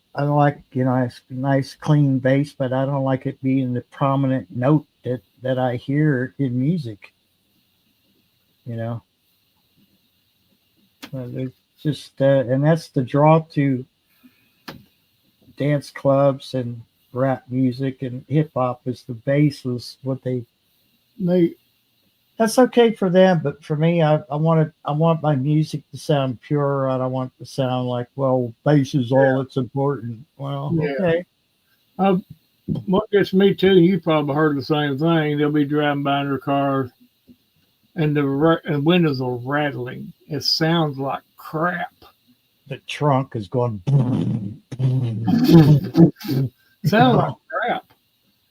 nice clean bass, but I don't like it being the prominent note that I hear in music. just and that's the draw to dance clubs and rap music and hip hop is the bass was what they. They That's okay for them, but for me, I want my music to sound pure. I don't want it to sound like, well, bass is all that's important. Well, Yeah. okay. what gets me too, you probably heard the same thing. They'll be driving by in their car and and windows are rattling. It sounds like crap. The trunk is going. Sounds like crap.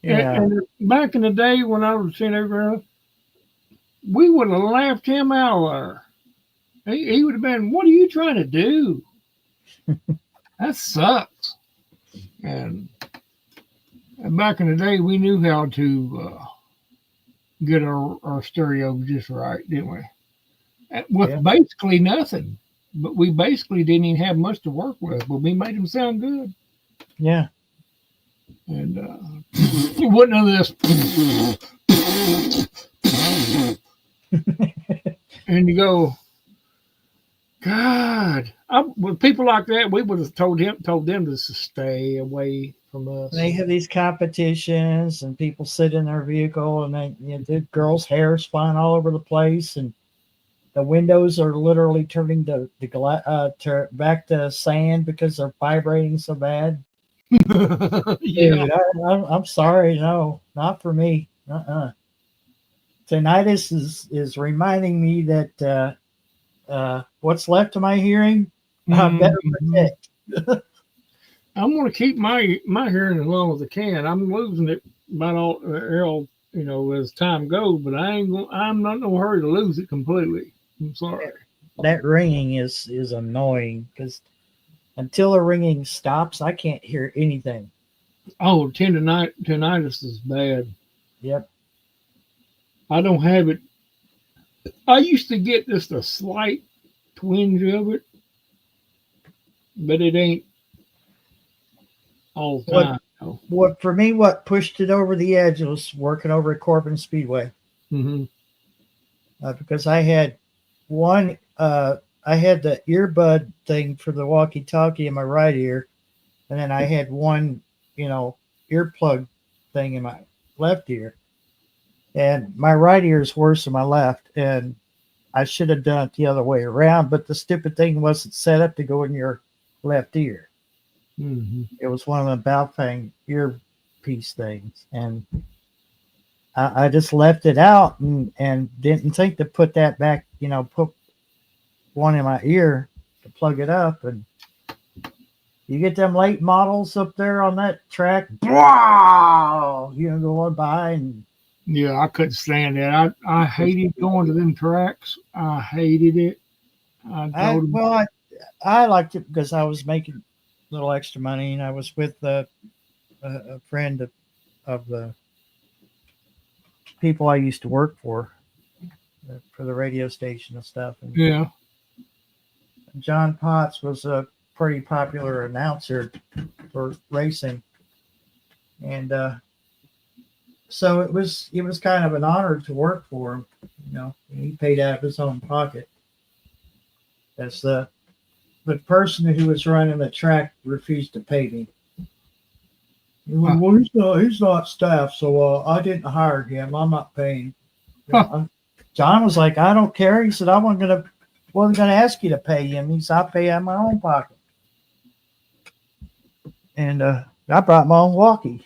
Yeah. And back in the day when I was a teenager, we would have laughed him out of there. He would have been, what are you trying to do? That sucks. And back in the day, we knew how to get our stereo just right, didn't we? With basically nothing. But we basically didn't even have much to work with, but we made them sound good. Yeah. And it wasn't none of this. And you go, God, with people like that, we would have told them to stay away from us. They have these competitions, and people sit in their vehicle, and the girls' hair is flying all over the place, and the windows are literally turning back to sand because they're vibrating so bad. Yeah. Dude, I'm sorry, no, not for me. Tinnitus is reminding me that what's left of my hearing, I better protect. I'm going to keep my hearing as long as I can. I'm losing it about all as time goes, but I'm not in no hurry to lose it completely. I'm sorry. That ringing is annoying because until the ringing stops, I can't hear anything. Oh, tinnitus is bad. Yep. I don't have it. I used to get just a slight twinge of it, but it ain't all the time. What for me? What pushed it over the edge was working over at Corbin Speedway. Mm-hmm. Because I had one. I had the earbud thing for the walkie-talkie in my right ear, and then I had one, earplug thing in my left ear. And my right ear is worse than my left, and I should have done it the other way around, but the stupid thing wasn't set up to go in your left ear. Mm-hmm. It was one of the Baofeng earpiece things, and I just left it out and didn't think to put that back, put one in my ear to plug it up. And you get them late models up there on that track, wow, going by. And yeah, I couldn't stand that. I hated going to them tracks. I hated it. I liked it because I was making a little extra money, and I was with a friend of the people I used to work for the radio station and stuff. And yeah. John Potts was a pretty popular announcer for racing, and so it was kind of an honor to work for him. He paid out of his own pocket. As the person who was running the track refused to pay me. Well, he's not staff, so I didn't hire him. I'm not paying. John was like, I don't care. He said, I wasn't gonna ask you to pay him. He said, I pay out of my own pocket. And I brought my own walkie.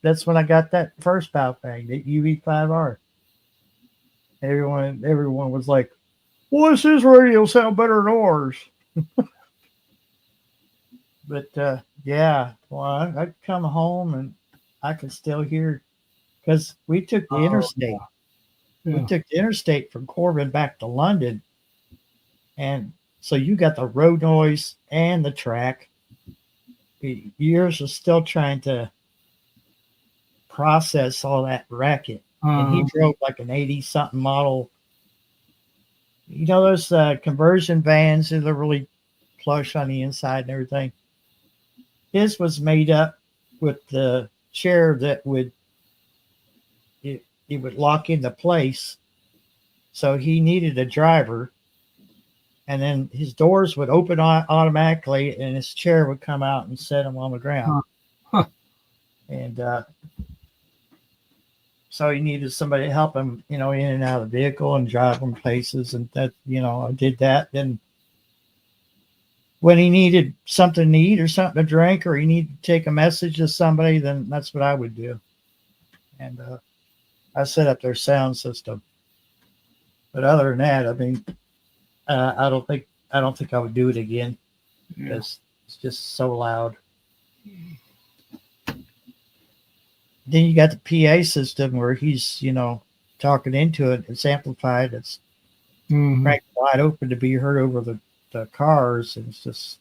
That's when I got that first Baofeng, that UV5R. Everyone was like, well, does his radio sound better than ours? But yeah, well, I'd come home and I could still hear, because we took the interstate. Yeah. We took the interstate from Corbin back to London, and so you got the road noise and the track. Yours was still trying to process all that racket, and he drove like an 80-something model. Those conversion vans that are really plush on the inside and everything. His was made up with the chair that would lock into place. So he needed a driver, and then his doors would open automatically, and his chair would come out and set him on the ground. Huh. And so he needed somebody to help him, in and out of the vehicle and drive him places. And that, I did that. Then when he needed something to eat or something to drink, or he needed to take a message to somebody, then that's what I would do. And I set up their sound system. But other than that, I mean, I don't think I would do it again. Yeah. Because it's just so loud. Then you got the PA system where he's, talking into it. It's amplified. It's Mhm. cranked wide open to be heard over the cars. And it's just,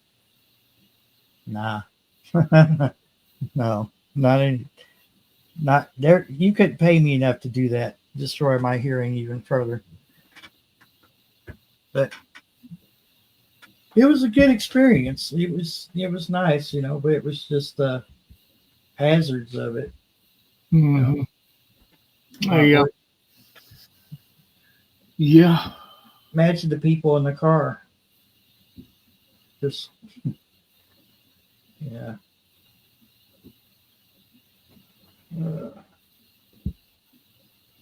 nah. No, not there. You couldn't pay me enough to do that. Destroy my hearing even further. But it was a good experience. It was nice, but it was just the hazards of it. Mhm. Not Yeah. worth- Yeah. Imagine the people in the car. Just, yeah.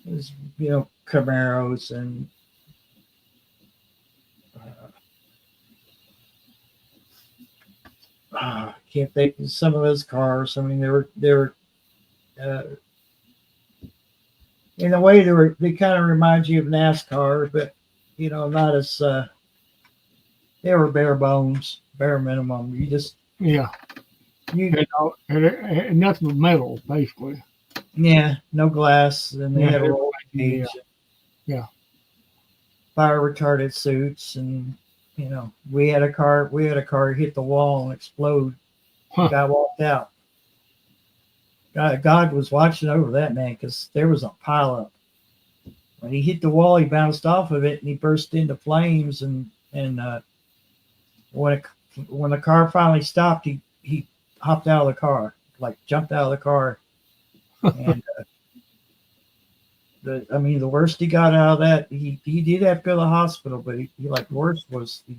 There's, Camaros and can't think of some of those cars. I mean, they were in a way they kind of remind you of NASCAR, but not as they were bare bones, bare minimum. Yeah. And nothing but metal, basically. No glass, and they Yeah, had a roll yeah. cage. Yeah. Fire retarded suits, and we had a car hit the wall and explode. Huh. Guy walked out. God was watching over that man, because there was a pileup. When he hit the wall, he bounced off of it and he burst into flames. And when the car finally stopped, he hopped out of the car, like jumped out of the car. And the worst he got out of that, he did have to go to the hospital, but he worst was he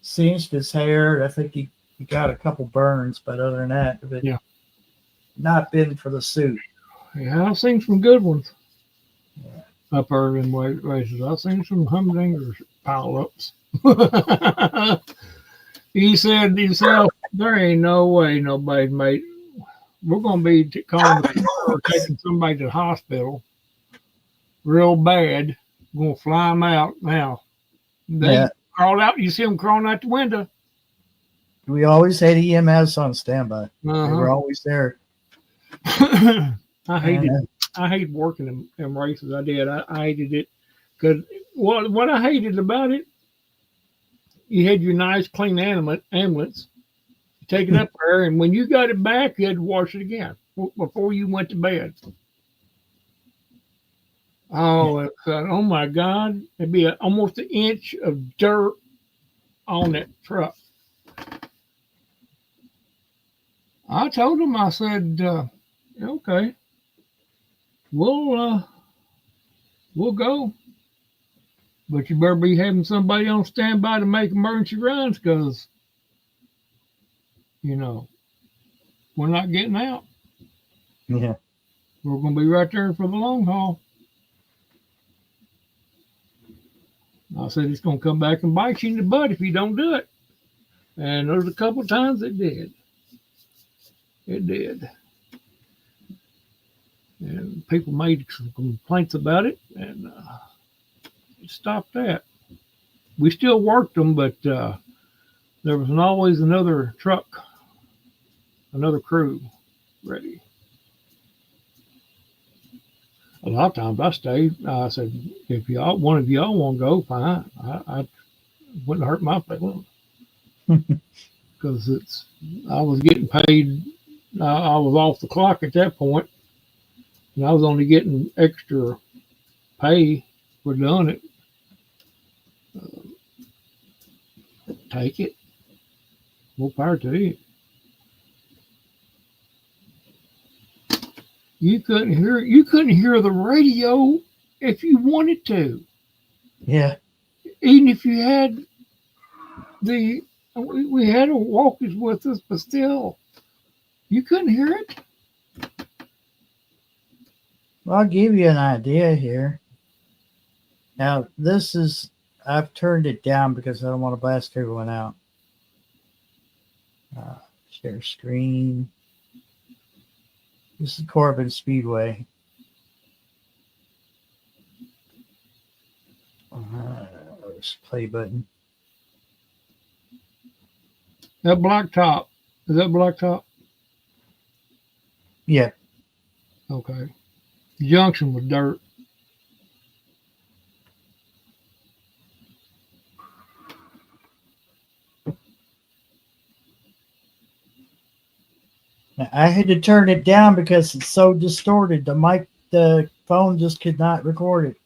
singed his hair. I think he got a couple burns, but other than that, if it Yeah. not been for the suit. Yeah, I've seen some good ones Yeah. up there in races. I've seen some humdingers pile ups. He said himself, there ain't no way nobody made. We're going to be calling or taking somebody to the hospital real bad. We're going to fly them out now. They Yeah. crawled out. You see them crawling out the window. We always had EMS on standby. They Uh-huh. were always there. I hated And, I hated working in races. I did. I hated it because what I hated about it, you had your nice clean ambulance, you take it up there, and when you got it back, you had to wash it again before you went to bed. Oh, oh my God! It'd be almost an inch of dirt on that truck. I told him, I said, okay, we'll go, but you better be having somebody on standby to make emergency runs, because we're not getting out. yeah. We're going to be right there for the long haul. I said, it's going to come back and bite you in the butt if you don't do it. And there's a couple of times it did. It did. And people made some complaints about it, and it stopped that. We still worked them, but there was always another truck, another crew ready. A lot of times I stayed. I said, if one of y'all want to go, fine. I wouldn't hurt my feelings, because I was getting paid. I was off the clock at that point, and I was only getting extra pay for doing it. Take it. More power to you. You couldn't hear the radio if you wanted to. Yeah. even if you had we had walkies with us, but still, you couldn't hear it. Well, I'll give you an idea here. Now, I've turned it down because I don't want to blast everyone out. Share screen. This is Corbin Speedway. There's play button. That blacktop, is that blacktop? Yeah. Okay. Junction was dirt. Now, I had to turn it down because it's so distorted. The phone just could not record it.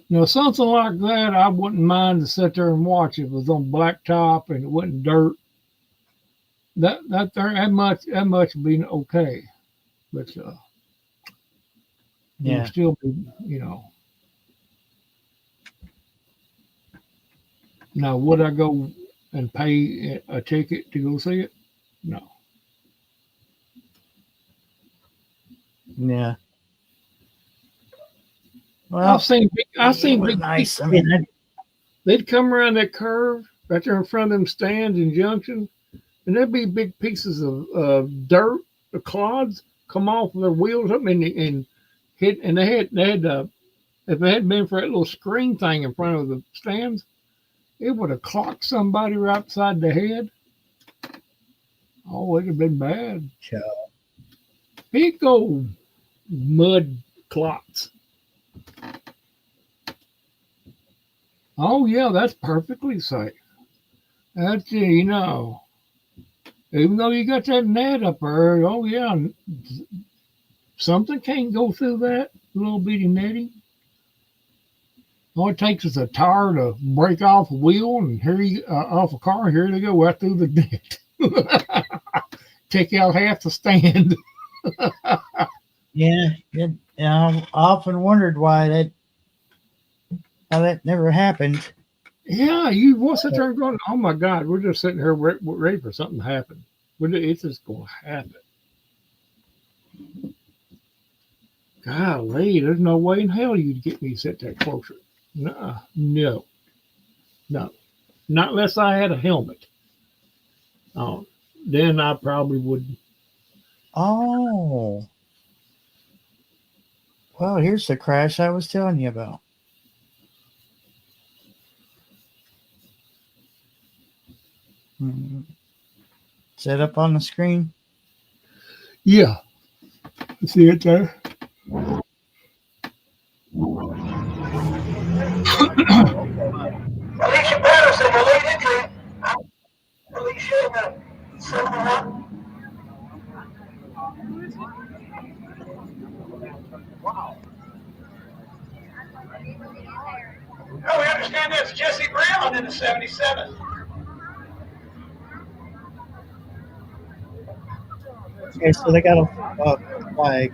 Now, something like that, I wouldn't mind to sit there and watch. If it was on blacktop and it wasn't dirt. That much would be okay. But it Yeah. would still be, you know. Now, would I go and pay a ticket to go see it? No. Yeah. Well, I've seen it was big nice. people- I mean, they'd come around that curve right there in front of them stands in Junction, and there'd be big pieces of dirt, the clods come off of their wheels up and hit, and they had if it hadn't been for that little screen thing in front of the stands, it would have clocked somebody right beside the head. Oh, it'd have been bad. Yeah. Big old mud clots. Oh yeah, that's perfectly safe. That's you know, even though you got that net up there, oh yeah, something can't go through that little bitty netting. All it takes is a tire to break off a wheel, and here you off a car. Here they go right through the net. Take out half the stand. yeah. I often wondered how that never happened. Yeah, you was sit there going, oh my God, we're just sitting here ready for something to happen. It's just going to happen. Golly, there's no way in hell you'd get me to sit that closer. No. Not unless I had a helmet. Then I probably would. Oh. Well, here's the crash I was telling you about. Set up on the screen. Yeah. You see it there? Alicia Patterson, the late injury. Alicia, Oh, we understand that's Jesse Brown in the 77. Okay, so they got a flag.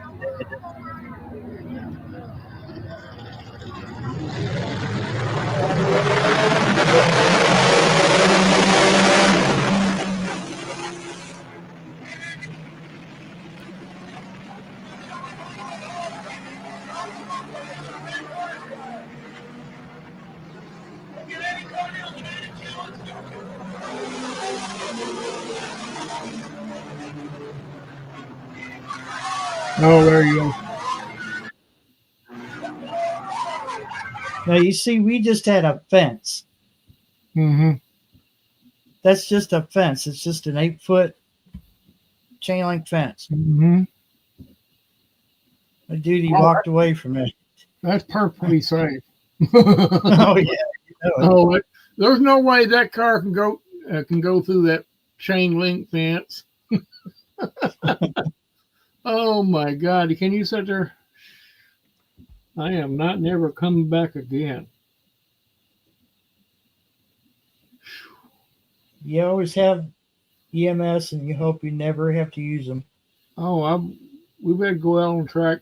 Oh, there you go. Now you see, we just had a fence. Mm-hmm. That's just a fence. It's just an 8-foot chain link fence. Mm-hmm. The dude, he walked away from it. That's perfectly safe. Oh yeah. Oh, there's no way that car can go through that chain link fence. Oh my God! Can you sit there? I am not never coming back again. You always have EMS, and you hope you never have to use them. Oh, we better go out on track.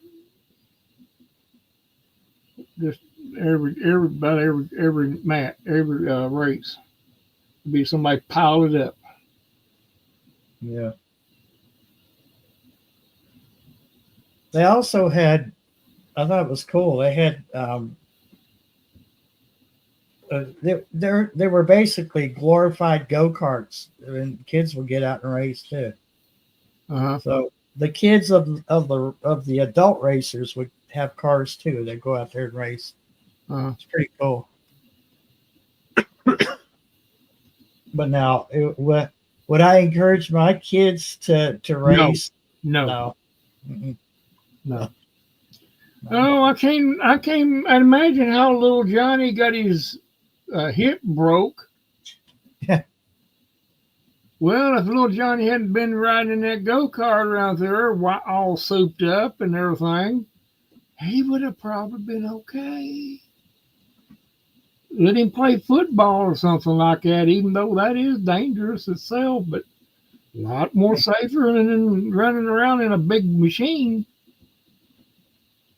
Just every mat, every race. Be somebody piled it up. Yeah. They also had, I thought it was cool. They had, they were basically glorified go-karts, and kids would get out and race too. Uh-huh. So the kids of the adult racers would have cars too. They'd go out there and race. Uh-huh. It's pretty cool. But now, would I encourage my kids to race? No. No. Mm-mm. No. Oh, I can't imagine how little Johnny got his hip broke. Yeah. Well, if little Johnny hadn't been riding that go-kart around there, all souped up and everything, he would have probably been okay. Let him play football or something like that, even though that is dangerous itself, but a lot more safer than running around in a big machine.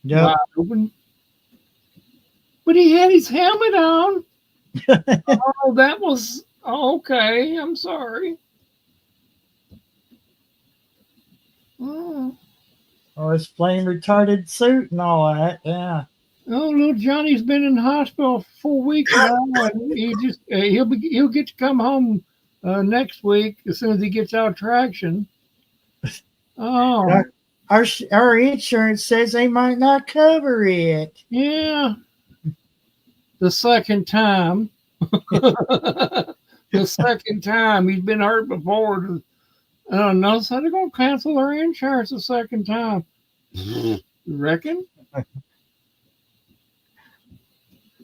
Yeah. Wide open. But he had his helmet on. Oh, that was okay. I'm sorry. Oh, His flame retarded suit and all that. Yeah. oh, little Johnny's been in the hospital for 4 weeks now, and he'll get to come home next week as soon as he gets out of traction. Oh, Our insurance says they might not cover it. yeah. The second time. The second time. He's been hurt before. No, so they're going to cancel their insurance the second time. You reckon?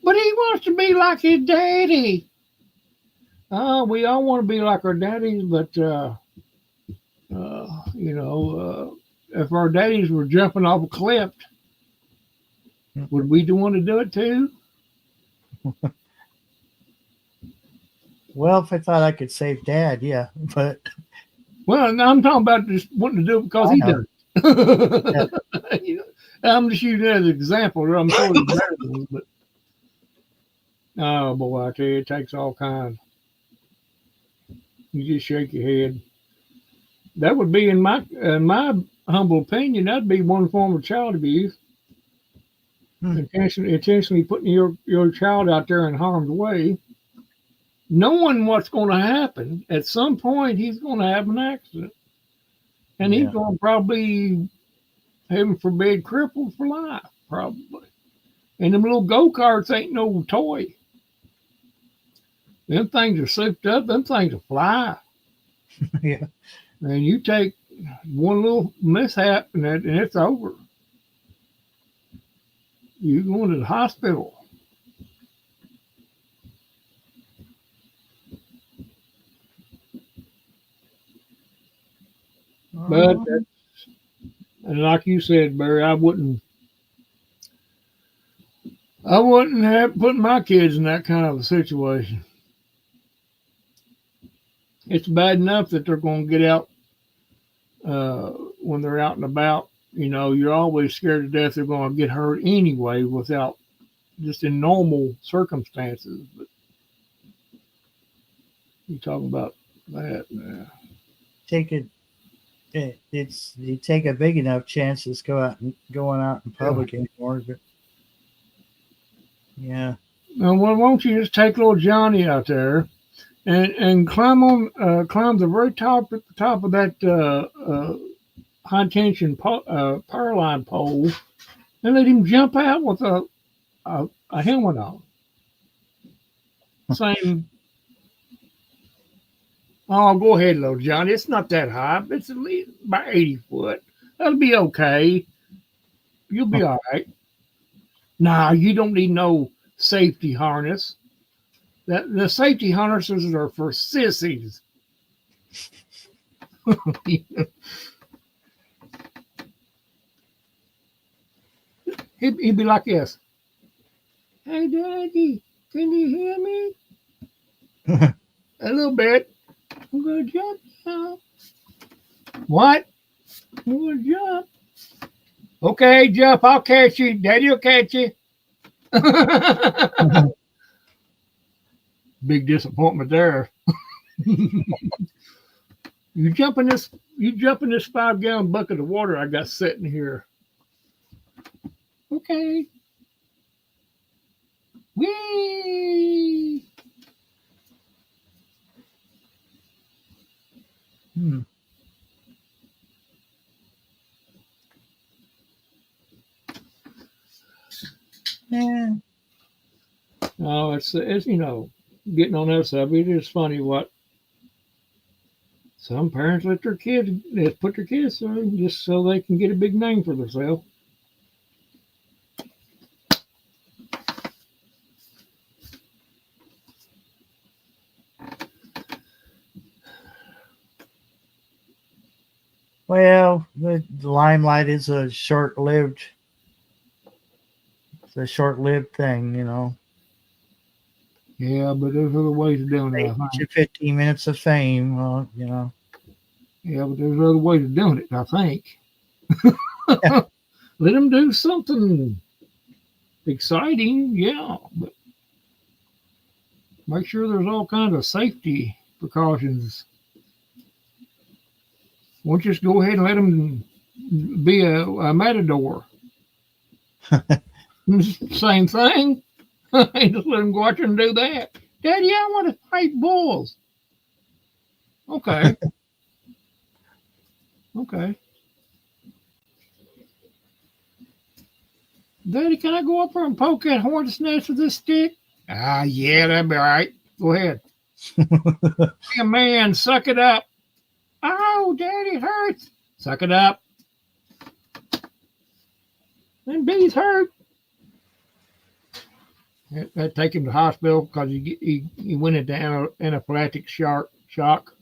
But he wants to be like his daddy. We all want to be like our daddies, but, if our daddies were jumping off a cliff, would we want to do it too? Well, if I thought I could save Dad, yeah. But well, I'm talking about just wanting to do it because he does. I'm just using that as an example. I'm sort of embarrassing, but oh boy, I tell you, it takes all kinds. You just shake your head. That would be, in my humble opinion, that'd be one form of child abuse. Intentionally putting your child out there in harm's way, knowing what's going to happen. At some point, he's going to have an accident, and he's going to probably, heaven forbid, crippled for life, probably. And them little go-karts ain't no toy. Them things are souped up. Them things will fly. Yeah. And you take one little mishap, and it's over. You're going to the hospital. But and like you said, Barry, I wouldn't have put my kids in that kind of a situation. It's bad enough that they're going to get out when they're out and about. You know, you're always scared to death they're going to get hurt anyway without just in normal circumstances. But you talking about that now. You take a big enough chances going out in public anymore. But yeah. Now, why won't you just take little Johnny out there and climb the very top at the top of that high tension power line pole and let him jump out with a helmet on. Same. Oh, go ahead, little Johnny. It's not that high. It's at least about 80 foot. That'll be okay. You'll be all right. Nah, you don't need no safety harness. The safety harnesses are for sissies. He'd be like this. Hey, Daddy, can you hear me? A little bit. I'm going to jump now. What? I'm going to jump. Okay, jump. I'll catch you. Daddy will catch you. Big disappointment there. You jump in this 5-gallon bucket of water I got sitting here. Okay. Whee! Hmm. Yeah. Oh, it's getting on that subject. It's funny what some parents let their kids put their kids through just so they can get a big name for themselves. Well, the limelight is a short-lived thing, you know. Yeah, but there's other ways of doing They it. get you 15 minutes of fame, well, you know. Yeah, but there's other ways of doing it, I think. Let them do something exciting, yeah, but make sure there's all kinds of safety precautions. Won't just go ahead and let them be a matador. Same thing. Just let them go out there and do that. Daddy, I want to fight bulls. Okay. Okay. Daddy, can I go up there and poke that hornet's nest with this stick? Ah, yeah, that'd be all right. Go ahead. Be a man, suck it up. Oh, Daddy, it hurts. Suck it up. Them bees hurt. That take him to the hospital because he went into anaphylactic shock.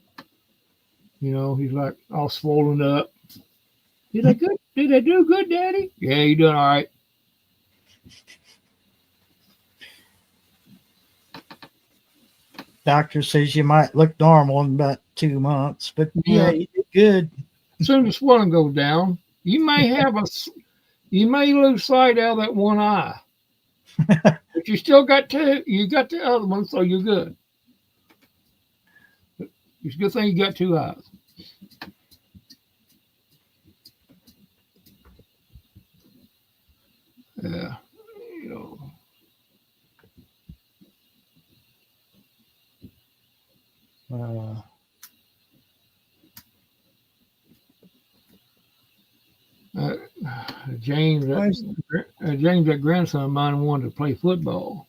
You know, he's like all swollen up. Did I do good, Daddy? Yeah, you doing all right. Doctor says you might look normal in about 2 months, but yeah, you did good. As soon as the swelling goes down, you may lose sight out of that one eye. But you still got two. You got the other one, so you're good. It's a good thing you got two eyes. Yeah, you know. James, that grandson of mine wanted to play football.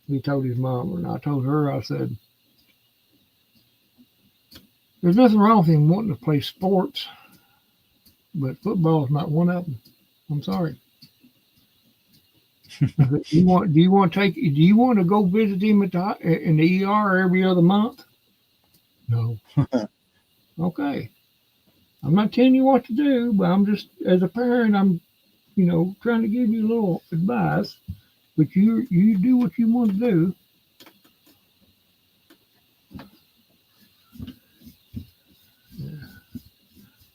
He told his mom, and I told her, I said, there's nothing wrong with him wanting to play sports, but football is not one of them. I'm sorry. Do you want to go visit him in the ER every other month? No. Okay. I'm not telling you what to do, but I'm just, as a parent, I'm, trying to give you a little advice. But you do what you want to do. Yeah.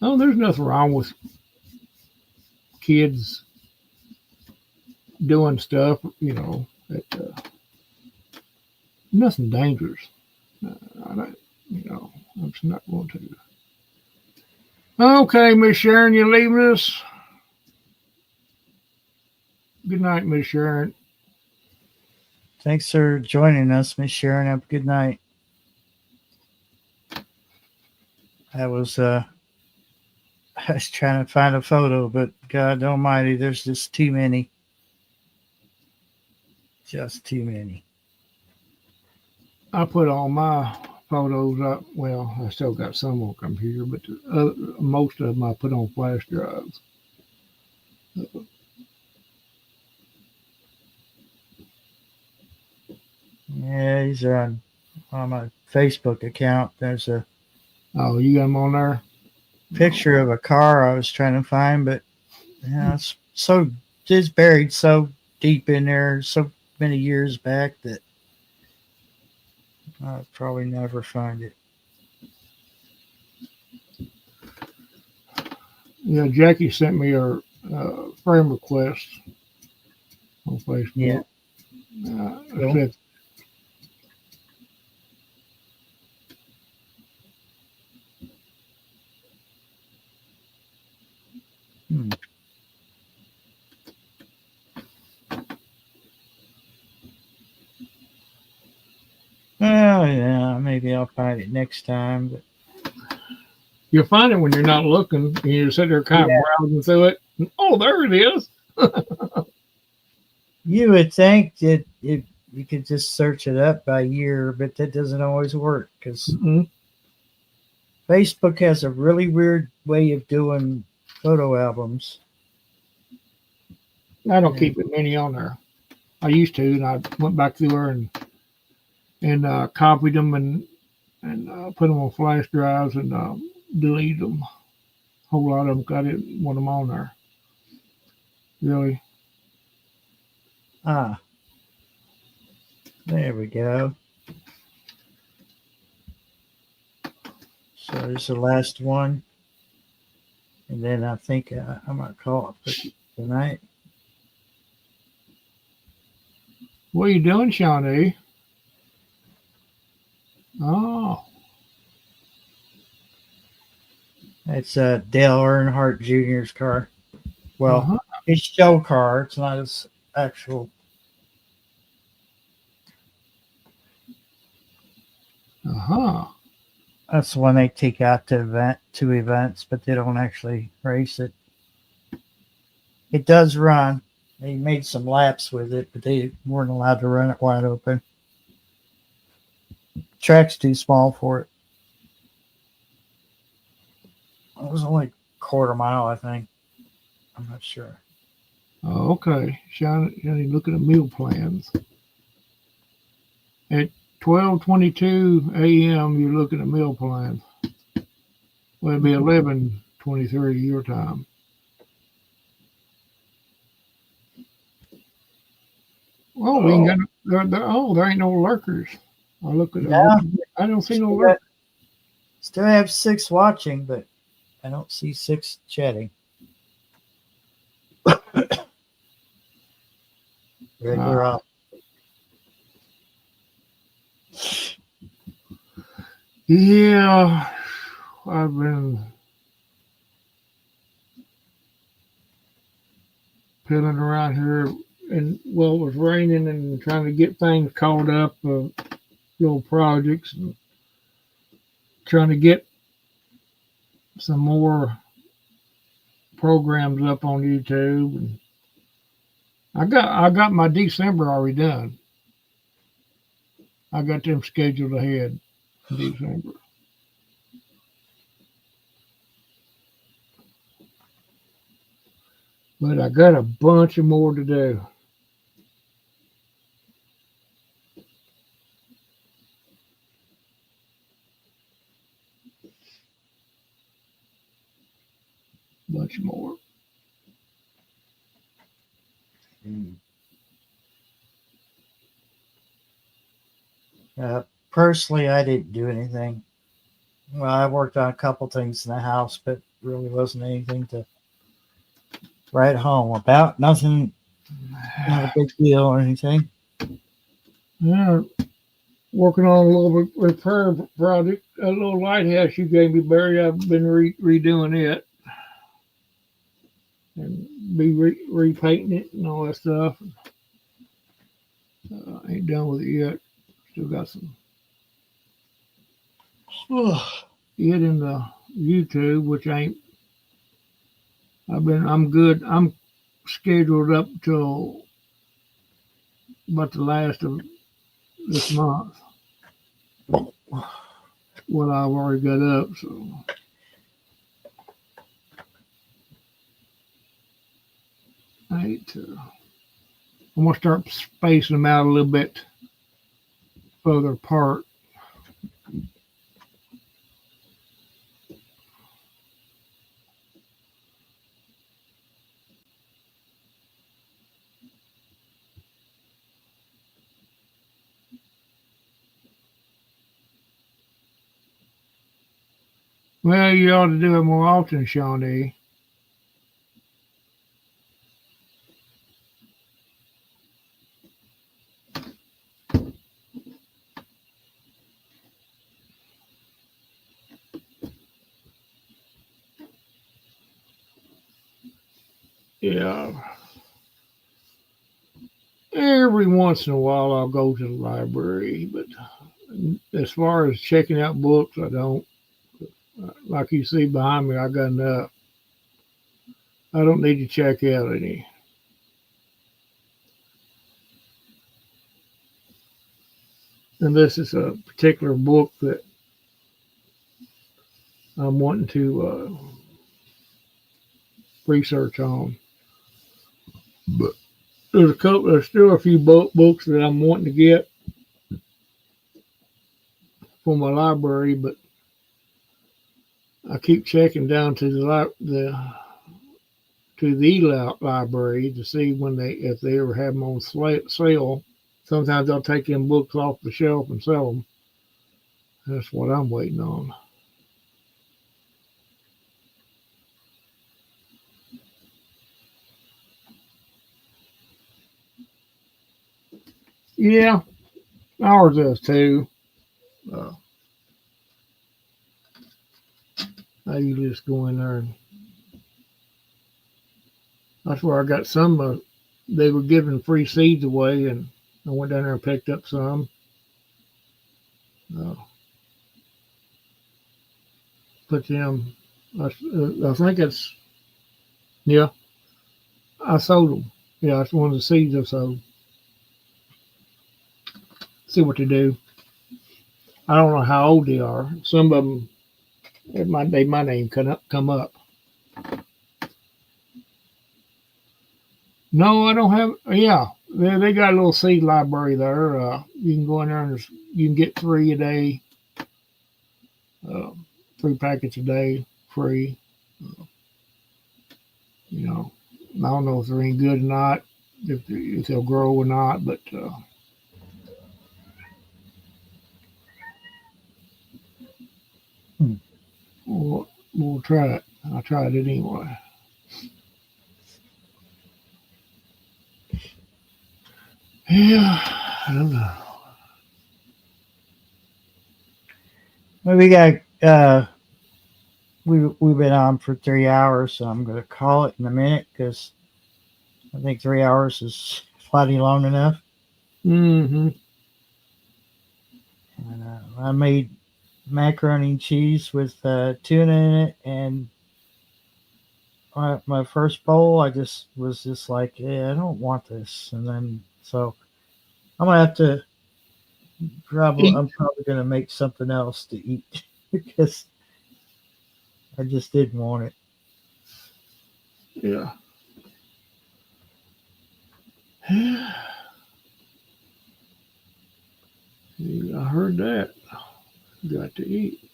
Oh, there's nothing wrong with kids doing stuff, nothing dangerous. I'm just not going to. Okay, Miss Sharon, you leaving us? Good night, Miss Sharon. Thanks for joining us, Miss Sharon. Have a good night. I was trying to find a photo, but God almighty, there's just too many. Just too many. I put all my photos up. Well, I still got some on computer, but most of them I put on flash drives. Yeah, these are on my Facebook account. There's a you got them on there? Picture of a car I was trying to find, but it's buried so deep in there so many years back that I'll probably never find it. Yeah, Jackie sent me her friend request. on Facebook. Yeah. Cool. Said, Hmm. Oh yeah, maybe I'll find it next time. But you'll find it when you're not looking, and you sit there kind of browsing through it. And, oh, there it is. you would think that you could just search it up by year, but that doesn't always work because Mhm. Facebook has a really weird way of doing photo albums. I don't Yeah. keep it many on there. I used to, and I went back through there and copied them and put them on flash drives and delete them. A whole lot of them. 'Cause I didn't want them on there. Really. Ah, there we go. So there's the last one. And then I think I might call it for tonight. What are you doing, Shawnee? Oh, It's Dale Earnhardt Jr.'s car. Well, uh-huh. his show car. It's not his actual. Uh-huh. That's the one they take out to events, but they don't actually race it. It does run. They made some laps with it, but they weren't allowed to run it wide open. Track's too small for it. It was only a quarter mile, I think. I'm not sure. Oh, okay. Shawnee looking at meal plans. At 12:22 a.m., you're looking at meal plans. Well, it'd be 11:23 your time. Oh, we ain't got there ain't no lurkers. I look at Yeah. I don't see no Still lurkers. Still have 6 watching, but I don't see 6 chatting. Regular off. Yeah, I've been pilling around here, and well, it was raining and trying to get things caught up, little projects, and trying to get some more programs up on YouTube. And I got my December already done. I got them scheduled ahead in December. But I got a bunch of more to do. Bunch more. Personally, I didn't do anything. Well, I worked on a couple things in the house, but really wasn't anything to write home about. Nothing, not a big deal or anything. Yeah, working on a little repair project, a little lighthouse you gave me, Barry. I've been redoing it and be repainting it and all that stuff. Ain't done with it yet. Still got some it in the YouTube, which ain't. I'm good. I'm scheduled up till about the last of this month. What I've already got up, so I hate to. I'm gonna start spacing them out a little bit further apart. Well, you ought to do it more often, Shawnee. yeah. Every once in a while, I'll go to the library, but as far as checking out books, I don't. Like you see behind me, I got enough. I don't need to check out any. And this is a particular book that I'm wanting to research on. But there's still a few books that I'm wanting to get for my library, but I keep checking down to the library to see when if they ever have them on sale. Sometimes I'll take them books off the shelf and sell them. That's what I'm waiting on. Yeah, ours does too. Uh, I usually just go in there and that's where I got some. They were giving free seeds away, and I went down there and picked up some. Uh, put them. I think it's yeah. I sold them. Yeah, it's one of the seeds I sold. See what they do. I don't know how old they are. Some of them, it might be my name come up. No, I don't have. Yeah, they got a little seed library there. You can go in there and you can get 3 a day, 3 packets a day free. You know, I don't know if they're any good or not, if they'll grow or not, but we'll try it. I tried it anyway. Yeah, I don't know. Well, we got we've been on for 3 hours, so I'm going to call it in a minute because I think 3 hours is plenty long enough. Mm-hmm. And, I made macaroni and cheese with tuna in it, and my first bowl, I just was just like, yeah, I don't want this, and then so I'm gonna have to I'm probably gonna make something else to eat because I just didn't want it. Yeah. I heard that. Got to eat.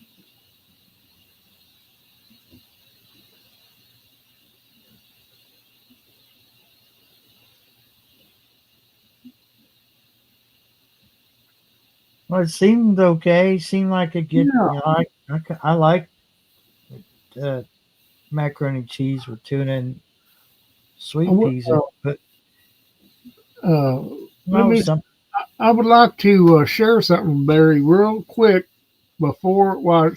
Well, it seemed okay. Seemed like a good. Yeah. You know, I like uh, macaroni and cheese with tuna and sweet peas in it, but Let no, me. some I would like to share something, Barry, real quick before while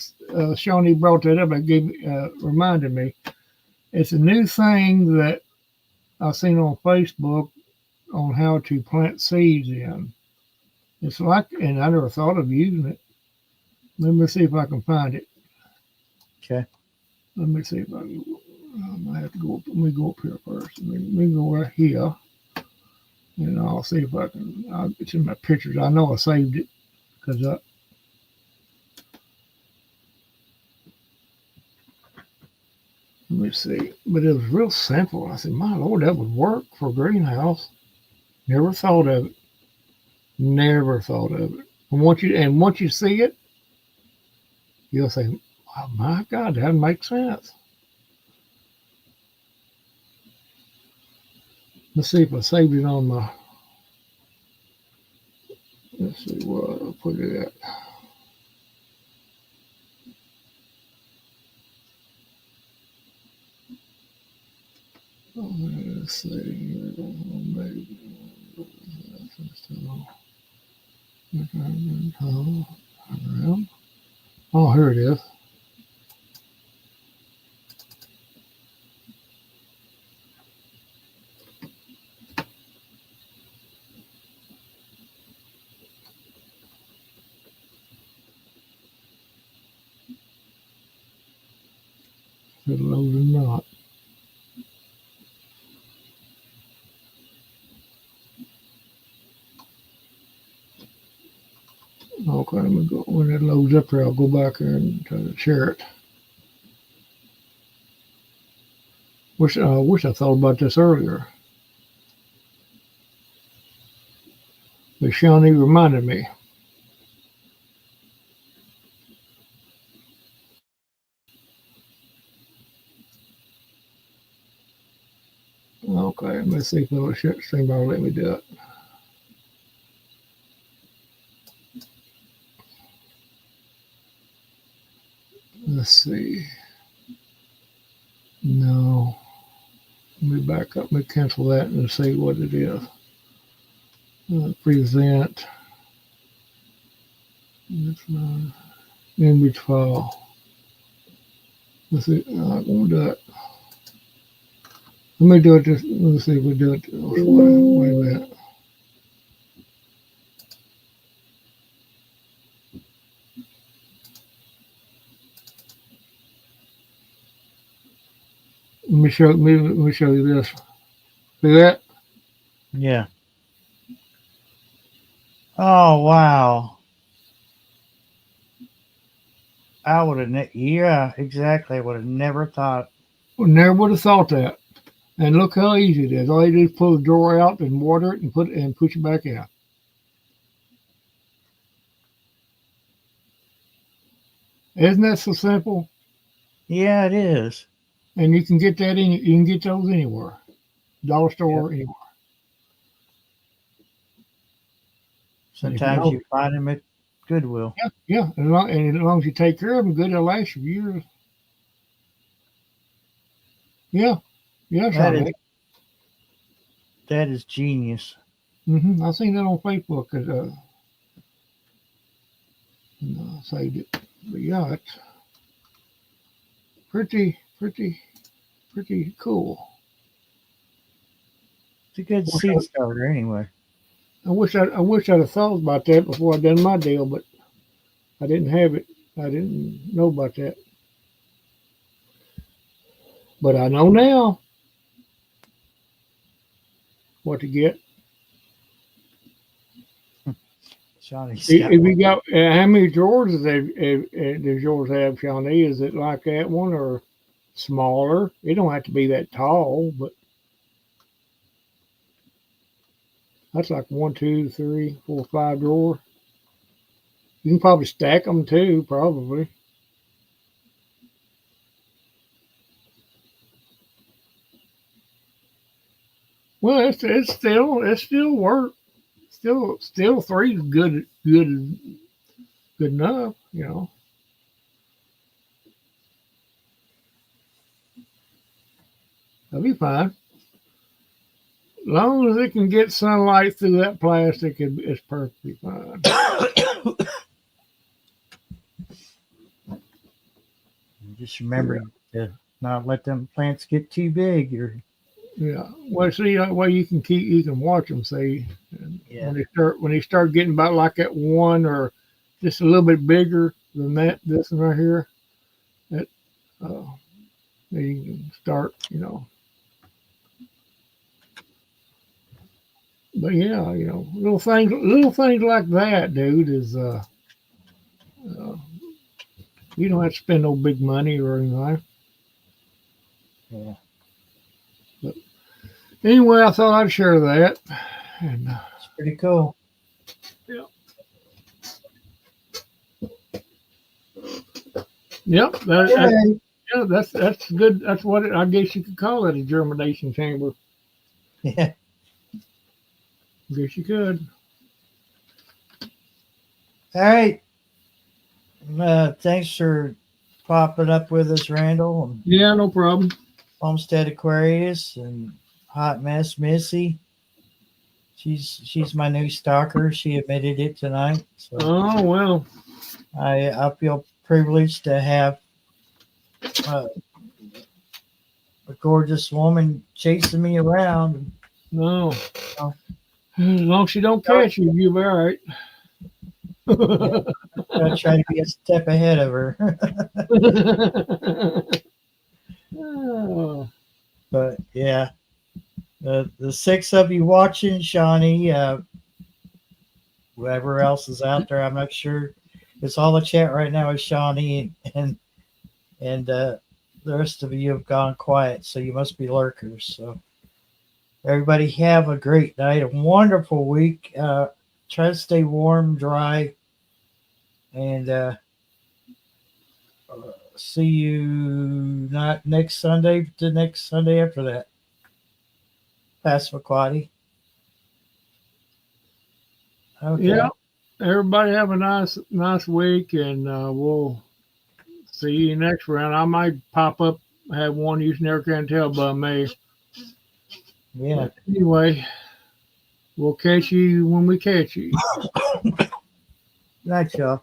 Shawnee brought that up. It reminded me. It's a new thing that I seen on Facebook on how to plant seeds in. It's like, and I never thought of using it. Let me see if I can find it. okay. Let me see if I can. I might have to go up. Let me go up here first. Let me go right here, and I'll see if I can. It's in my pictures. I know I saved it because let me see. But it was real simple. I said, my Lord, that would work for a greenhouse. Never thought of it. Never thought of it. And once you see it, you'll say, oh my God, that makes sense. Let's see if I saved it on my. Let's see where I put it at. Let's see. Oh, here it is. Is it loaded or not? Okay, let me go. When it loads up here, I'll go back there and try to share it. Wish I thought about this earlier. But Shawnee reminded me. Okay, let's see if it'll stream will let me do it. Let's see. No. Let me back up. Let me cancel that and see what it is. Present. Image file. Let's see. I won't do it. Let me do it. Let's see if we do it. Wait a minute. Let me show you this. See that? Yeah. Oh wow. I would have. Yeah, exactly. I would have never thought. Never would have thought that. And look how easy it is. All you do is pull the drawer out and water it and push it back in. Isn't that so simple? Yeah, it is. And you can get that you can get those anywhere. Dollar store, anywhere. Sometimes you find them at Goodwill. Yeah. And as long as you take care of them, good, they'll last you years. Yeah. That is genius. I seen that on Facebook. I saved it. But yeah, it's pretty cool. It's a good seed starter anyway. I wish I'd have thought about that before I done my deal, but I didn't have it. I didn't know about that. But I know now what to get. Johnny's If you got how many drawers does yours have, Shawnee? Is it like that one or smaller? It don't have to be that tall, but that's like 1, 2, 3, 4, 5 drawers. You can probably stack them too, probably. Well, it's still work. Still 3 is good enough, you know. That'll be fine. As long as it can get sunlight through that plastic, it's perfectly fine. Just remember to not let them plants get too big. Yeah. Well, see, that way you can watch them. See, when they start getting about like that one or just a little bit bigger than that, this one right here, that you can start, you know. But yeah, you know, little things like that, dude, is you don't have to spend no big money or anything. Yeah. But anyway, I thought I'd share that. And it's pretty cool. Yeah. Yep. That's good. That's what I guess you could call it, a germination chamber. Yeah. I guess you could. All right. Thanks for popping up with us, Randall. Yeah, no problem. Homestead Aquarius and Hot Mess Missy. She's my new stalker. She admitted it tonight. So oh well. I feel privileged to have a gorgeous woman chasing me around. No. As long as she don't catch you, you'll be all right. I try to be a step ahead of her. Oh, But yeah, the six of you watching, Shawnee, whoever else is out there, I'm not sure. It's all the chat right now is Shawnee and the rest of you have gone quiet, so you must be lurkers. So everybody have a great night, a wonderful week. Try to stay warm, dry, and see you not next Sunday, but the next Sunday after that. Passamaquoddy. Okay. yeah. Everybody have a nice week, and we'll see you next round. I might pop up, have one you never can tell by me. Yeah. But anyway, we'll catch you when we catch you. Night, y'all.